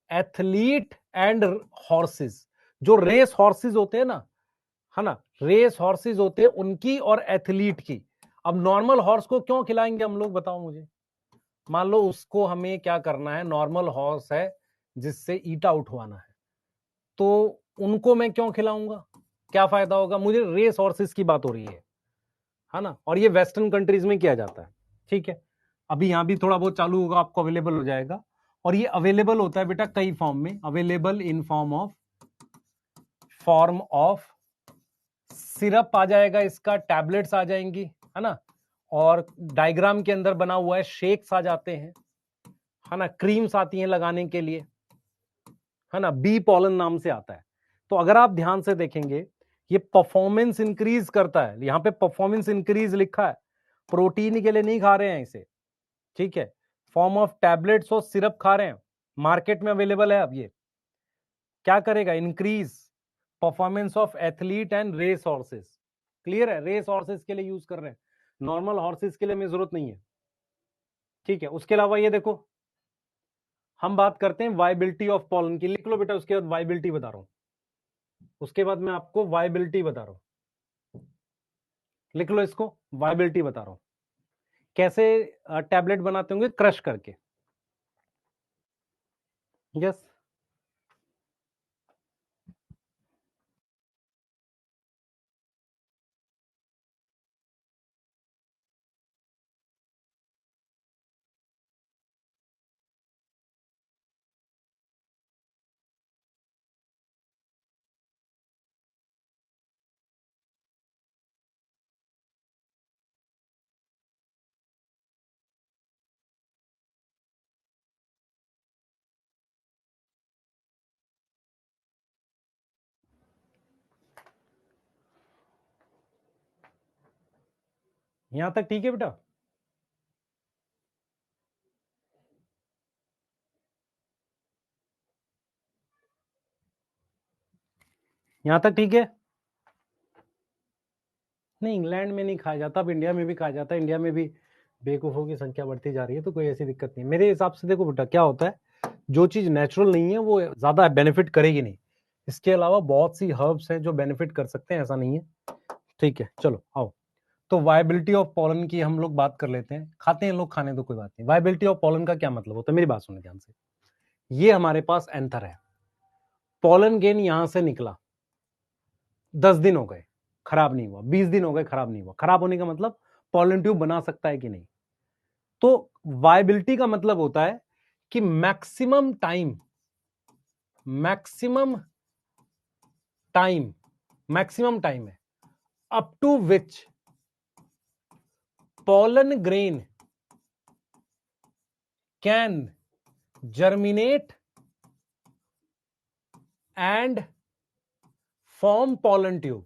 S1: athlete and horses. जो रेस हॉर्सेस होते हैं ना, है ना, रेस हॉर्सेस होते हैं उनकी और एथलीट की। अब नॉर्मल हॉर्स को क्यों खिलाएंगे हम लोग, बताओ मुझे। मान लो उसको हमें क्या करना है, नॉर्मल हॉर्स है जिससे ईटा उठवाना है, तो उनको मैं क्यों खिलाऊंगा? क्या फायदा होगा मुझे? रेस हॉर्सेस की बात हो रही है ना। और ये वेस्टर्न कंट्रीज में किया जाता है, ठीक है। अभी यहां भी थोड़ा बहुत चालू होगा, आपको अवेलेबल हो जाएगा। और ये अवेलेबल होता है बेटा कई फॉर्म में, available in form of form of syrup आ जाएगा, इसका टैबलेट्स आ जाएंगी, है ना, और डायग्राम के अंदर बना हुआ है शेक्स आ जाते हैं, है ना, क्रीम्स आती हैं लगाने के लिए, है ना, बी पॉलन नाम से आता है। तो अगर आप ध्यान से देखेंगे ये परफॉर्मेंस इंक्रीज करता है, यहां पे परफॉर्मेंस इंक्रीज लिखा है, प्रोटीन के लिए नहीं खा रहे हैं इसे, ठीक है, फॉर्म ऑफ टैबलेट्स और सिरप खा रहे हैं, मार्केट में अवेलेबल है। अब ये क्या करेगा, increase performance of athlete and race horses. Clear है, रेस हॉर्सेस के लिए यूज कर रहे हैं, नॉर्मल हॉर्सेस के लिए हमें जरूरत नहीं है, ठीक है। उसके अलावा ये देखो, हम बात करते हैं वायबिलिटी ऑफ पॉलन की, लिख लो बेटा, उसके बाद वायबिलिटी बता रहा हूं, उसके बाद मैं आपको वायबिलिटी बता रहा हूं, लिख लो इसको, वायबिलिटी बता रहा हूं कैसे टैबलेट बनाते होंगे, क्रश करके। यस, यहां तक ठीक है बेटा, यहां तक ठीक है। नहीं, इंग्लैंड में नहीं खाया जाता, अब इंडिया में भी खाया जाता है, इंडिया में भी बेवकूफों की संख्या बढ़ती जा रही है, तो कोई ऐसी दिक्कत नहीं। मेरे हिसाब से देखो बेटा, क्या होता है, जो चीज नेचुरल नहीं है वो ज्यादा बेनिफिट करेगी नहीं, इसके अलावा बहुत सी हर्ब्स हैं जो बेनिफिट कर सकते हैं, ऐसा नहीं है, ठीक है। चलो आओ, तो वायबिलिटी ऑफ पॉलन की हम लोग बात कर लेते हैं, खाते हैं लोग, खाने तो कोई बात नहीं। वायबिलिटी ऑफ पॉलन का क्या मतलब होता है, मेरी बात सुनो ध्यान से। ये हमारे पास एंथर है, पॉलन गेन यहां से निकला, 10 दिन हो गए खराब नहीं हुआ, 20 दिन हो गए खराब नहीं हुआ, खराब होने का मतलब पॉलन ट्यूब बना सकता है कि नहीं। तो वायबिलिटी का मतलब होता है कि मैक्सिमम टाइम मैक्सिमम टाइम है up to which pollen grain can germinate and form pollen tube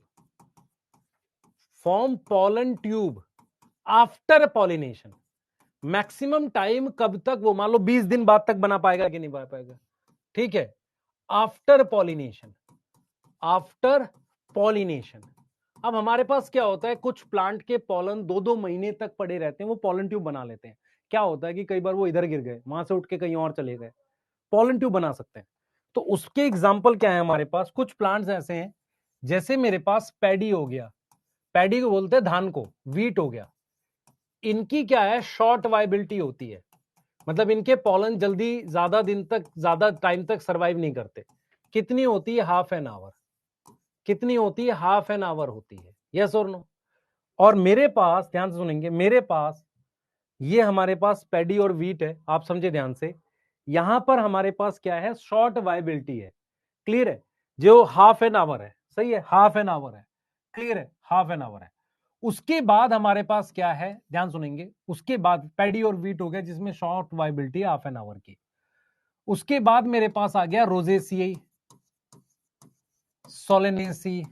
S1: after pollination। Maximum time कब तक, वो मान लो 20 दिन बाद तक बना पाएगा कि नहीं बना पाएगा, ठीक है, आफ्टर पॉलिनेशन, आफ्टर पॉलिनेशन। अब हमारे पास क्या होता है, कुछ प्लांट के पॉलन 2-2 महीने तक पड़े रहते हैं, वो पॉलन ट्यूब बना लेते हैं। क्या होता है कि कई बार वो इधर गिर गए, वहां से उठ के कहीं और चले गए, पॉलन ट्यूब बना सकते हैं। तो उसके एग्जाम्पल क्या है, हमारे पास कुछ प्लांट्स ऐसे हैं, जैसे मेरे पास पैडी हो गया, पैडी को बोलते हैं धान को, वीट हो गया, इनकी क्या है, शॉर्ट वाइबिलिटी होती है, मतलब इनके पॉलन जल्दी ज्यादा दिन तक, ज्यादा टाइम तक सरवाइव नहीं करते। कितनी होती है, हाफ एन आवर, कितनी होती है, हाफ एन आवर होती है, यस और नो। और मेरे पास ध्यान से सुनेंगे, मेरे पास ये हमारे पास पैडी और वीट है, आप समझे ध्यान से, यहां पर हमारे पास क्या है, शॉर्ट वाइबिलिटी है, क्लियर है, जो हाफ एन आवर है, सही है, हाफ एन आवर है, क्लियर है, हाफ एन आवर है। उसके बाद हमारे पास क्या है, ध्यान सुनेंगे, उसके बाद पैडी और वीट हो गया जिसमें शॉर्ट वाइबिलिटी है हाफ एन आवर की। उसके बाद मेरे पास आ गया रोजेसियाई, सोलेनेसी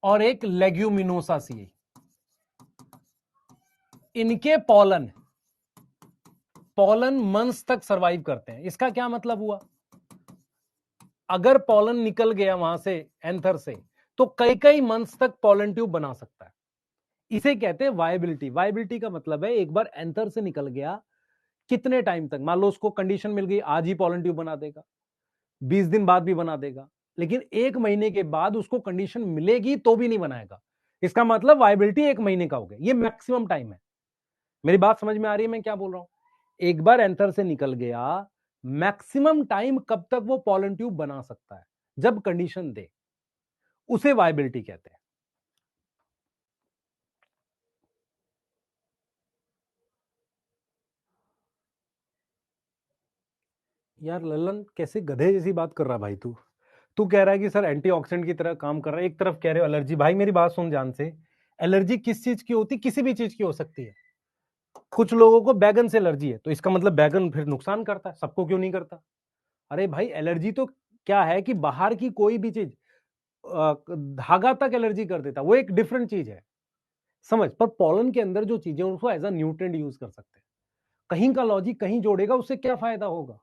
S1: और एक लेग्यूमिनोसासी। इनके पॉलन मंथ्स तक सरवाइव करते हैं। इसका क्या मतलब हुआ, अगर पॉलन निकल गया वहां से, एंथर से, तो कई कई मंथ्स तक पॉलन ट्यूब बना सकता है। इसे कहते हैं वायबिलिटी। वायबिलिटी का मतलब है एक बार एंथर से निकल गया, कितने टाइम तक, मान लो उसको कंडीशन मिल गई आज ही पॉलन ट्यूब बना देगा, 20 दिन बाद भी बना देगा, लेकिन 1 महीने के बाद उसको कंडीशन मिलेगी तो भी नहीं बनाएगा, इसका मतलब वायबिलिटी 1 महीने का हो गया, ये मैक्सिमम टाइम है। मेरी बात समझ में आ रही है मैं क्या बोल रहा हूं, एक बार एंथर से निकल गया, मैक्सिमम टाइम कब तक वो पॉलन ट्यूब बना सकता है, जब कंडीशन दे, उसे वायबिलिटी कहते हैं। यार ललन, कैसे गधे जैसी बात कर रहा भाई तू, तू कह रहा है कि सर एंटीऑक्सीडेंट की तरह काम कर रहा है, एक तरफ कह रहे हो एलर्जी। भाई मेरी बात सुन ध्यान से, एलर्जी किस चीज की होती, किसी भी चीज की हो सकती है। कुछ लोगों को बैगन से एलर्जी है, तो इसका मतलब बैगन फिर नुकसान करता है, सबको क्यों नहीं करता? अरे भाई एलर्जी तो क्या है कि बाहर की कोई भी चीज धागा तक एलर्जी कर देता, वो एक डिफरेंट चीज है, समझ। पर पॉलन के अंदर जो चीजें उसको एज अ न्यूट्रिएंट यूज कर सकते हैं। कहीं का लॉजिक कहीं जोड़ेगा, उससे क्या फायदा होगा?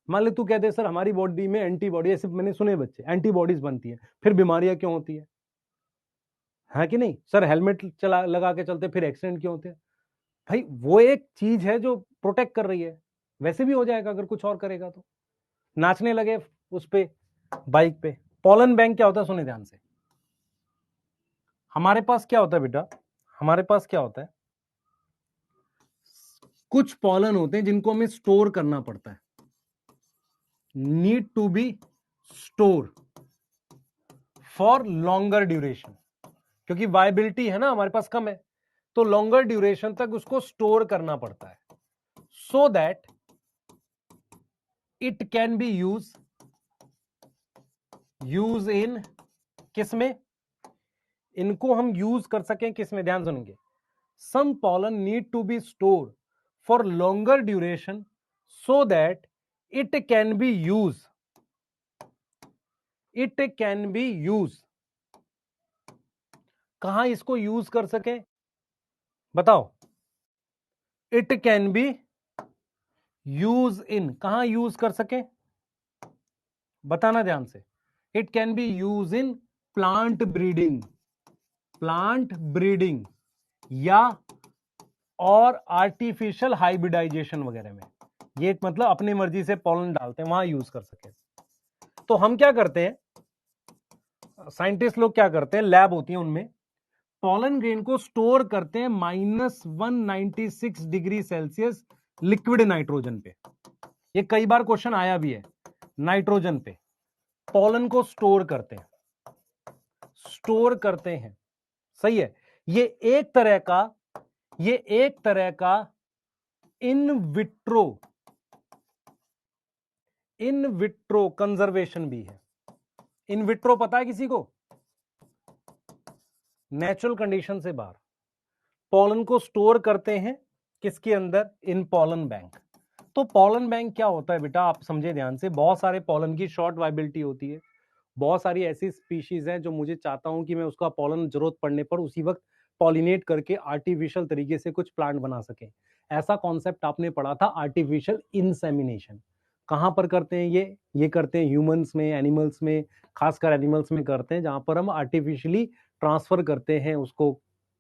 S1: मान ले तू कह दे सर हमारी बॉडी में एंटीबॉडी, ऐसे मैंने सुने बच्चे एंटीबॉडीज बनती है, फिर बीमारियां क्यों होती है कि नहीं? सर हेलमेट चला लगा के चलते फिर एक्सीडेंट क्यों होते हैं? भाई वो एक चीज है जो प्रोटेक्ट कर रही है, वैसे भी हो जाएगा अगर कुछ और करेगा तो। नाचने लगे उस पे, बाइक पे। पॉलन बैंक क्या होता है, सुने ध्यान से। हमारे पास क्या होता है बेटा, हमारे पास क्या होता है, कुछ पॉलन होते हैं जिनको हमें स्टोर करना पड़ता है, need to be store for longer duration, क्योंकि वायबिलिटी है ना हमारे पास कम है, तो लॉन्गर ड्यूरेशन तक उसको स्टोर करना पड़ता है, so that it can be use in किसमें, इनको हम यूज कर सकें किसमें, ध्यान सुनेंगे। Some pollen need to be store for longer duration so that it can be use कहां इसको यूज कर सके, बताओ। It can be use in, कहां यूज कर सके, बताना ध्यान से। It can be use in plant breeding या और आर्टिफिशियल हाइब्रिडाइजेशन वगैरह में, ये मतलब अपनी मर्जी से पॉलन डालते हैं, वहां यूज कर सके। तो हम क्या करते हैं, साइंटिस्ट लोग क्या करते हैं, लैब होती है उनमें, पॉलन ग्रेन को स्टोर करते हैं -196 डिग्री सेल्सियस लिक्विड नाइट्रोजन पे। ये कई बार क्वेश्चन आया भी है, नाइट्रोजन पे पॉलन को स्टोर करते हैं, सही है। ये एक तरह का इन विट्रो कंजर्वेशन भी है। इन विट्रो पता है किसी को? नेचुरल कंडीशन से बाहर पॉलन को स्टोर करते हैं, किसके अंदर, इन पॉलन बैंक। तो पॉलन बैंक क्या होता है बेटा, आप समझे ध्यान से। बहुत सारे पॉलन की शॉर्ट वाइबिलिटी होती है, बहुत सारी ऐसी स्पीशीज हैं जो मुझे चाहता हूं कि मैं उसका पॉलन जरूरत पड़ने पर उसी वक्त पॉलिनेट करके आर्टिफिशियल तरीके से कुछ प्लांट बना सके। ऐसा कॉन्सेप्ट आपने पढ़ा था, आर्टिफिशियल इंसेमिनेशन। कहां पर करते हैं ये करते हैं ह्यूमंस में, एनिमल्स में, खासकर एनिमल्स में करते हैं, जहां पर हम आर्टिफिशियली ट्रांसफर करते हैं उसको,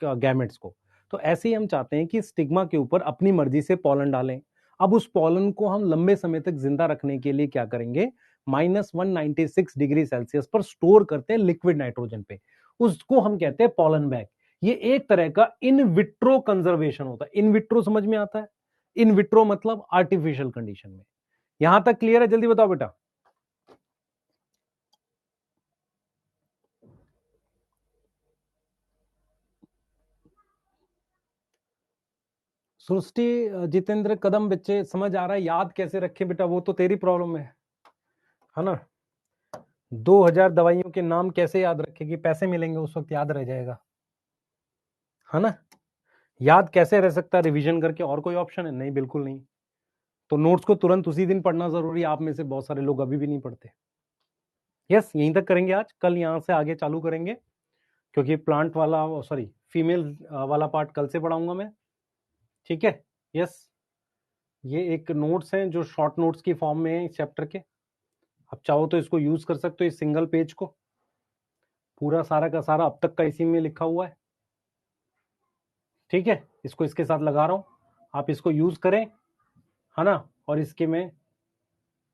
S1: गैमेट्स को। तो ऐसे ही हम चाहते हैं कि स्टिग्मा के ऊपर अपनी मर्जी से पॉलन डालें। अब उस पॉलन को हम लंबे समय तक जिंदा रखने के लिए क्या करेंगे, -196 डिग्री सेल्सियस पर स्टोर करते हैं लिक्विड नाइट्रोजन पे, उसको हम कहते हैं पॉलन बैग। ये एक तरह का इन विट्रो कंजर्वेशन होता है। इन विट्रो समझ में आता है, इन विट्रो मतलब आर्टिफिशियल कंडीशन में। यहां तक क्लियर है? जल्दी बताओ बेटा। सृष्टि जितेंद्र कदम, बच्चे समझ आ रहा है, याद कैसे रखें बेटा, वो तो तेरी प्रॉब्लम है ना। 2000 दवाइयों के नाम कैसे याद रखेगी, पैसे मिलेंगे उस वक्त याद रह जाएगा, है ना। याद कैसे रह सकता है रिवीजन करके, और कोई ऑप्शन है? नहीं, बिल्कुल नहीं। तो नोट्स को तुरंत उसी दिन पढ़ना जरूरी है, आप में से बहुत सारे लोग अभी भी नहीं पढ़ते। यस, यहीं तक करेंगे आज, कल यहां से आगे चालू करेंगे, क्योंकि प्लांट वाला, सॉरी फीमेल वाला पार्ट कल से पढ़ाऊंगा मैं, ठीक है। यस, ये एक नोट्स हैं जो शॉर्ट नोट्स की फॉर्म में है इस चैप्टर के। आप चाहो तो इसको यूज कर सकते हो, इस सिंगल पेज को, पूरा सारा का सारा अब तक का इसी में लिखा हुआ है, ठीक है। इसको इसके साथ लगा रहा हूं, आप इसको यूज करें, है ना। और इसके में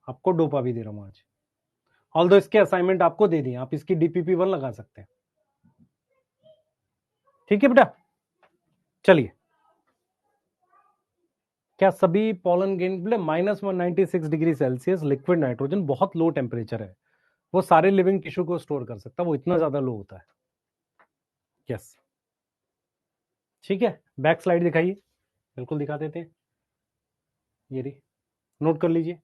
S1: आपको डोपा भी दे रहा हूं आज, ऑल्दो इसके असाइनमेंट आपको दे दिए, आप इसकी DPP1 लगा सकते हैं, ठीक है बेटा। चलिए, क्या सभी pollen grain, -196 degree Celsius liquid nitrogen बहुत लो टेम्परेचर है, वो सारे लिविंग टिश्यू को स्टोर कर सकता है, वो इतना ज्यादा लो होता है। यस, ठीक है। बैक स्लाइड दिखाइए, बिल्कुल दिखा देते हैं, ये रही, नोट कर लीजिए।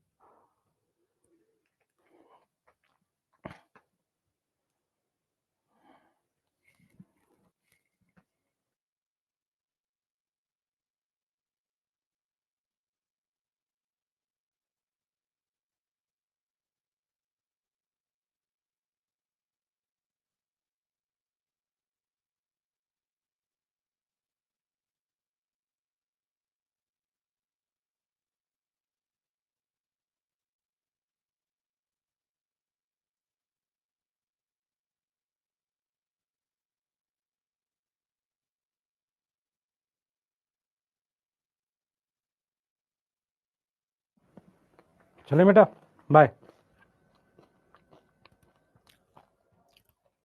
S1: चले बेटा, बाय।